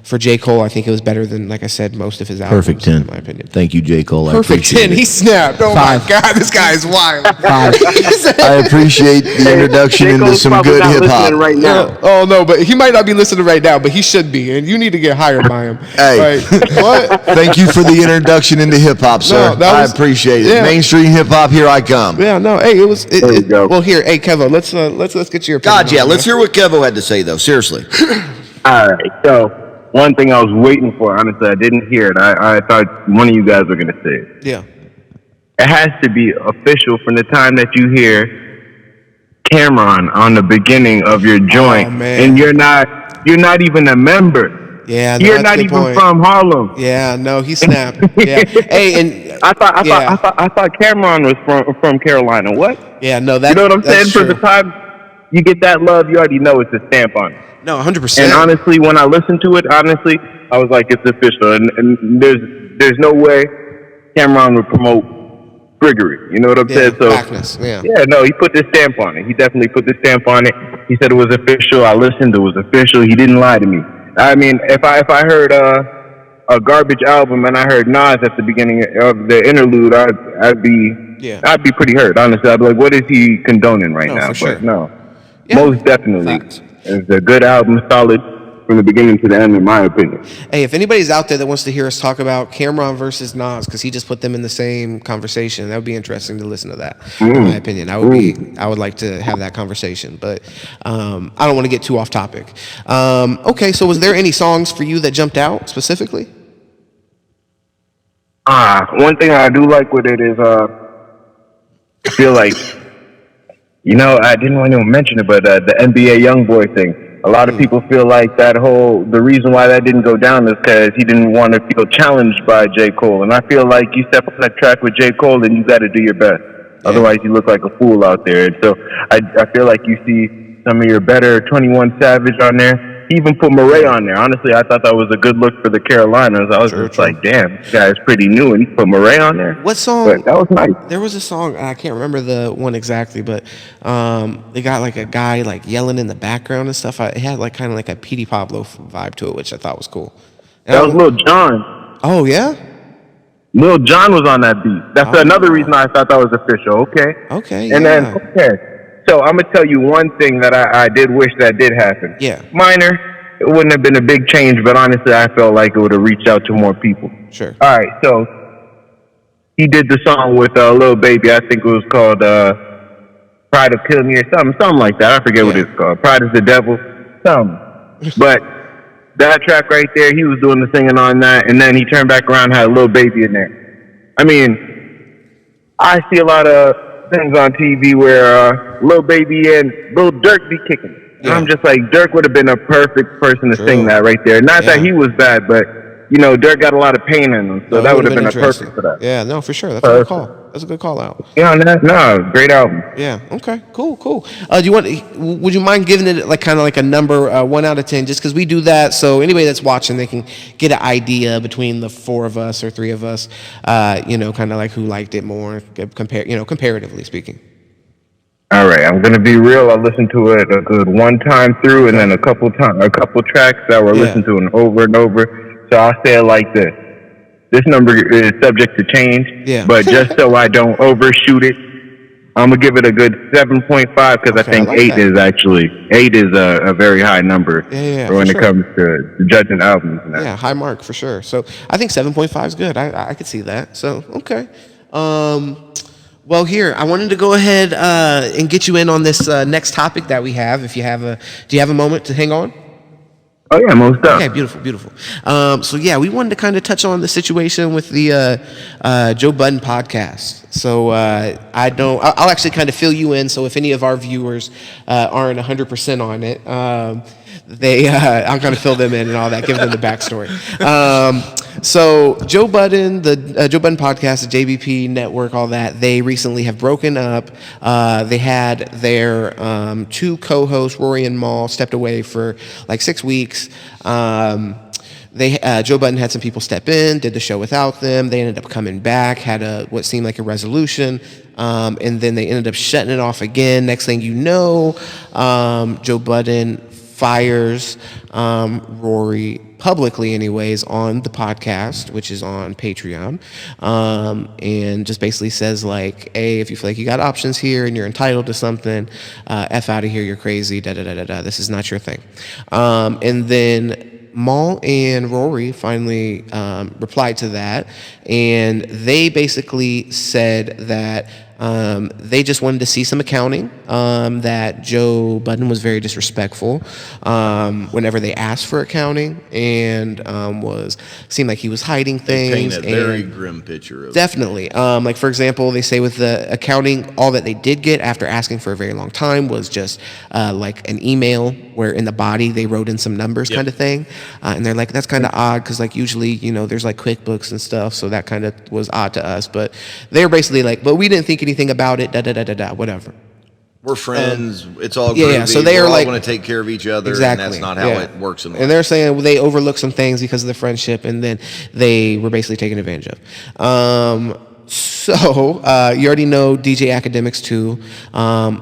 For J.Cole, I think it was better than, like I said, most of his albums. Perfect 10. In my opinion. Thank you, J.Cole. Perfect 10. He snapped. Oh 5. my God, this guy is wild. 5. I appreciate the introduction into some good hip hop right now. Oh no, but he might not be listening right now, but he should be, and you need to get hired by him. Hey, what? Thank you for the introduction into hip hop, sir. I appreciate it. Yeah. Mainstream hip hop, here I come. Yeah, no, hey, it was. There you go. Well, here, hey, Kevo, let's get your opinion. God, yeah, let's hear what Kevo had to say, though. Seriously. All right. So one thing I was waiting for, honestly, I didn't hear it. I thought one of you guys were going to say it. Yeah. It has to be official from the time that you hear Cameron on the beginning of your joint, and you're not even a member. Yeah, you're not even from Harlem. Yeah, no, he snapped. Yeah, hey, and I thought Cameron was from Carolina. What? Yeah, no, you know what I'm saying? True. For the time you get that love, you already know it's a stamp on it. No, 100%. And honestly, when I listened to it, I was like, it's official, and there's no way Cameron would promote friggery. You know what I'm saying? So no, he put this stamp on it. He definitely put the stamp on it. He said it was official. I listened. It was official. He didn't lie to me. I mean, if I heard a garbage album and I heard Nas at the beginning of the interlude, I'd be pretty hurt. Honestly, I'd be like, what is he condoning right now? But no, most definitely, it's a good album, solid from the beginning to the end, in my opinion. Hey, if anybody's out there that wants to hear us talk about Cameron versus Nas, because he just put them in the same conversation, that would be interesting to listen to that. In my opinion, I would like to have that conversation, but I don't want to get too off topic. Okay, so was there any songs for you that jumped out specifically? One thing I do like with it is I feel like, I didn't want to mention it, but the NBA YoungBoy thing. A lot of people feel like the reason why that didn't go down is because he didn't want to feel challenged by J.Cole. And I feel like you step on that track with J.Cole, then you got to do your best. Yeah. Otherwise, you look like a fool out there. And so I feel like you see some of your better 21 Savage on there. He even put Murray on there. Honestly, I thought that was a good look for the Carolinas. I was like, damn, this guy's pretty new, and he put Murray on there. What song? But that was nice. There was a song, I can't remember the one exactly, but they got like a guy like yelling in the background and stuff. It had like kind of like a P.D. Pablo vibe to it, which I thought was cool. That was Lil Jon. Oh, yeah? Lil Jon was on that beat. That's another reason I thought that was official. Okay. And then, so I'm going to tell you one thing that I did wish that did happen. Yeah. Minor. It wouldn't have been a big change, but honestly, I felt like it would have reached out to more people. Sure. All right, so he did the song with Lil Baby. I think it was called Pride of Kill Me or something like that. I forget what it's called. Pride is the Devil, something. But that track right there, he was doing the singing on that, and then he turned back around and had Lil Baby in there. I mean, I see a lot of things on TV where Lil Baby and Lil Durk be kicking. Yeah. I'm just like, Durk would have been a perfect person to sing that right there. Not that he was bad, but, Durk got a lot do in him, so that would have been a perfect for that. Yeah, no, for sure. That's a good call. That's a good call out. Yeah, no, great album. Yeah, okay, cool. Would you mind giving it like kind of like a number 1 out of 10, just because we do that, so anybody that's watching, they can get an idea between the 4 of us or 3 of us, kind of like who liked it more, comparatively speaking. All right, I'm gonna be real. I listened to it a good 1 time through, and then a couple tracks that were listened to and over. So I'll say it like this: this number is subject to change, but just so I don't overshoot it, I'm gonna give it a good 7.5 because I think 8 is a very high number when it comes to judging albums. And that. Yeah, high mark for sure. So I think 7.5 is good. I could see that. So okay. Well, here, I wanted to go ahead and get you in on this next topic that we have. Do you have a moment to hang on? Oh, yeah, most definitely. Okay, beautiful. So, we wanted to kind of touch on the situation with the Joe Budden podcast. So, I'll actually kind of fill you in. So, if any of our viewers aren't 100% on it, I'm going to fill them in and all that, give them the backstory. So Joe Budden, the Joe Budden podcast, the JBP network, all that, they recently have broken up. They had their 2 co-hosts, Rory and Mal, stepped away for like 6 weeks. Joe Budden had some people step in, did the show without them. They ended up coming back, had what seemed like a resolution, and then they ended up shutting it off again. Next thing you know, Joe Budden fires Rory publicly anyways on the podcast, which is on Patreon, and just basically says like, hey, if you feel like you got options here and you're entitled to something, F out of here, you're crazy, da-da-da-da-da, this is not your thing. And then Mal and Rory finally replied to that, and they basically said that they just wanted to see some accounting, that Joe Budden was very disrespectful whenever they asked for accounting, and seemed like he was hiding things. Paint a very grim picture of definitely. Like, for example, they say with the accounting, all that they did get after asking for a very long time was just like an email where in the body they wrote in some numbers, kind of thing. And they're like, that's kind of odd because like usually, you know, there's like QuickBooks and stuff, so that kind of was odd to us. But they were basically like, but we didn't think anything about it, whatever. We're friends. It's all groovy. Yeah. So they all like want to take care of each other. Exactly. And that's not how it works in life. And they're saying they overlooked some things because of the friendship, and then they were basically taken advantage of. So you already know DJ Academics 2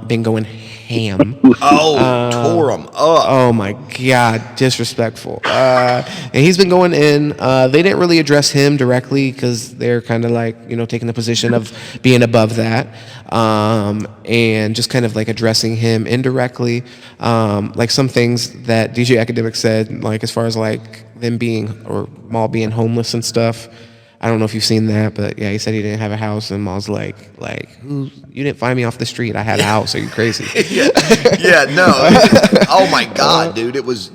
been going ham. Tore him up. Oh my God, disrespectful. And he's been going in. They didn't really address him directly because they're kind of like, you know, taking the position of being above that, and just kind of like addressing him indirectly. Like some things that DJ Academics said, like as far as like them being, or Mal being homeless and stuff. I don't know if you've seen that, but yeah, he said he didn't have a house, and Mal's like, who? You didn't find me off the street. I had a house. Are you crazy? No. Oh my God, dude! It was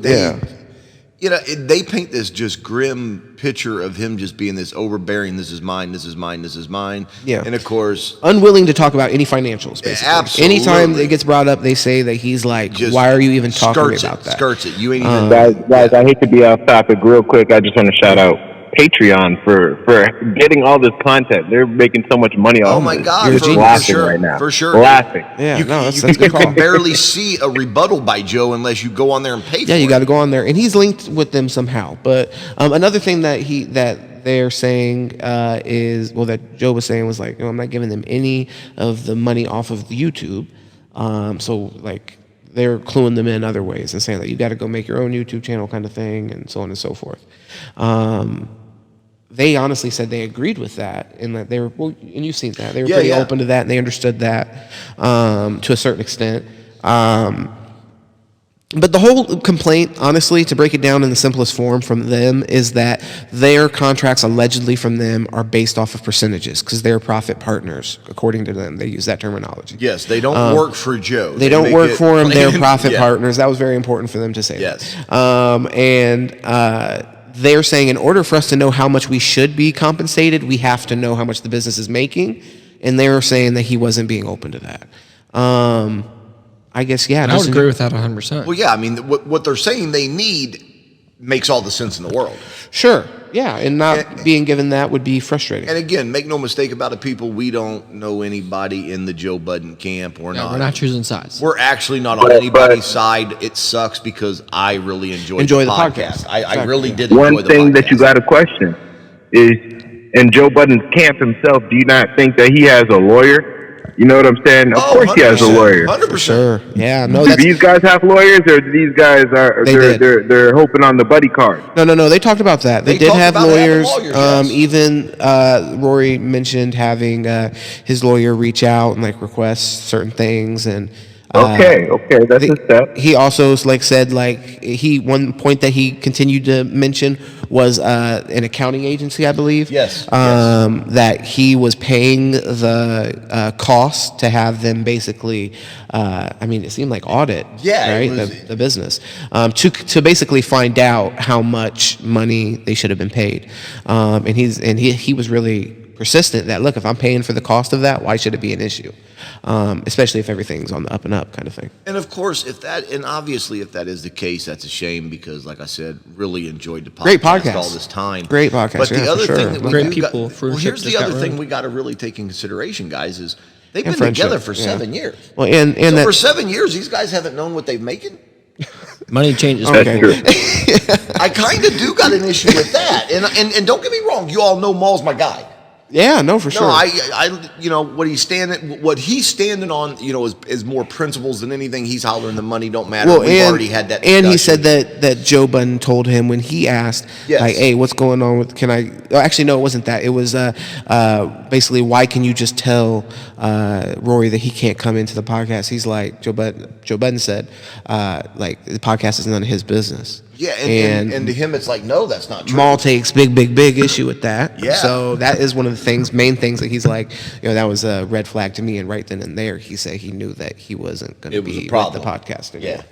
You know, they paint this just grim picture of him just being this overbearing. This is mine. This is mine. This is mine. Yeah, and of course, unwilling to talk about any financials. Basically, absolutely. Anytime it gets brought up, they say that he's like, just "Why are you even talking about that?" Skirts it. You ain't even. Guys, I hate to be off topic real quick. I just want to shout out Patreon for getting all this content. They're making so much money off. Oh my God, You're laughing sure, right now. For sure, laughing. Yeah, you can barely see a rebuttal by Joe unless you go on there and pay. Yeah, you got to go on there, and he's linked with them somehow. But another thing that they're saying is, well, that Joe was saying was like, I'm not giving them any of the money off of the YouTube. So like, they're cluing them in other ways and saying that you got to go make your own YouTube channel kind of thing, and so on and so forth. They honestly said they agreed with that, and that they were, well, and you've seen that, they were pretty open to that, and they understood that to a certain extent. But the whole complaint, honestly, to break it down in the simplest form from them, is that their contracts allegedly from them are based off of percentages because they're profit partners, according to them. They use that terminology. Yes, they don't work for Joe. They don't work for him. They're profit partners. That was very important for them to say. Yes. They're saying in order for us to know how much we should be compensated, we have to know how much the business is making. And they're saying that he wasn't being open to that. I guess, yeah. I would agree with that 100%. Well, yeah, I mean, what they're saying they need makes all the sense in the world. Sure, yeah, and not being given that would be frustrating. And again, make no mistake about it, people, we don't know anybody in the Joe Budden camp. We're not. We're not choosing sides. We're actually not on anybody's side. It sucks because I really enjoy the podcast. I really did enjoy the podcast. One thing that you got to question is, in Joe Budden's camp himself, do you not think that he has a lawyer? You know what I'm saying? Of course he has a lawyer. 100%. Sure. Yeah. No. Do these guys have lawyers, or do these guys they're hoping on the buddy card? No. They talked about that. They did have lawyers. Even Rory mentioned having his lawyer reach out and like request certain things, and okay, that's a step. He also said one point that he continued to mention was an accounting agency, I believe. Yes. That he was paying the cost to have them basically. It seemed like audit. Yeah. Right. The business to basically find out how much money they should have been paid. And he was really persistent that, look, if I'm paying for the cost of that, why should it be an issue? Especially if everything's on the up and up kind of thing. And of course, obviously if that is the case, that's a shame because, like I said, really enjoyed the podcast, Great podcast. all this time. Great podcast. But the other thing that we Great people. here's the other thing we got to really take in consideration, guys, is they've been together for 7 years. Well, and so for 7 years, these guys haven't known what they're making. Money changes. Okay. I kind of do got an issue with that, and don't get me wrong, you all know Maul's my guy. Yeah, no, for sure. No, I what he's standing on, is more principles than anything. He's hollering the money don't matter. Well, We've already had that discussion. And he said that Joe Budden told him when he asked, like, hey, what's going on with, actually, no, it wasn't that. It was basically, why can you just tell Rory that he can't come into the podcast? He's like, Joe Budden said, like, the podcast is none of his business. Yeah, and to him, it's like, no, that's not true. Maul takes big issue with that. Yeah. So that is one of the main things that he's like, that was a red flag to me. And right then and there, he said he knew that he wasn't going to be with the podcast anymore.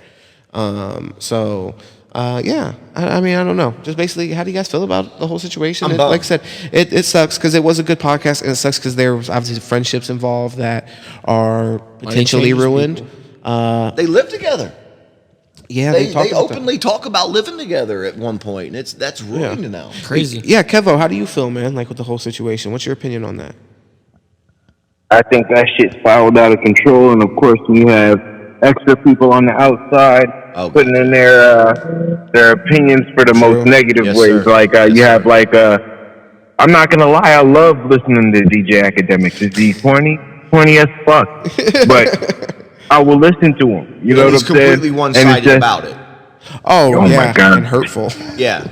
Yeah. I mean, I don't know. Just basically, how do you guys feel about the whole situation? Like I said, it sucks because it was a good podcast, and it sucks because there was obviously friendships involved that are potentially ruined. They live together. Yeah, they openly talk about living together at one point, and that's ruined now. Crazy. Yeah, Kevo, how do you feel, man? Like with the whole situation, what's your opinion on that? I think that shit spiraled out of control, and of course we have extra people on the outside putting in their opinions for the most negative ways. Sir. Like you have like I'm not gonna lie, I love listening to DJ Academics. Is he corny as fuck? But I will listen to him. You know what I'm saying? He's completely one-sided about it. Oh my God. And hurtful. Yeah.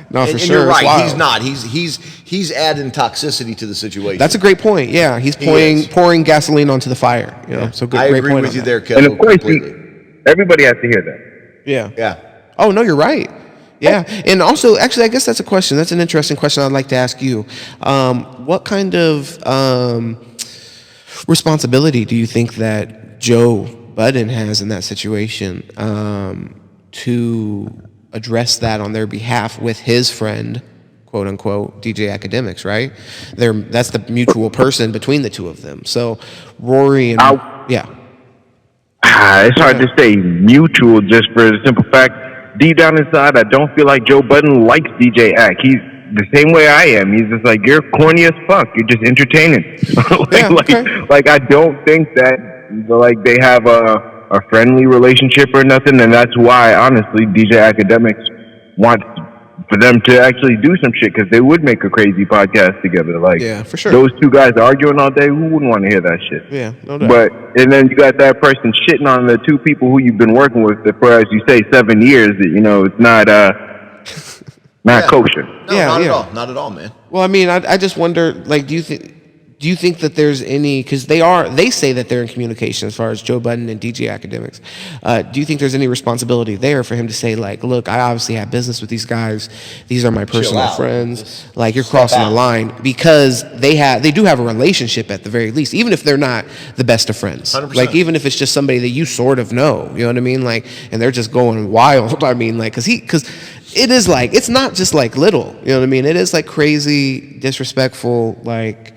No, for and sure. You're right. He's not. He's adding toxicity to the situation. That's a great point. Yeah, he's pouring gasoline onto the fire. So good. I great agree point with you there, Kevin. And of course, everybody has to hear that. Yeah. Oh no, you're right. Yeah, and also, actually, I guess that's a question. That's an interesting question I'd like to ask you. What kind of responsibility do you think that Joe Budden has in that situation to address that on their behalf with his friend, quote unquote, DJ Academics, right? That's the mutual person between the two of them. So Rory and it's hard to say mutual just for the simple fact, deep down inside, I don't feel like Joe Budden likes DJ Ack. He's the same way I am. He's just like, you're corny as fuck. You're just entertaining. Like I don't think that like they have a friendly relationship or nothing, and that's why honestly DJ Academics wants for them to actually do some shit, because they would make a crazy podcast together. Like, for sure, those two guys arguing all day, who wouldn't want to hear that shit? Yeah, no doubt. But and then you got that person shitting on the two people who you've been working with for, as you say, 7 years. It's not kosher. No, not at all, man. Well, I mean, I just wonder, like, do you think that there's any, because they say that they're in communication as far as Joe Budden and DJ Academics. Do you think there's any responsibility there for him to say, like, look, I obviously have business with these guys. These are my personal friends. Like, you're crossing the line, because they do have a relationship at the very least, even if they're not the best of friends. 100%. Like, even if it's just somebody that you sort of know, you know what I mean? Like, and they're just going wild. I mean, like, because it is like, it's not just like little, you know what I mean? It is like crazy, disrespectful, like,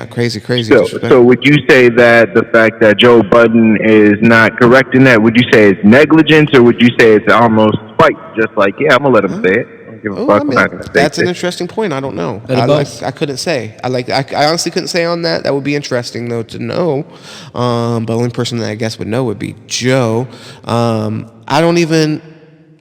crazy. So would you say that the fact that Joe Budden is not correcting that, would you say it's negligence, or would you say it's almost spite? Just like, I'm going to let him say it. I don't give a fuck. I'm not gonna say that's it. an interesting point. I don't know. I couldn't say. I honestly couldn't say on that. That would be interesting, though, to know. But the only person that I guess would know would be Joe. I don't even...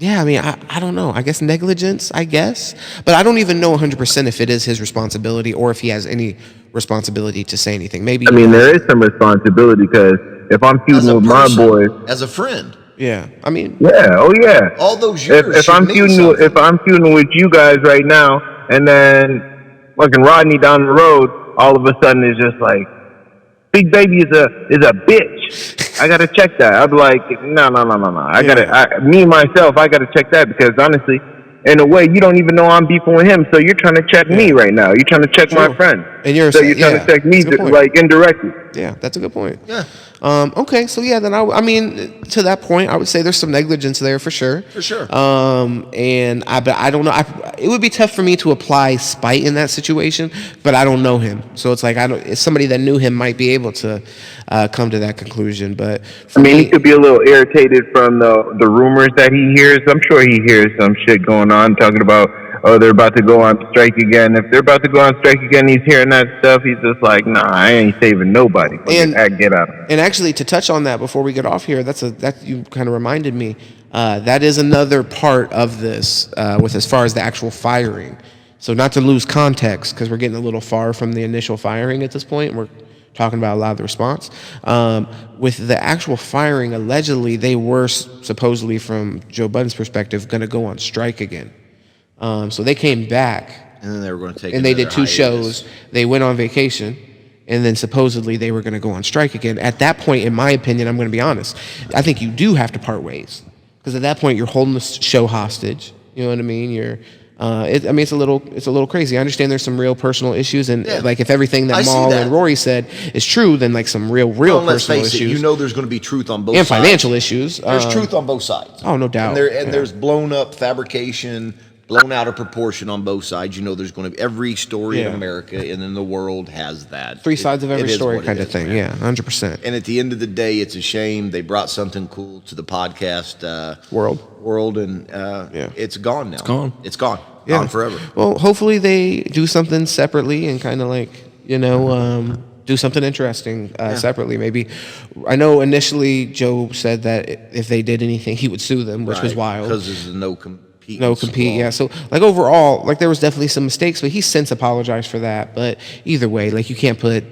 Yeah, I mean, I don't know. I guess negligence, But I don't even know 100% if it is his responsibility or if he has any responsibility to say anything. Maybe. I mean, there is some responsibility, because if I'm feuding with my boys. As a friend. Yeah, I mean. Yeah, oh yeah. All those years. If I'm feuding with you guys right now, and then fucking Rodney down the road, all of a sudden is just like, Big Baby is a bitch. I gotta check that. I'd be like, no. I gotta check that, because honestly, in a way, you don't even know I'm beefing with him. So you're trying to check me right now. You're trying to check my friend. And you're trying to check me like indirectly. Yeah, that's a good point. Yeah. Okay, so yeah, then I mean, to that point, I would say there's some negligence there for sure. For sure. But I don't know. It would be tough for me to apply spite in that situation, but I don't know him, so it's like somebody that knew him might be able to come to that conclusion. But he could be a little irritated from the rumors that he hears. I'm sure he hears some shit going on, talking about, oh, they're about to go on strike again. If they're about to go on strike again, he's hearing that stuff. He's just like, nah, I ain't saving nobody. Get out. And actually, to touch on that before we get off here, that you kind of reminded me. That is another part of this with as far as the actual firing. So not to lose context, because we're getting a little far from the initial firing at this point. We're talking about a lot of the response. With the actual firing, allegedly, they were supposedly, from Joe Budden's perspective, going to go on strike again. So they came back. And then they were going to take and they did 2 shows. They went on vacation. And then supposedly they were going to go on strike again. At that point, in my opinion, I'm going to be honest, I think you do have to part ways. Because at that point, you're holding the show hostage. You know what I mean? It's a little crazy. I understand there's some real personal issues, and like if everything that Maul and Rory said is true, then like some real personal issues. You know, there's going to be truth on both sides. And financial issues. There's truth on both sides. Oh, no doubt. And there's blown up fabrication, blown out of proportion on both sides. You know, there's going to be every story in America and in the world has that. 3 sides of every story kind of thing. Man. Yeah, 100%. And at the end of the day, it's a shame they brought something cool to the podcast world, and it's gone now. It's gone. It's gone. Yeah. Gone forever. Well, hopefully they do something separately and kind of like, do something interesting separately. Maybe. I know initially Joe said that if they did anything, he would sue them, which was wild. Because there's no compete. Yeah. So like overall, like there was definitely some mistakes, but he's since apologized for that. But either way, like you can't put,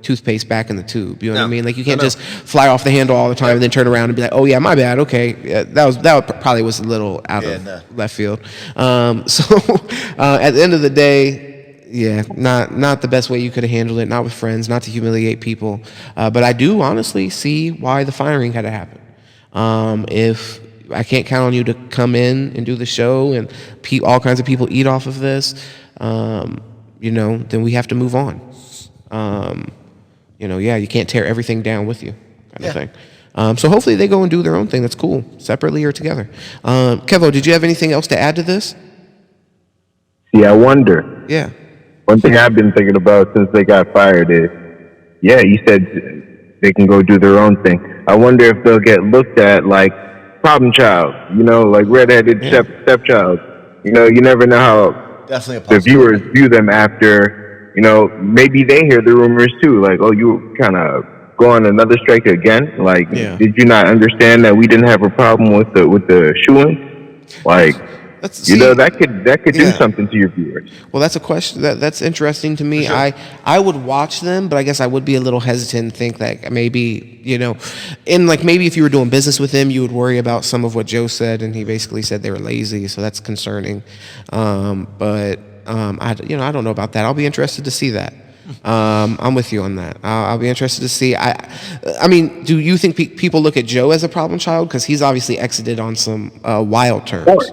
toothpaste back in the tube. You know what I mean? Like you can't just fly off the handle all the time and then turn around and be like, oh yeah, my bad. Okay. Yeah, that probably was a little out of left field. So at the end of the day, not the best way you could have handled it, not with friends, not to humiliate people. But I do honestly see why the firing had to happen. If I can't count on you to come in and do the show and all kinds of people eat off of this, then we have to move on. You can't tear everything down with you kind of thing. So hopefully they go and do their own thing. That's cool, separately or together. Kevo, did you have anything else to add to this? Yeah, I wonder. Yeah. One thing I've been thinking about since they got fired is, you said they can go do their own thing. I wonder if they'll get looked at like problem child, like redheaded stepchild. You never know how the viewers view them after, maybe they hear the rumors too. Like, oh, you kind of go on another strike again? Like, did you not understand that we didn't have a problem with the shooing? Like, that could do something to your viewers. Well, that's a question that's interesting to me. Sure. I would watch them, but I guess I would be a little hesitant and think that maybe, maybe if you were doing business with them, you would worry about some of what Joe said, and he basically said they were lazy, so that's concerning. But I don't know about that. I'll be interested to see that. I'm with you on that. I'll be interested to see. I mean, do you think people look at Joe as a problem child? Because he's obviously exited on some wild terms.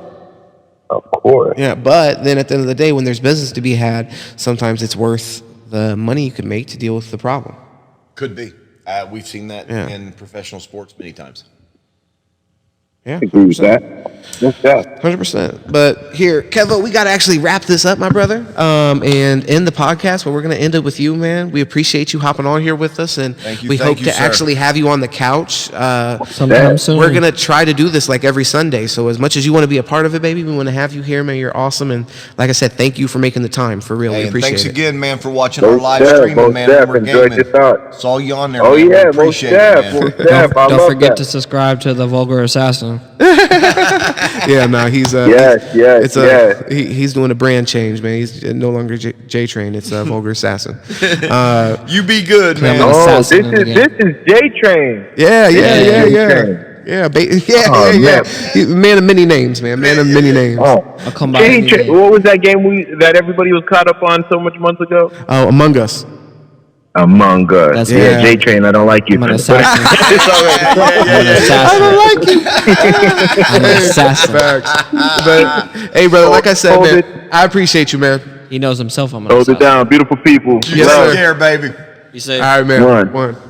Of course. Yeah, but then at the end of the day, when there's business to be had, sometimes it's worth the money you could make to deal with the problem. Could be. We've seen that in professional sports many times. Yeah, I agree with that. 100%. But here, Kevo, we got to actually wrap this up, my brother, and end the podcast. But we're going to end it with you, man. We appreciate you hopping on here with us, and we hope to actually have you on the couch sometime soon. We're going to try to do this like every Sunday. So as much as you want to be a part of it, baby, we want to have you here, man. You're awesome, and like I said, thank you for making the time. For real, we appreciate it. Thanks again, man, for watching our live streaming, man. Enjoyed your thoughts. Saw you on there. Oh man. yeah, appreciate it, man. Don't forget to subscribe to the Vulgar Assassin. He's he's doing a brand change, man. He's no longer J-Train. It's Vulgar Assassin. You be good, man. This is J-Train. Yeah. Man of many names, man. Man of many names. I'll come back. What was that game that everybody was caught up on so much months ago? Oh, Among Us. Among Us. J-Train, I don't like you. I'm an assassin. I don't like you. I'm an assassin. But, hey, brother, like I said, man, I appreciate you, man. He knows himself I'm an assassin. assassin. Hold it down. Beautiful people. Yes, sir. Care, baby. Be safe. All right, man. One. One.